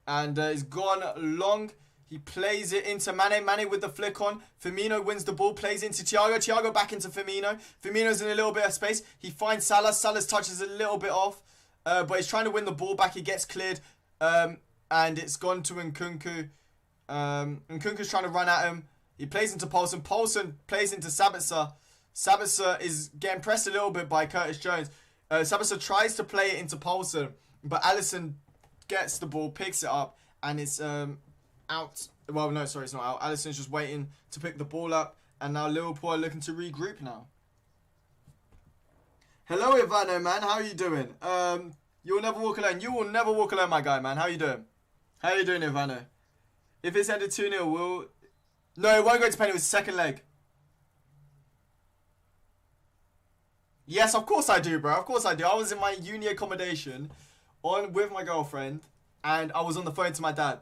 And it's gone long. He plays it into Mane. Mane with the flick on. Firmino wins the ball. Plays into Thiago. Thiago back into Firmino. Firmino's in a little bit of space. He finds Salah. Salah's touch is a little bit off. But he's trying to win the ball back. He gets cleared. And it's gone to Nkunku. Nkunku's trying to run at him. He plays into Poulsen. Poulsen plays into Sabitzer. Sabitzer is getting pressed a little bit by Curtis Jones. Sabitzer tries to play it into Poulsen, but Alisson gets the ball, picks it up, and it's out. Well, no, sorry, it's not out. Alisson's just waiting to pick the ball up, and now Liverpool are looking to regroup now. Hello, Ivano, man. How are you doing? You will never walk alone. You will never walk alone, my guy, man. How are you doing? How are you doing, Ivano? If it's ended 2-0, we'll... No, it won't go to penalty. It's second leg. Yes, of course I do, bro. Of course I do. I was in my uni accommodation with my girlfriend, and I was on the phone to my dad.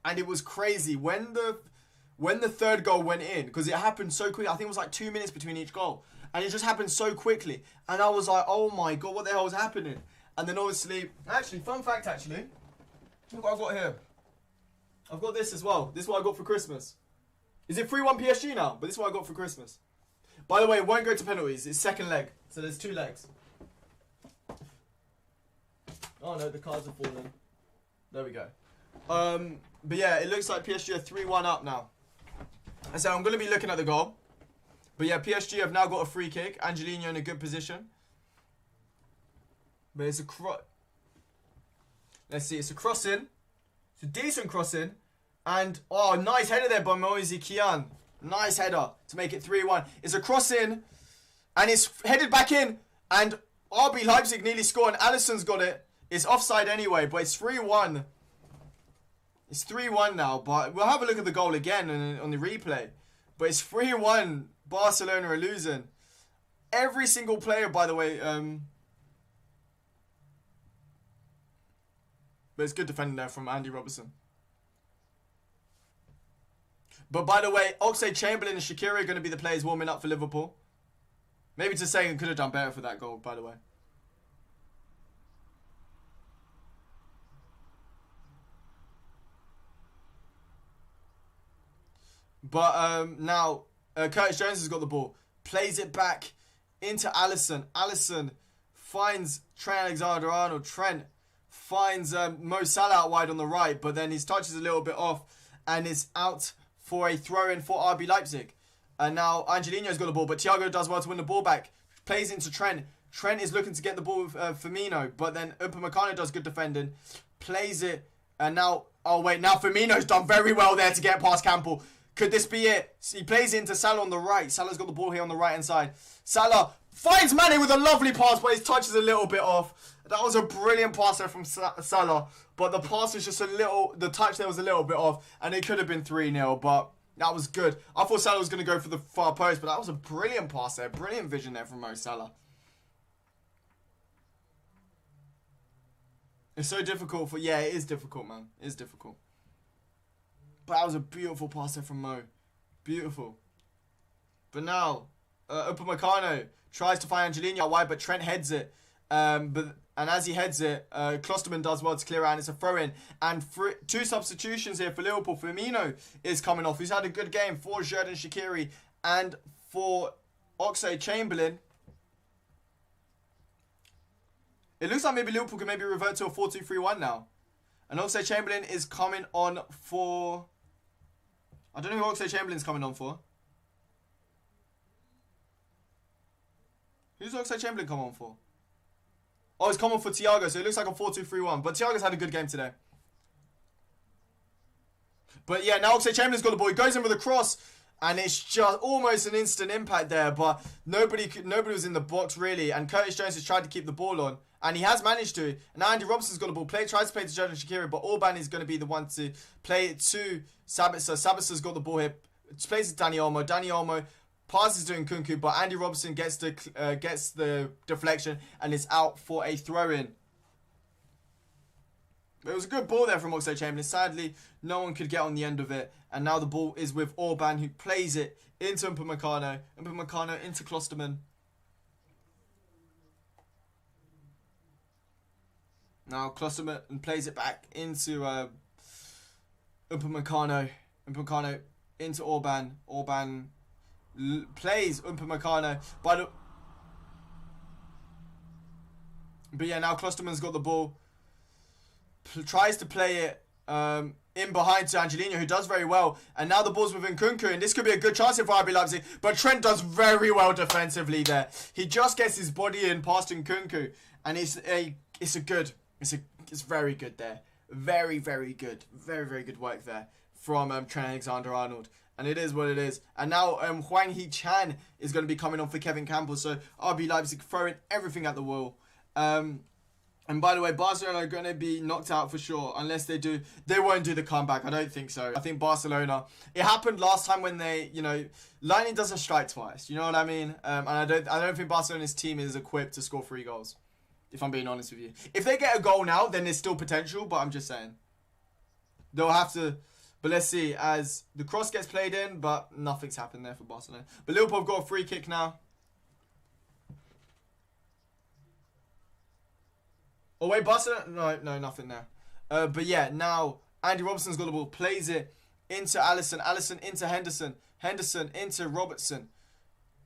And it was crazy. When the third goal went in, because it happened so quick, I think it was like 2 minutes between each goal. And it just happened so quickly. And I was like, oh my God, what the hell was happening? And then obviously, actually, fun fact actually, look what I've got here. I've got this as well. This is what I got for Christmas. Is it 3-1 PSG now? But this is what I got for Christmas. By the way, it won't go to penalties. It's second leg. So there's 2 legs. Oh no, the cards are falling. There we go. But yeah, it looks like PSG are 3-1 up now. And so I'm going to be looking at the goal. But yeah, PSG have now got a free kick. Angelino in a good position. But it's a let's see, it's a crossing. It's a decent crossing. And, oh, nice header there by Moise Kean. Nice header to make it 3-1. It's a crossing. And it's headed back in. And RB Leipzig nearly scored. And Alisson's got it. It's offside anyway, but it's 3-1. It's 3-1 now, but we'll have a look at the goal again on the replay. But it's 3-1. Barcelona are losing. Every single player, by the way. But it's good defending there from Andy Robertson. But by the way, Oxlade-Chamberlain and Shaqiri are going to be the players warming up for Liverpool. Maybe to say could have done better for that goal, by the way. But now Curtis Jones has got the ball. Plays it back into Alisson. Alisson finds Trent Alexander-Arnold. Trent finds Mo Salah out wide on the right. But then his touch is a little bit off. And is out for a throw-in for RB Leipzig. And now Angelino's got the ball. But Thiago does well to win the ball back. Plays into Trent. Trent is looking to get the ball with Firmino. But then Upamecano does good defending. Plays it. And now... Oh, wait. Now Firmino's done very well there to get past Campbell. Could this be it? He plays it into Salah on the right. Salah's got the ball here on the right-hand side. Salah finds Mane with a lovely pass, but his touch is a little bit off. That was a brilliant pass there from Salah. But the pass was just a little... The touch there was a little bit off. And it could have been 3-0, but that was good. I thought Salah was going to go for the far post, but that was a brilliant pass there. Brilliant vision there from Mo Salah. It's so difficult for... Yeah, it is difficult, man. It is difficult. But that was a beautiful pass there from Mo. Beautiful. But now, Upamecano tries to find Angelino out wide, but Trent heads it. And as he heads it, Klosterman does well to clear out, and it's a throw-in. And 2 substitutions here for Liverpool. Firmino is coming off. He's had a good game for Xherdan Shaqiri and for Oxlade-Chamberlain. It looks like maybe Liverpool can maybe revert to a 4-2-3-1 now. And Oxlade-Chamberlain is coming on for... I don't know who Oxlade-Chamberlain's coming on for. Who's Oxlade-Chamberlain come on for? Oh, he's come on for Thiago, so it looks like a 4-2-3-1. But Thiago's had a good game today. But yeah, now Oxlade-Chamberlain's got the ball. He goes in with a cross. And it's just almost an instant impact there. But nobody was in the box, really. And Curtis Jones has tried to keep the ball on. And he has managed to. And now Andy Robertson's got the ball. Tries to play to Xherdan Shaqiri. But Orban is going to be the one to play it to Sabitzer. Sabitzer's got the ball here. Plays it to Dani Olmo. Dani Olmo passes to Nkunku. But Andy Robertson gets the deflection. And is out for a throw-in. It was a good ball there from Oxlade-Chamberlain. Sadly, no one could get on the end of it. And now the ball is with Orban, who plays it into Upamecano. Upamecano into Klosterman. Now Klosterman plays it back into Upamecano. Upamecano into Orban. Orban plays Upamecano. But yeah, now Klosterman's got the ball. Tries to play it in behind to Angelino, who does very well. And now the ball's within Kunku, and this could be a good chance here for RB Leipzig. But Trent does very well defensively there. He just gets his body in past Kunku, and it's very good there. Very, very good. Very, very good work there from Trent Alexander-Arnold. And it is what it is. And now Hwang Hee-chan is going to be coming on for Kevin Campbell. So RB Leipzig throwing everything at the wall. And by the way, Barcelona are going to be knocked out for sure. Unless they do. They won't do the comeback. I don't think so. I think Barcelona. It happened last time when they, lightning doesn't strike twice. You know what I mean? And I don't think Barcelona's team is equipped to score 3 goals. If I'm being honest with you. If they get a goal now, then there's still potential. But I'm just saying. They'll have to... But let's see, as the cross gets played in, but nothing's happened there for Barcelona. But Liverpool have got a free kick now. Oh wait, Barcelona? No, nothing there. But yeah, now Andy Robertson's got the ball, plays it into Alisson. Alisson into Henderson. Henderson into Robertson.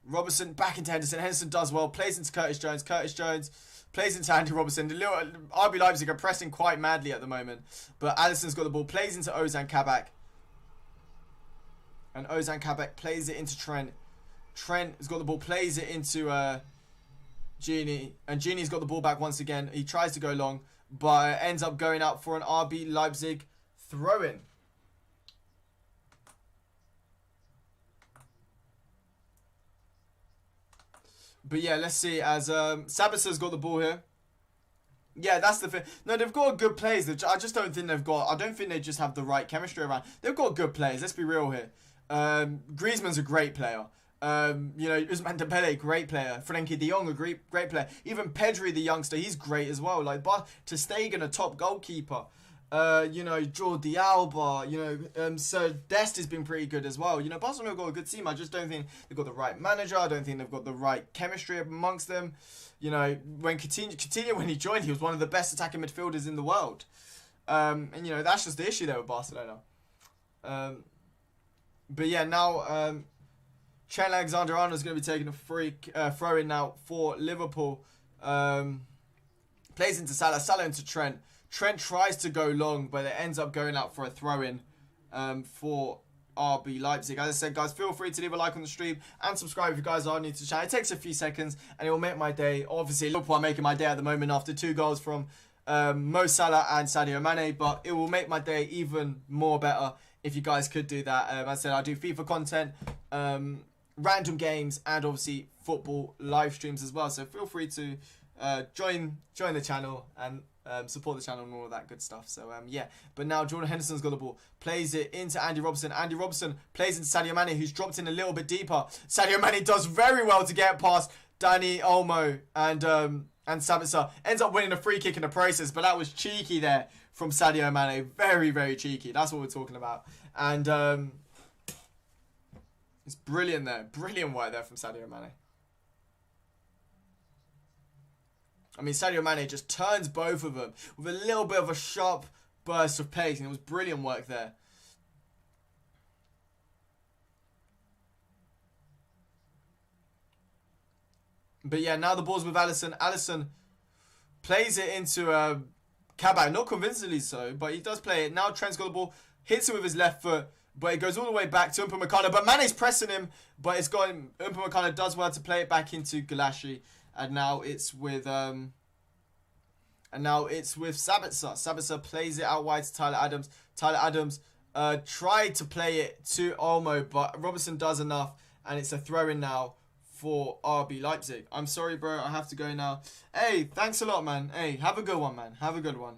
Robertson back into Henderson. Henderson does well, plays into Curtis Jones. Curtis Jones plays into Andy Robertson. The little RB Leipzig are pressing quite madly at the moment. But Alisson's got the ball. Plays into Ozan Kabak. And Ozan Kabak plays it into Trent. Trent has got the ball. Plays it into Genie. And Genie's got the ball back once again. He tries to go long. But ends up going out for an RB Leipzig throw-in. But yeah, let's see, as Sabitser's got the ball here. Yeah, that's the thing. No, they've got good players. I just don't think I don't think they just have the right chemistry around. They've got good players, let's be real here. Griezmann's a great player. Ousmane Dembele, great player. Frenkie de Jong, a great player. Even Pedri, the youngster, he's great as well. Like, Ter Stegen, a top goalkeeper. Jordi Alba, Sir Dest has been pretty good as well. Barcelona have got a good team. I just don't think they've got the right manager. I don't think they've got the right chemistry amongst them. When Coutinho, when he joined, he was one of the best attacking midfielders in the world. That's just the issue there with Barcelona. But yeah, now Trent Alexander-Arnold is going to be taking a throw-in now for Liverpool. Plays into Salah. Salah into Trent. Trent tries to go long, but it ends up going out for a throw-in for RB Leipzig. As I said, guys, feel free to leave a like on the stream and subscribe if you guys are new to the channel. It takes a few seconds, and it will make my day. Obviously, Liverpool are making my day at the moment after 2 goals from Mo Salah and Sadio Mane, but it will make my day even more better if you guys could do that. As I said, I do FIFA content, random games, and obviously football live streams as well. So feel free to join the channel and support the channel and all of that good stuff. So yeah, but now Jordan Henderson's got the ball, plays it into Andy Robertson. Andy Robertson plays into Sadio Mane, who's dropped in a little bit deeper. Sadio Mane does very well to get past Dani Olmo and Sabitzer. Ends up winning a free kick in the process, but that was cheeky there from Sadio Mane. Very, very cheeky. That's what we're talking about. And it's brilliant there. Brilliant work there from Sadio Mane. I mean, Sadio Mane just turns both of them with a little bit of a sharp burst of pace, and it was brilliant work there. But yeah, now the ball's with Alisson. Alisson plays it into Kabak, not convincingly so, but he does play it. Now Trent's got the ball, hits it with his left foot, but it goes all the way back to Upamecano. But Mane's pressing him, but it's gone. Upamecano does well to play it back into Galashi. And now it's with Sabitzer. Sabitzer plays it out wide to Tyler Adams. Tyler Adams tried to play it to Olmo, but Robertson does enough, and it's a throw-in now for RB Leipzig. I'm sorry, bro. I have to go now. Hey, thanks a lot, man. Hey, have a good one, man. Have a good one.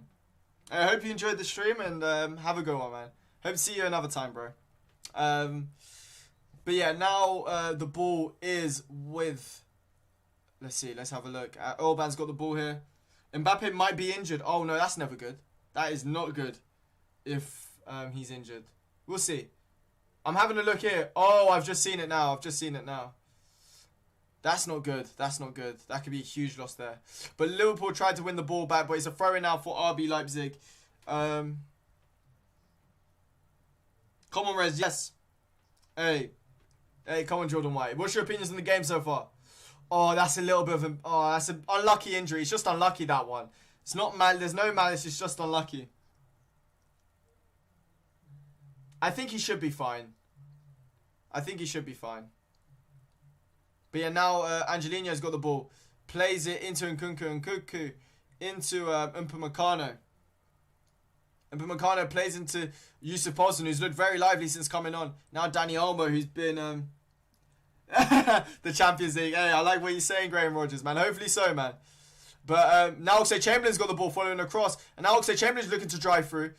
I hope you enjoyed the stream, and have a good one, man. Hope to see you another time, bro. But yeah, now the ball is with... Let's see. Let's have a look. Orban's got the ball here. Mbappe might be injured. Oh, no. That's never good. That is not good if he's injured. We'll see. I'm having a look here. Oh, I've just seen it now. That's not good. That's not good. That could be a huge loss there. But Liverpool tried to win the ball back, but it's a throw-in now for RB Leipzig. Come on, Rez. Yes. Hey, come on, Jordan White. What's your opinions on the game so far? Oh, that's a little bit of a... Oh, that's an unlucky injury. It's just unlucky, that one. It's not mal. There's no malice. It's just unlucky. I think he should be fine. I think he should be fine. But yeah, now Angelino's got the ball. Plays it into Nkunku. Nkunku into Upamecano. Upamecano plays into Yusuf Poulsen, who's looked very lively since coming on. Now Danny Olmo, who's been the Champions League. Hey, I like what you're saying, Graham Rodgers, man. Hopefully so, man. But now Oxlade-Chamberlain's got the ball following across. And now Oxlade-Chamberlain's looking to drive through.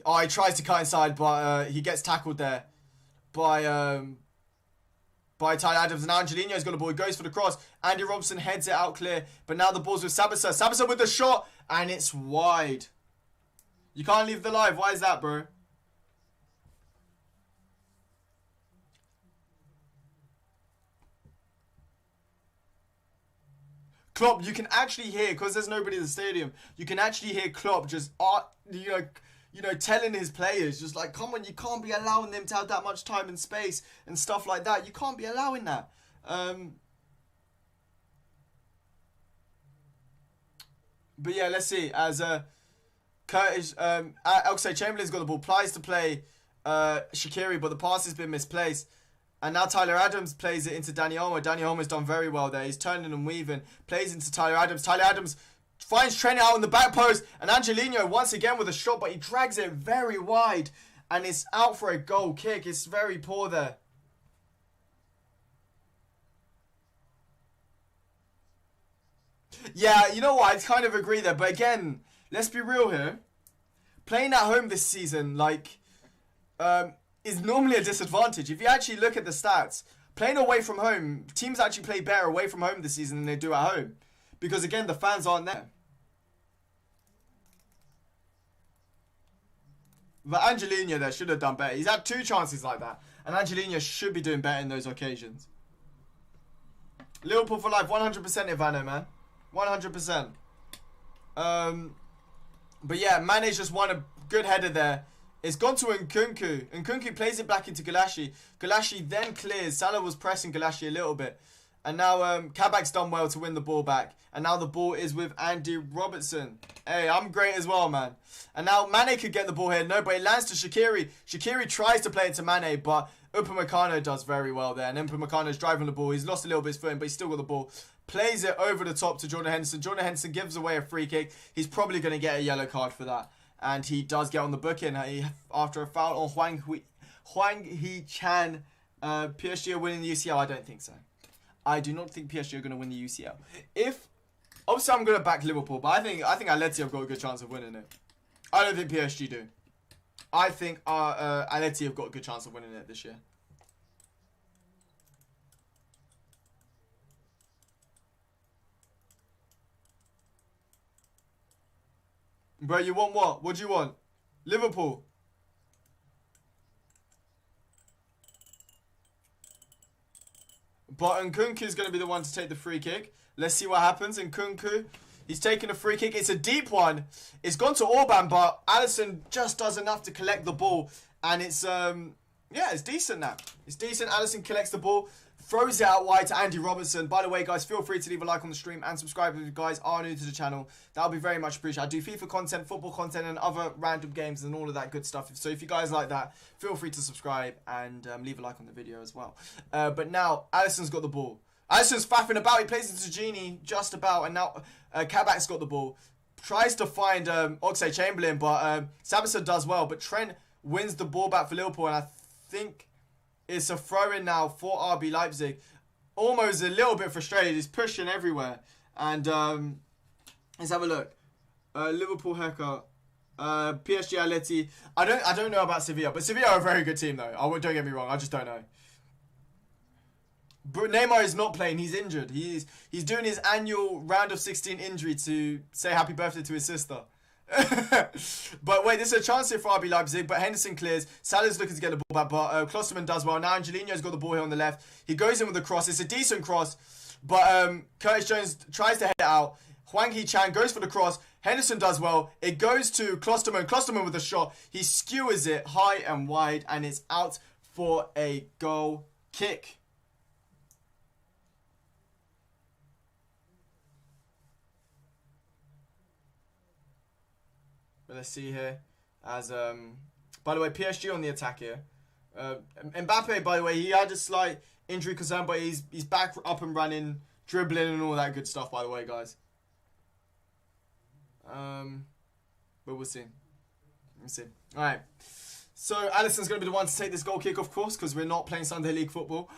Oh, he tries to cut inside, but he gets tackled there by Tyler Adams. And now Angelino's got the ball. He goes for the cross. Andy Robertson heads it out clear. But now the ball's with Sabitzer. Sabitzer with the shot. And it's wide. You can't leave the live. Why is that, bro? Klopp, you can actually hear, because there's nobody in the stadium, you can actually hear Klopp just, telling his players, just like, come on, you can't be allowing them to have that much time and space and stuff like that. You can't be allowing that. But yeah, let's see. As Oxlade-Chamberlain's got the ball, plies to play Shaqiri, but the pass has been misplaced. And now Tyler Adams plays it into Danny Olmo. Danny Olmo's done very well there. He's turning and weaving. Plays into Tyler Adams. Tyler Adams finds Trent out in the back post. And Angelino once again with a shot, but he drags it very wide. And it's out for a goal kick. It's very poor there. Yeah, you know what? I kind of agree there. But again, let's be real here. Playing at home this season, is normally a disadvantage. If you actually look at the stats, playing away from home, teams actually play better away from home this season than they do at home. Because again, the fans aren't there. But Angelino there should have done better. He's had 2 chances like that. And Angelino should be doing better in those occasions. Liverpool for life, 100% Ivano, man. 100%. But yeah, Mane's just won a good header there. It's gone to Nkunku. Nkunku plays it back into Galashi. Galashi then clears. Salah was pressing Galashi a little bit. And now Kabak's done well to win the ball back. And now the ball is with Andy Robertson. Hey, I'm great as well, man. And now Mane could get the ball here. No, but it lands to Shaqiri. Shaqiri tries to play it to Mane, but Upamecano does very well there. And Upamecano's driving the ball. He's lost a little bit of his footing, but he's still got the ball. Plays it over the top to Jordan Henderson. Jordan Henderson gives away a free kick. He's probably going to get a yellow card for that. And he does get on the booking after a foul on Hwang Hee-chan. PSG are winning the UCL? I don't think so. I do not think PSG are going to win the UCL. Obviously I'm going to back Liverpool, but I think Atleti have got a good chance of winning it. I don't think PSG do. I think Atleti have got a good chance of winning it this year. Bro, you want what? What do you want? Liverpool. But Nkunku's going to be the one to take the free kick. Let's see what happens. Nkunku, he's taking a free kick. It's a deep one. It's gone to Orban, but Alisson just does enough to collect the ball. And it's, it's decent now. It's decent. Alisson collects the ball. Throws it out wide to Andy Robertson. By the way, guys, feel free to leave a like on the stream and subscribe if you guys are new to the channel. That would be very much appreciated. I do FIFA content, football content, and other random games and all of that good stuff. So if you guys like that, feel free to subscribe and leave a like on the video as well. But now, Alisson's got the ball. Alisson's faffing about. He plays it to Gini just about. And now Kabak's got the ball. Tries to find Oxlade-Chamberlain, but Sabitzer does well. But Trent wins the ball back for Liverpool, and I think it's a throw-in now for RB Leipzig. Almost a little bit frustrated. He's pushing everywhere. And let's have a look. Liverpool haircut. PSG Atleti. I don't know about Sevilla, but Sevilla are a very good team though. Don't get me wrong. I just don't know. But Neymar is not playing. He's injured. He's doing his annual round of 16 injury to say happy birthday to his sister. But wait, there's a chance here for RB Leipzig, but Henderson clears. Salah's looking to get the ball back, but Klosterman does well. Now Angelino's got the ball here on the left. He goes in with the cross. It's a decent cross, but Curtis Jones tries to head it out. Hwang Hee-chan goes for the cross. Henderson does well. It goes to Klosterman. Klosterman with a shot. He skewers it high and wide, and it's out for a goal kick. But let's see here. By By the way, PSG on the attack here. Mbappe, by the way, he had a slight injury concern, but he's back up and running, dribbling and all that good stuff, by the way, guys. But we'll see. We'll see. Alright. So, Alisson's going to be the one to take this goal kick, of course, because we're not playing Sunday League football.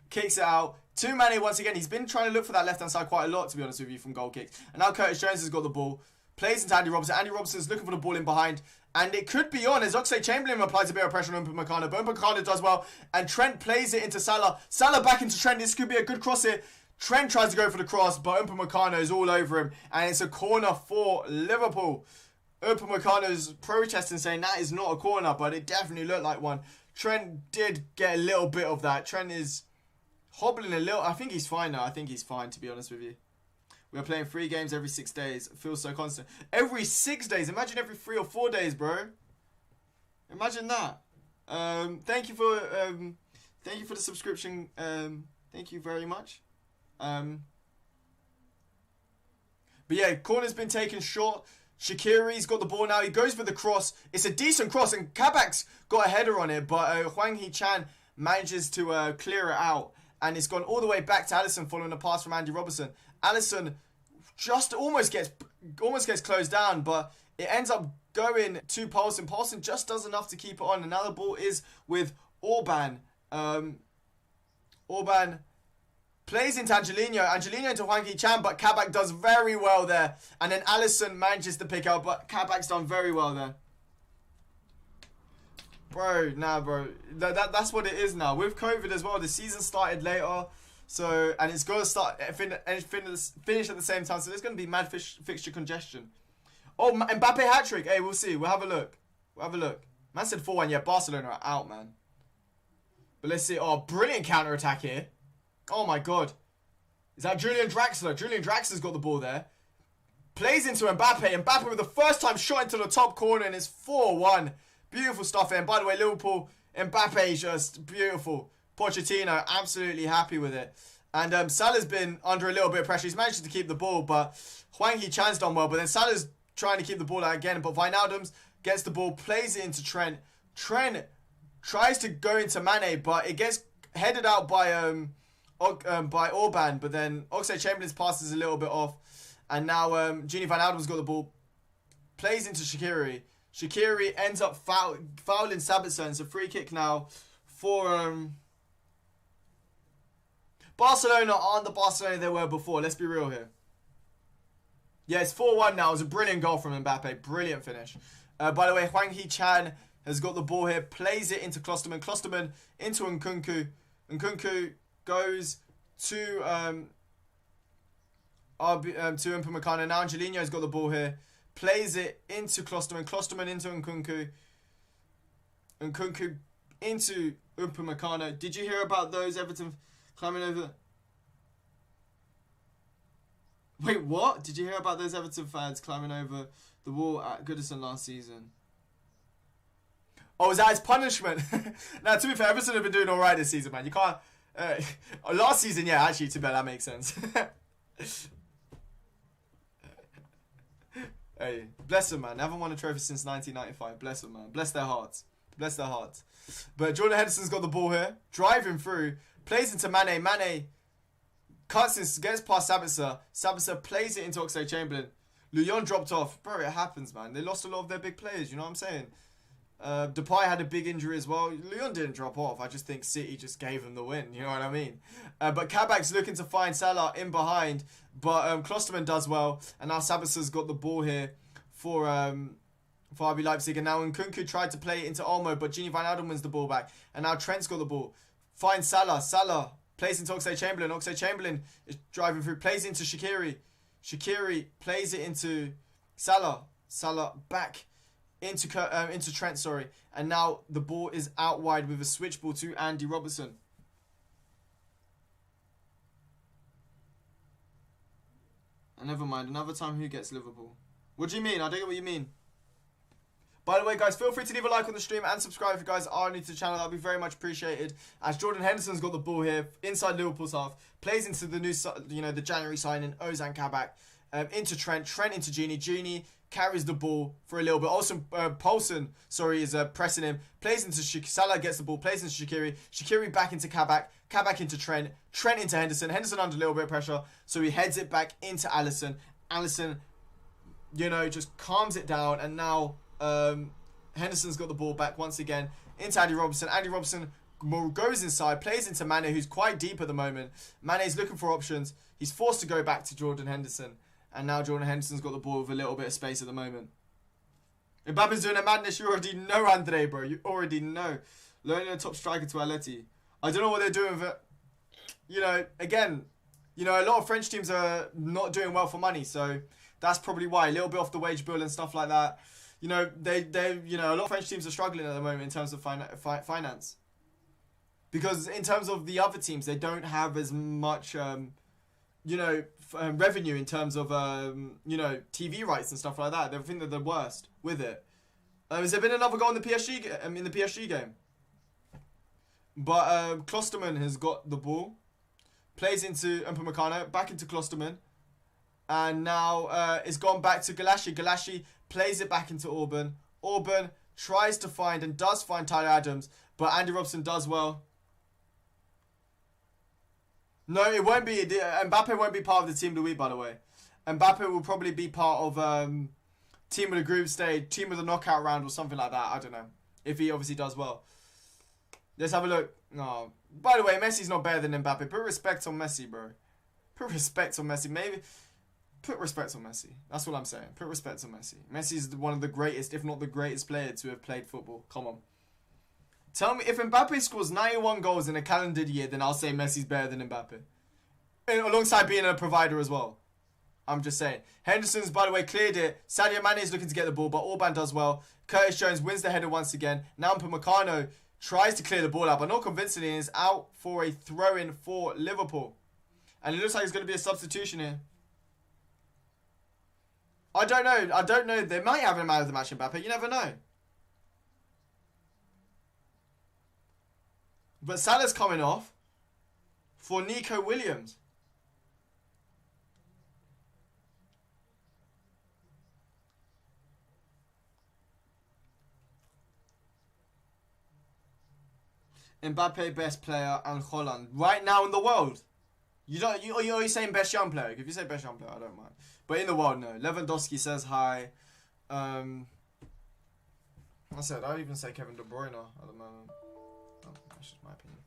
Kicks it out. To Mane once again. He's been trying to look for that left-hand side quite a lot, to be honest with you, from goal kicks. And now Curtis Jones has got the ball. Plays into Andy Robertson. Andy Robertson's looking for the ball in behind. And it could be on as Oxlade-Chamberlain applies a bit of pressure on Upamecano. But Upamecano does well. And Trent plays it into Salah. Salah back into Trent. This could be a good cross here. Trent tries to go for the cross, but Upamecano is all over him. And it's a corner for Liverpool. Upamecano's protesting, saying that is not a corner, but it definitely looked like one. Trent did get a little bit of that. Trent is hobbling a little. I think he's fine now. I think he's fine, to be honest with you. We're playing 3 games every 6 days. It feels so constant. Every 6 days. Imagine every 3 or 4 days, bro. Imagine that. Thank you for the subscription. Thank you very much. But yeah, corner's been taken short. Shaqiri's got the ball now. He goes for the cross. It's a decent cross, and Kabak's got a header on it, but Hwang Hee-chan manages to clear it out, and it's gone all the way back to Alisson following a pass from Andy Robertson. Alisson just almost gets closed down, but it ends up going to Paulson. Paulson just does enough to keep it on, and now the ball is with Orban. Orban plays into Angelino. Angelino into Hwang Hee-chan, but Kabak does very well there. And then Alisson manages to pick out, but Kabak's done very well there. Bro, nah, bro. That's what it is now. With COVID as well, the season started later. So, and it's going to start finish at the same time. So there's going to be mad fixture congestion. Oh, Mbappe hat-trick. Hey, we'll see. We'll have a look. Man said 4-1. Yeah, Barcelona are out, man. But let's see. Oh, brilliant counter-attack here. Oh my god. Is that Julian Draxler? Julian Draxler's got the ball there. Plays into Mbappe. Mbappe with the first time shot into the top corner, and it's 4-1. Beautiful stuff there. And by the way, Liverpool, Mbappe just beautiful. Pochettino absolutely happy with it. And Salah's been under a little bit of pressure. He's managed to keep the ball, but Hwang Hee-chan's done well. But then Salah's trying to keep the ball out again. But Wijnaldum gets the ball, plays it into Trent. Trent tries to go into Mane, but it gets headed out by Orban, but then Oxlade-Chamberlain's pass is a little bit off, and now Gini Wijnaldum's got the ball, plays into Shaqiri. Shaqiri ends up fouling Sabitzer. It's a free kick now for Barcelona. Aren't the Barcelona they were before? Let's be real here. Yeah, it's 4-1 now. It was a brilliant goal from Mbappe. Brilliant finish. By the way, Hwang Hee-chan has got the ball here, plays it into Klosterman. Klosterman into Nkunku. Nkunku goes to Upamecano. Now Angelino's got the ball here. Plays it into Klosterman. Klosterman into Nkunku. Nkunku into Upamecano. Did you hear about those Everton climbing over? Wait, what? Did you hear about those Everton fans climbing over the wall at Goodison last season? Oh, is that his punishment? Now, to be fair, Everton have been doing alright this season, man. You can't... last season, yeah, actually, to be fair, that makes sense. Hey, bless them, man. They haven't won a trophy since 1995. Bless them, man. Bless their hearts. Bless their hearts. But Jordan Henderson's got the ball here. Driving through. Plays into Mane. Mane cuts this, gets past Sabitzer. Sabitzer plays it into Oxlade-Chamberlain. Lyon dropped off. Bro, it happens, man. They lost a lot of their big players, you know what I'm saying? Depay had a big injury as well. Lyon didn't drop off. I just think City just gave him the win. You know what I mean? But Kabak's looking to find Salah in behind. But Klosterman does well. And now Sabitzer's got the ball here for RB Leipzig. And now Nkunku tried to play it into Olmo. But Gini Wijnaldum wins the ball back. And now Trent's got the ball. Finds Salah. Salah plays into Oxlade-Chamberlain. Oxlade-Chamberlain is driving through. Plays into Shaqiri. Shaqiri plays it into Salah. Salah back into Trent, sorry. And now the ball is out wide with a switch ball to Andy Robertson. And never mind, another time who gets Liverpool. What do you mean? I don't get what you mean. By the way, guys, feel free to leave a like on the stream and subscribe if you guys are new to the channel. That would be very much appreciated. As Jordan Henderson's got the ball here inside Liverpool's half, plays into the new, the January signing Ozan Kabak. into Trent. Trent into Genie. Genie carries the ball for a little bit. Also, Paulson, is pressing him. Plays into Salah, gets the ball. Plays into Shaqiri. Shaqiri back into Kabak. Kabak into Trent. Trent into Henderson. Henderson under a little bit of pressure. So he heads it back into Alisson. Alisson, just calms it down. And now Henderson's got the ball back once again into Andy Robertson. Andy Robertson goes inside, plays into Mane, who's quite deep at the moment. Mane's looking for options. He's forced to go back to Jordan Henderson. And now Jordan Henderson's got the ball with a little bit of space at the moment. Mbappe's doing a madness. You already know, Andre, bro. You already know. Loaning a top striker to Atleti. I don't know what they're doing with it. Again, a lot of French teams are not doing well for money. So that's probably why. A little bit off the wage bill and stuff like that. A lot of French teams are struggling at the moment in terms of finance. Because in terms of the other teams, they don't have as much, revenue in terms of, TV rights and stuff like that. They think they're the worst with it. Has there been another goal in the PSG game? But Klosterman has got the ball. Plays into Upamecano, back into Klosterman. And now it's gone back to Galashi. Galashi plays it back into Orban. Orban tries to find and does find Tyler Adams. But Andy Robson does well. No, it won't be. Mbappe won't be part of the team of the week, by the way. Mbappe will probably be part of team of the group stage, team of the knockout round or something like that. I don't know. If he obviously does well. Let's have a look. No. By the way, Messi's not better than Mbappe. Put respect on Messi, bro. Put respect on Messi. Maybe. Put respect on Messi. That's what I'm saying. Put respect on Messi. Messi's one of the greatest, if not the greatest player to have played football. Come on. Tell me, if Mbappe scores 91 goals in a calendar year, then I'll say Messi's better than Mbappe. Alongside being a provider as well. I'm just saying. Henderson's, by the way, cleared it. Sadio Mane is looking to get the ball, but Orban does well. Curtis Jones wins the header once again. Now Upamecano tries to clear the ball out, but not convincingly, and is out for a throw-in for Liverpool. And it looks like it's going to be a substitution here. I don't know. They might have him out of the match, Mbappe. You never know. But Salah's coming off for Nico Williams. Mbappe best player and Holland right now in the world. You're saying best young player. If you say best young player, I don't mind. But in the world, no. Lewandowski says hi. I would even say Kevin De Bruyne at the moment. Oh, that's just my opinion.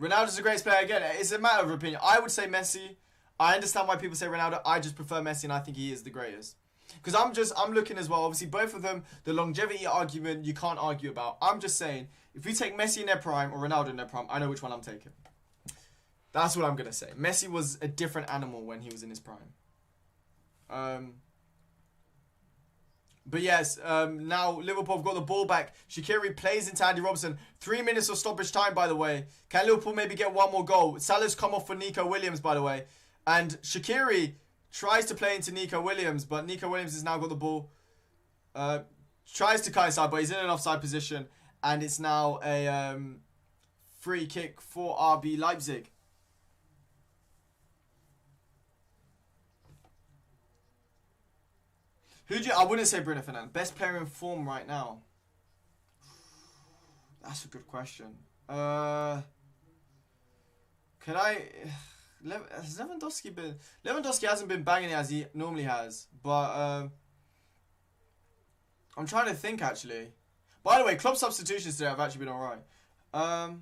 Ronaldo's the greatest player. Again, it's a matter of opinion. I would say Messi. I understand why people say Ronaldo. I just prefer Messi, and I think he is the greatest. Because I'm looking as well. Obviously, both of them, the longevity argument, you can't argue about. I'm just saying, if we take Messi in their prime or Ronaldo in their prime, I know which one I'm taking. That's what I'm going to say. Messi was a different animal when he was in his prime. But yes, now Liverpool have got the ball back. Shaqiri plays into Andy Robertson. 3 minutes of stoppage time, by the way. Can Liverpool maybe get one more goal? Salah's come off for Nico Williams, by the way. And Shaqiri tries to play into Nico Williams, but Nico Williams has now got the ball. Tries to cut inside, but he's in an offside position. And it's now a free kick for RB Leipzig. I wouldn't say Bruno Fernandes. Best player in form right now. That's a good question. Has Lewandowski been... Lewandowski hasn't been banging it as he normally has. But I'm trying to think, actually. By the way, club substitutions today have actually been alright. I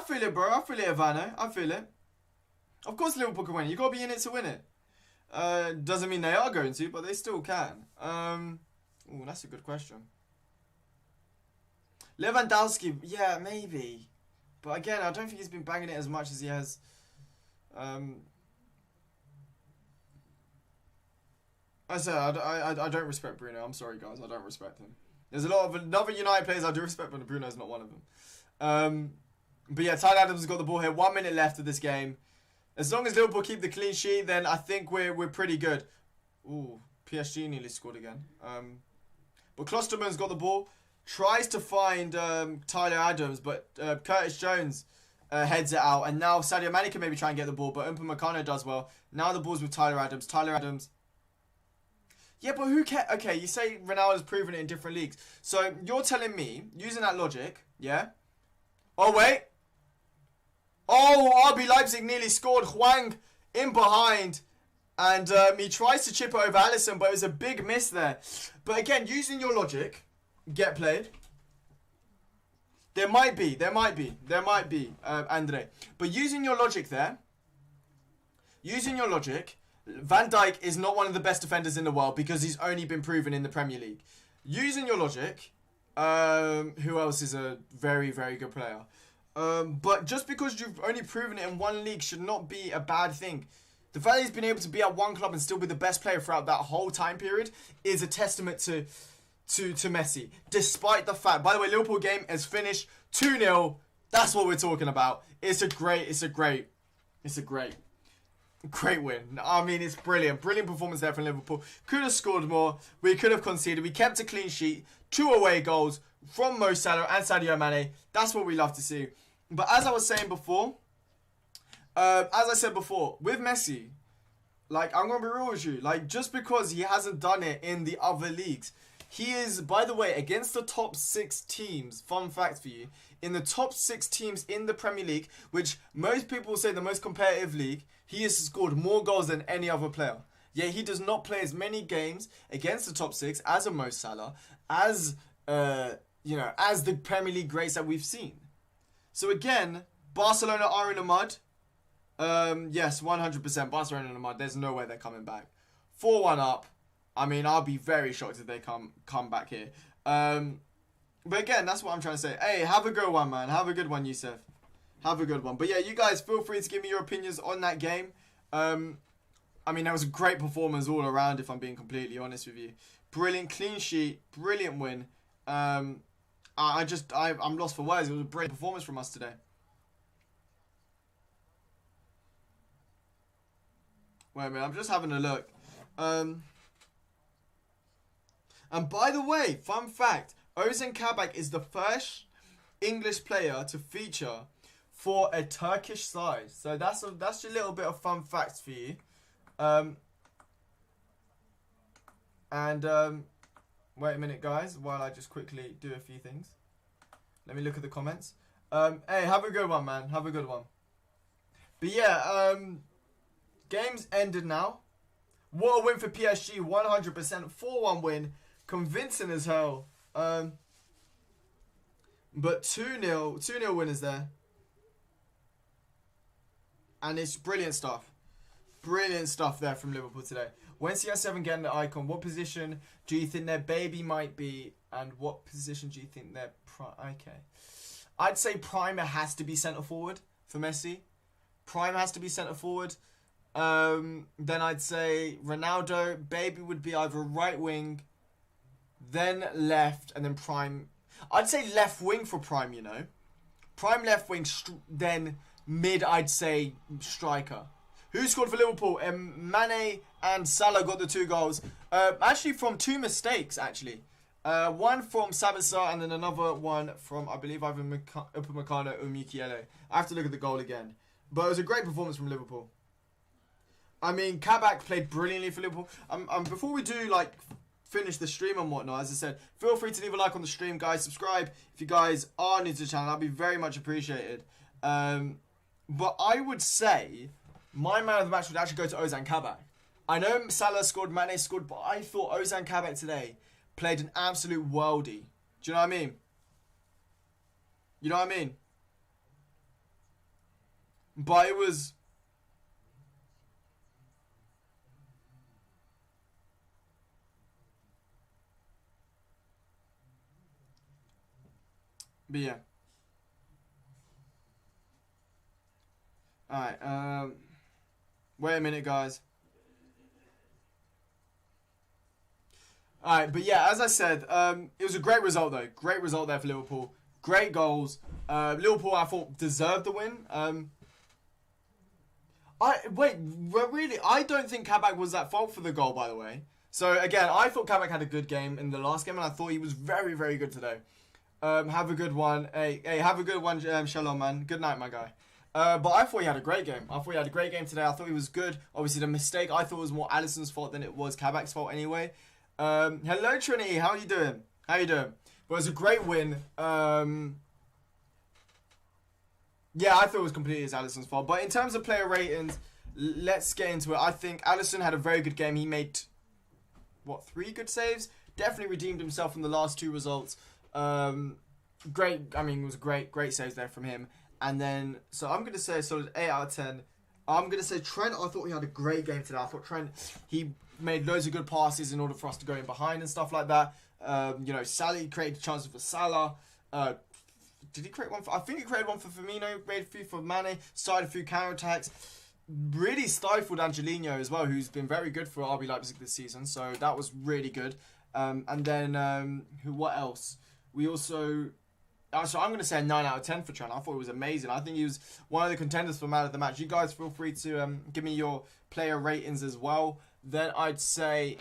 feel it, bro. I feel it, Ivano. I feel it. Of course Liverpool can win. You got to be in it to win it. Doesn't mean they are going to, but they still can. Ooh, that's a good question. Lewandowski, yeah, maybe. But again, I don't think he's been banging it as much as he has. I said, I don't respect Bruno. I'm sorry, guys. I don't respect him. There's a lot of other United players I do respect, but Bruno's not one of them. But yeah, Tyler Adams has got the ball here. 1 minute left of this game. As long as Liverpool keep the clean sheet, then I think we're pretty good. Ooh, PSG nearly scored again. But Klosterman's got the ball. tries to find Tyler Adams, but Curtis Jones heads it out. And now Sadio Mane can maybe try and get the ball, but Upamecano does well. Now the ball's with Tyler Adams. Tyler Adams. Yeah, but who cares? Okay, you say Ronaldo's proven it in different leagues. So you're telling me, using that logic, yeah? Oh, wait. Oh, RB Leipzig nearly scored. Hwang in behind. And he tries to chip it over Alisson, but it was a big miss there. But again, using your logic, get played. There might be, Andre. But using your logic there, Van Dijk is not one of the best defenders in the world because he's only been proven in the Premier League. Using your logic, who else is a very, very good player? But just because you've only proven it in one league should not be a bad thing. The fact that he's been able to be at one club and still be the best player throughout that whole time period is a testament to Messi. Despite the fact, by the way, Liverpool game is finished 2-0. That's what we're talking about. It's a great win. I mean, it's brilliant. Brilliant performance there from Liverpool. Could have scored more. We could have conceded. We kept a clean sheet. 2 away goals from Mo Salah and Sadio Mane. That's what we love to see. But as I was saying before, with Messi, like, I'm going to be real with you. Like, just because he hasn't done it in the other leagues, he is, by the way, against the top 6 teams, fun fact for you, in the top 6 teams in the Premier League, which most people say the most competitive league, he has scored more goals than any other player. Yet he does not play as many games against the top 6 as a Mo Salah, as the Premier League greats that we've seen. So again, Barcelona are in the mud. Yes, 100% Barcelona in the mud. There's no way they're coming back. 4-1 up. I mean, I'll be very shocked if they come back here. But again, that's what I'm trying to say. Hey, have a good one, man. Have a good one, Youssef. Have a good one. But yeah, you guys feel free to give me your opinions on that game. I mean, that was a great performance all around, if I'm being completely honest with you. Brilliant clean sheet. Brilliant win. I'm lost for words. It was a brilliant performance from us today. Wait a minute, I'm just having a look. And by the way, fun fact, Ozan Kabak is the first English player to feature for a Turkish side. So that's a little bit of fun facts for you. Wait a minute, guys, while I just quickly do a few things. Let me look at the comments. Hey, have a good one, man. Have a good one. But yeah, game's ended now. What a win for PSG, 100%. 4-1 win. Convincing as hell. But 2-0 winners there. And it's brilliant stuff. Brilliant stuff there from Liverpool today. When CR7 getting the icon, what position do you think their baby might be? And what position do you think their okay. I'd say Prime has to be centre forward for Messi. Prime has to be centre forward. Then I'd say Ronaldo, baby would be either right wing, then left, and then Prime. I'd say left wing for Prime, you know. Prime left wing, then mid, I'd say striker. Who scored for Liverpool? Mane and Salah got the 2 goals. Actually from 2 mistakes, actually. One from Sabitzer and then another one from, I believe, either Upamecano or Mukiele. I have to look at the goal again. But it was a great performance from Liverpool. I mean, Kabak played brilliantly for Liverpool. Before we do, like, finish the stream and whatnot, as I said, feel free to leave a like on the stream, guys. Subscribe if you guys are new to the channel. That'd be very much appreciated. But I would say my man of the match would actually go to Ozan Kabak. I know Salah scored, Mane scored, but I thought Ozan Kabak today played an absolute worldie. Do you know what I mean? You know what I mean? But it was... But yeah. Alright, wait a minute, guys. Alright, but yeah, as I said, it was a great result, though. Great result there for Liverpool. Great goals. Liverpool, I thought, deserved the win. I don't think Kabak was at fault for the goal, by the way. So, again, I thought Kabak had a good game in the last game, and I thought he was very, very good today. Have a good one. Hey, have a good one, Shalom, man. Good night, my guy. But I thought he had a great game. Today. I thought he was good. Obviously, the mistake I thought was more Alisson's fault than it was Kabak's fault anyway. Hello, Trinity. How are you doing? But it was a great win. Yeah, I thought it was completely Alisson's fault. But in terms of player ratings, let's get into it. I think Alisson had a very good game. He made, 3 good saves? Definitely redeemed himself from the last 2 results. Great. I mean, it was great saves there from him. And then, so I'm going to say sort of 8 out of 10. I'm going to say Trent, I thought he had a great game today. I thought Trent, he made loads of good passes in order for us to go in behind and stuff like that. Salah created chances for Salah. Did he create one? I think he created one for Firmino, made a few for Mane, started a few counter-attacks. Really stifled Angelino as well, who's been very good for RB Leipzig this season. So that was really good. And then, what else? We also... So I'm going to say a 9 out of 10 for Trent. I thought it was amazing. I think he was one of the contenders for man of the match. You guys feel free to give me your player ratings as well. Then I'd say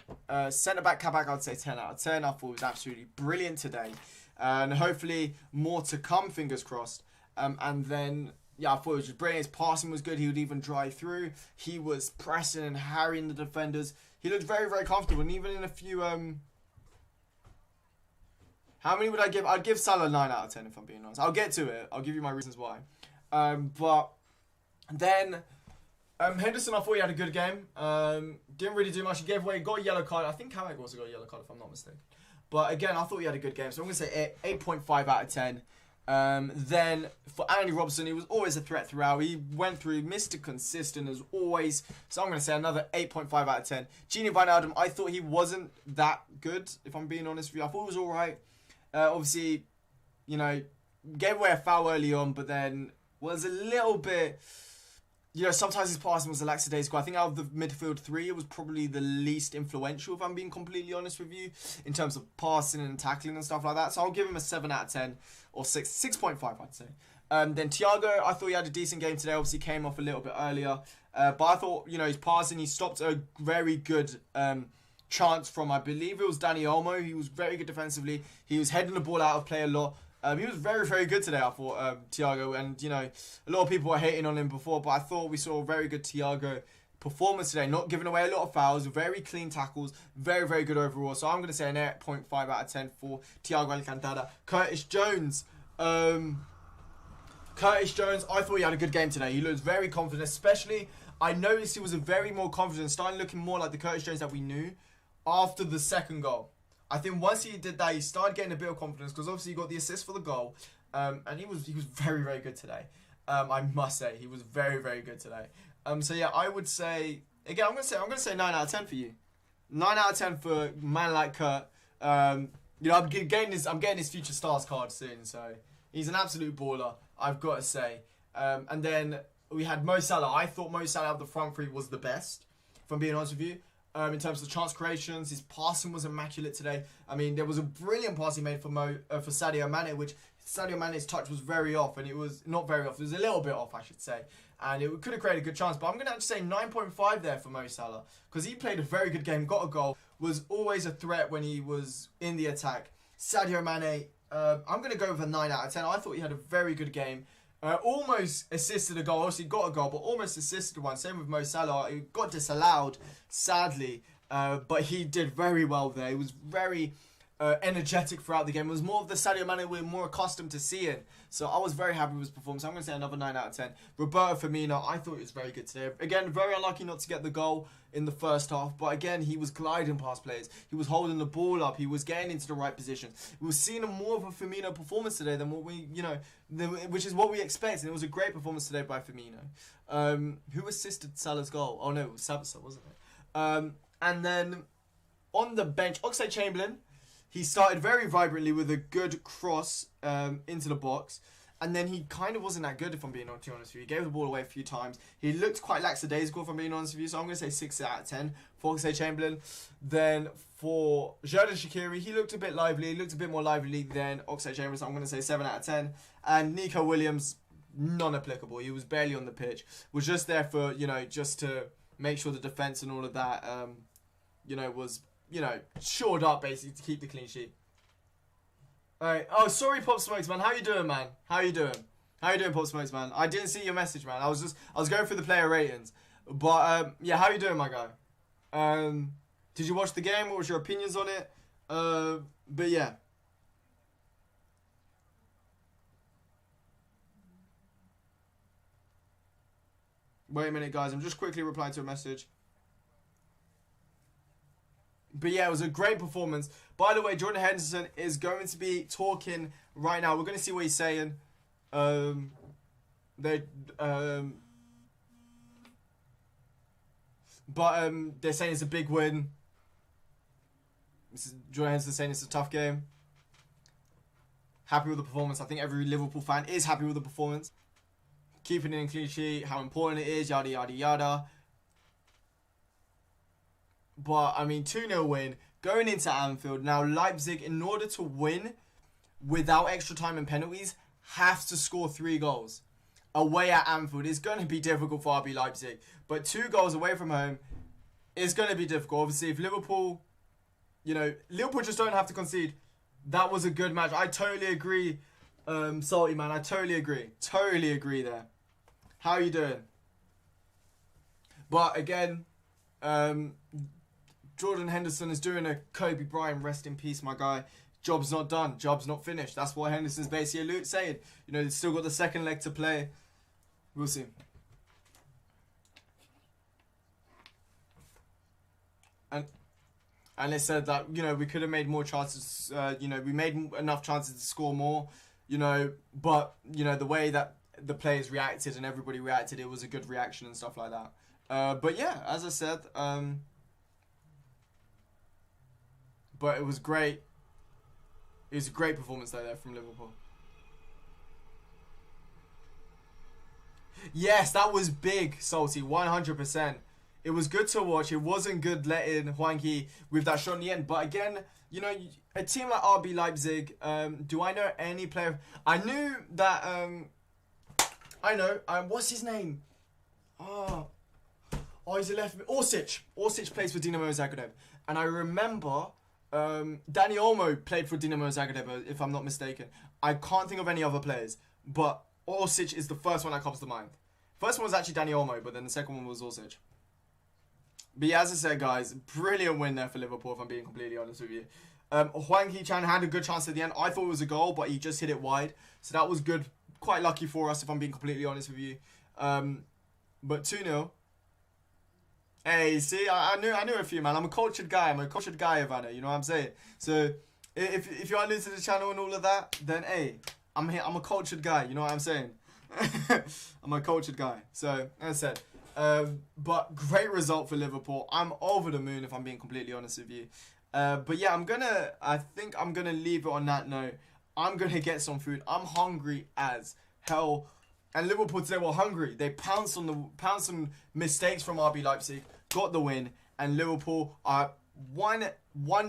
centre-back Kabak, I'd say 10 out of 10. I thought it was absolutely brilliant today. And hopefully more to come, fingers crossed. And then, yeah, I thought it was just brilliant. His passing was good. He would even drive through. He was pressing and harrying the defenders. He looked very, very comfortable. And even in a few... How many would I give? I'd give Salah 9 out of 10 if I'm being honest. I'll get to it. I'll give you my reasons why. But then Henderson, I thought he had a good game. Didn't really do much. He gave away, got a yellow card. I think Kabak also got a yellow card if I'm not mistaken. But again, I thought he had a good game. So I'm going to say 8.5 out of 10. Then for Andy Robertson, he was always a threat throughout. He went through Mr. Consistent as always. So I'm going to say another 8.5 out of 10. Gini Wijnaldum, I thought he wasn't that good, if I'm being honest with you. I thought he was alright. Obviously, gave away a foul early on, but then was a little bit... sometimes his passing was a lackadaisical. I think out of the midfield 3, it was probably the least influential, if I'm being completely honest with you, in terms of passing and tackling and stuff like that. So I'll give him a 7 out of 10, or 6.5, I'd say. Then Thiago, I thought he had a decent game today. Obviously came off a little bit earlier. But I thought, his passing, he stopped a very good... chance from, I believe it was Dani Olmo. He was very good defensively. He was heading the ball out of play a lot. He was very, very good today, I thought, Thiago. And, a lot of people were hating on him before, but I thought we saw a very good Thiago performance today. Not giving away a lot of fouls, very clean tackles, very, very good overall. So I'm going to say an 8.5 out of 10 for Thiago Alcantara. Curtis Jones, I thought he had a good game today. He looked very confident, especially, I noticed he was a very more confident, starting looking more like the Curtis Jones that we knew after the second goal. I think once he did that, he started getting a bit of confidence because obviously he got the assist for the goal, and he was very, very good today. I must say he was very, very good today. So yeah, I would say again, I'm gonna say 9 out of 10 for you. 9 out of 10 for a man like Kurt. I'm getting his future stars card soon, so he's an absolute baller, I've got to say. And then we had Mo Salah. I thought Mo Salah out of the front 3 was the best, if I'm being honest with you. In terms of chance creations, his passing was immaculate today. I mean, there was a brilliant pass he made for Sadio Mane, which Sadio Mane's touch was very off, and it was not very off. It was a little bit off, I should say, and it could have created a good chance. But I'm going to actually say 9.5 there for Mo Salah because he played a very good game, got a goal, was always a threat when he was in the attack. Sadio Mane, I'm going to go with a 9 out of 10. I thought he had a very good game. Almost assisted a goal. Obviously got a goal, but almost assisted one. Same with Mo Salah. He got disallowed, sadly. But he did very well there. He was very energetic throughout the game. It was more of the Sadio Mane we're more accustomed to seeing. So I was very happy with his performance. I'm going to say another 9 out of 10. Roberto Firmino, I thought he was very good today. Again, very unlucky not to get the goal in the first half. But again, he was gliding past players. He was holding the ball up. He was getting into the right position. We were seeing more of a Firmino performance today than what we, which is what we expect. And it was a great performance today by Firmino. Who assisted Salah's goal? Oh no, it was Sabitzer, wasn't it? And then on the bench, Oxlade-Chamberlain, he started very vibrantly with a good cross into the box. And then he kind of wasn't that good, if I'm being honest with you. He gave the ball away a few times. He looked quite lackadaisical, if I'm being honest with you. So I'm going to say 6 out of 10 for Oxlade-Chamberlain. Then for Xherdan Shaqiri, he looked a bit lively. He looked a bit more lively than Oxlade-Chamberlain. So I'm going to say 7 out of 10. And Nico Williams, non-applicable. He was barely on the pitch. Was just there for, just to make sure the defence and all of that, was, shored up, basically, to keep the clean sheet. Alright. Oh, sorry, Pop Smokes, man. How you doing, man? How you doing? How you doing, Pop Smokes, man? I didn't see your message, man. I was going through the player ratings. But, yeah, how you doing, my guy? Did you watch the game? What was your opinions on it? But, yeah. Wait a minute, guys. I'm just quickly replying to a message. But yeah, it was a great performance. By the way, Jordan Henderson is going to be talking right now. We're going to see what he's saying. They, they're saying it's a big win. Jordan Henderson saying it's a tough game. Happy with the performance. I think every Liverpool fan is happy with the performance. Keeping it in clean sheet, how important it is, yada, yada, yada. But, I mean, 2-0 win. Going into Anfield. Now, Leipzig, in order to win without extra time and penalties, have to score 3 goals. Away at Anfield is going to be difficult for RB Leipzig. But 2 goals away from home is going to be difficult. Obviously, if Liverpool, Liverpool just don't have to concede. That was a good match. I totally agree, Salty, man. I totally agree. Totally agree there. How are you doing? But, again, Jordan Henderson is doing a Kobe Bryant, rest in peace, my guy. Job's not done. Job's not finished. That's what Henderson's basically saying. They've still got the second leg to play. We'll see. And they said that, we could have made more chances. We made enough chances to score more, but, the way that the players reacted and everybody reacted, it was a good reaction and stuff like that. But yeah, as I said, but it was great. It was a great performance there from Liverpool. Yes, that was big, Salty, 100%. It was good to watch. It wasn't good letting Hungary with that shot in the end. But again, a team like RB Leipzig, do I know any player? I knew that, what's his name? He's a left. Orsic. Orsic plays for Dinamo Zagreb. And I remember Dani Olmo played for Dinamo Zagreb, if I'm not mistaken. I can't think of any other players. But Orsic is the first one that comes to mind. First one was actually Dani Olmo, but then the second one was Orsic. But yeah, as I said, guys, brilliant win there for Liverpool, if I'm being completely honest with you. Hwang Hee-chan had a good chance at the end. I thought it was a goal, but he just hit it wide. So that was good. Quite lucky for us, if I'm being completely honest with you. But 2-0. Hey, see, I knew a few, man. I'm a cultured guy, Ivana, you know what I'm saying? So, if you are new to the channel and all of that, then, hey, I'm here. I'm a cultured guy, you know what I'm saying? I'm a cultured guy. So, as I said, but great result for Liverpool. I'm over the moon, if I'm being completely honest with you. But yeah, I think I'm gonna leave it on that note. I'm gonna get some food. I'm hungry as hell. And Liverpool today were hungry. They pounced on mistakes from RB Leipzig, got the win, and Liverpool are one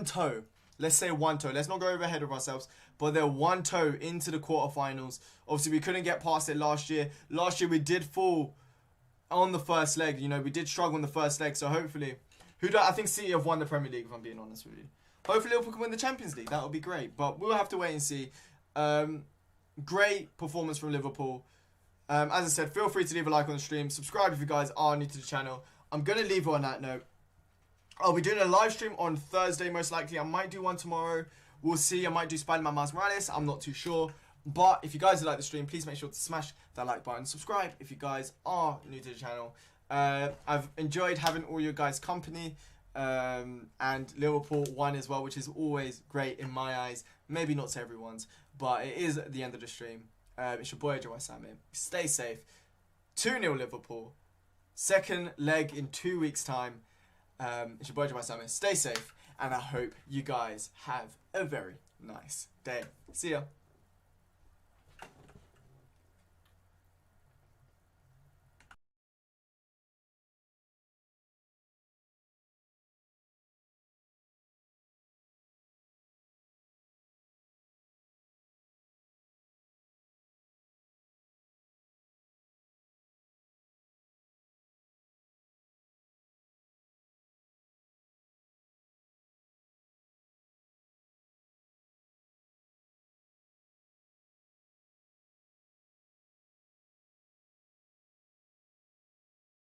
toe. Let's say one toe. Let's not go over ahead of ourselves, but they're one toe into the quarterfinals. Obviously, we couldn't get past it last year. Last year we did fall on the first leg. We did struggle in the first leg. So hopefully, I think City have won the Premier League, if I'm being honest with you. Hopefully Liverpool can win the Champions League. That would be great. But we'll have to wait and see. Great performance from Liverpool. As I said, feel free to leave a like on the stream. Subscribe if you guys are new to the channel. I'm going to leave it on that note. I'll be doing a live stream on Thursday, most likely. I might do one tomorrow. We'll see. I might do Spider-Man Miles Morales. I'm not too sure. But if you guys like the stream, please make sure to smash that like button. Subscribe if you guys are new to the channel. I've enjoyed having all your guys' company. And Liverpool won as well, which is always great in my eyes. Maybe not to everyone's, but it is at the end of the stream. It's your boy, Joe Sammy. Stay safe. 2-0 Liverpool. Second leg in 2 weeks' time. It's your boy, Joe Sammy. Stay safe. And I hope you guys have a very nice day. See ya.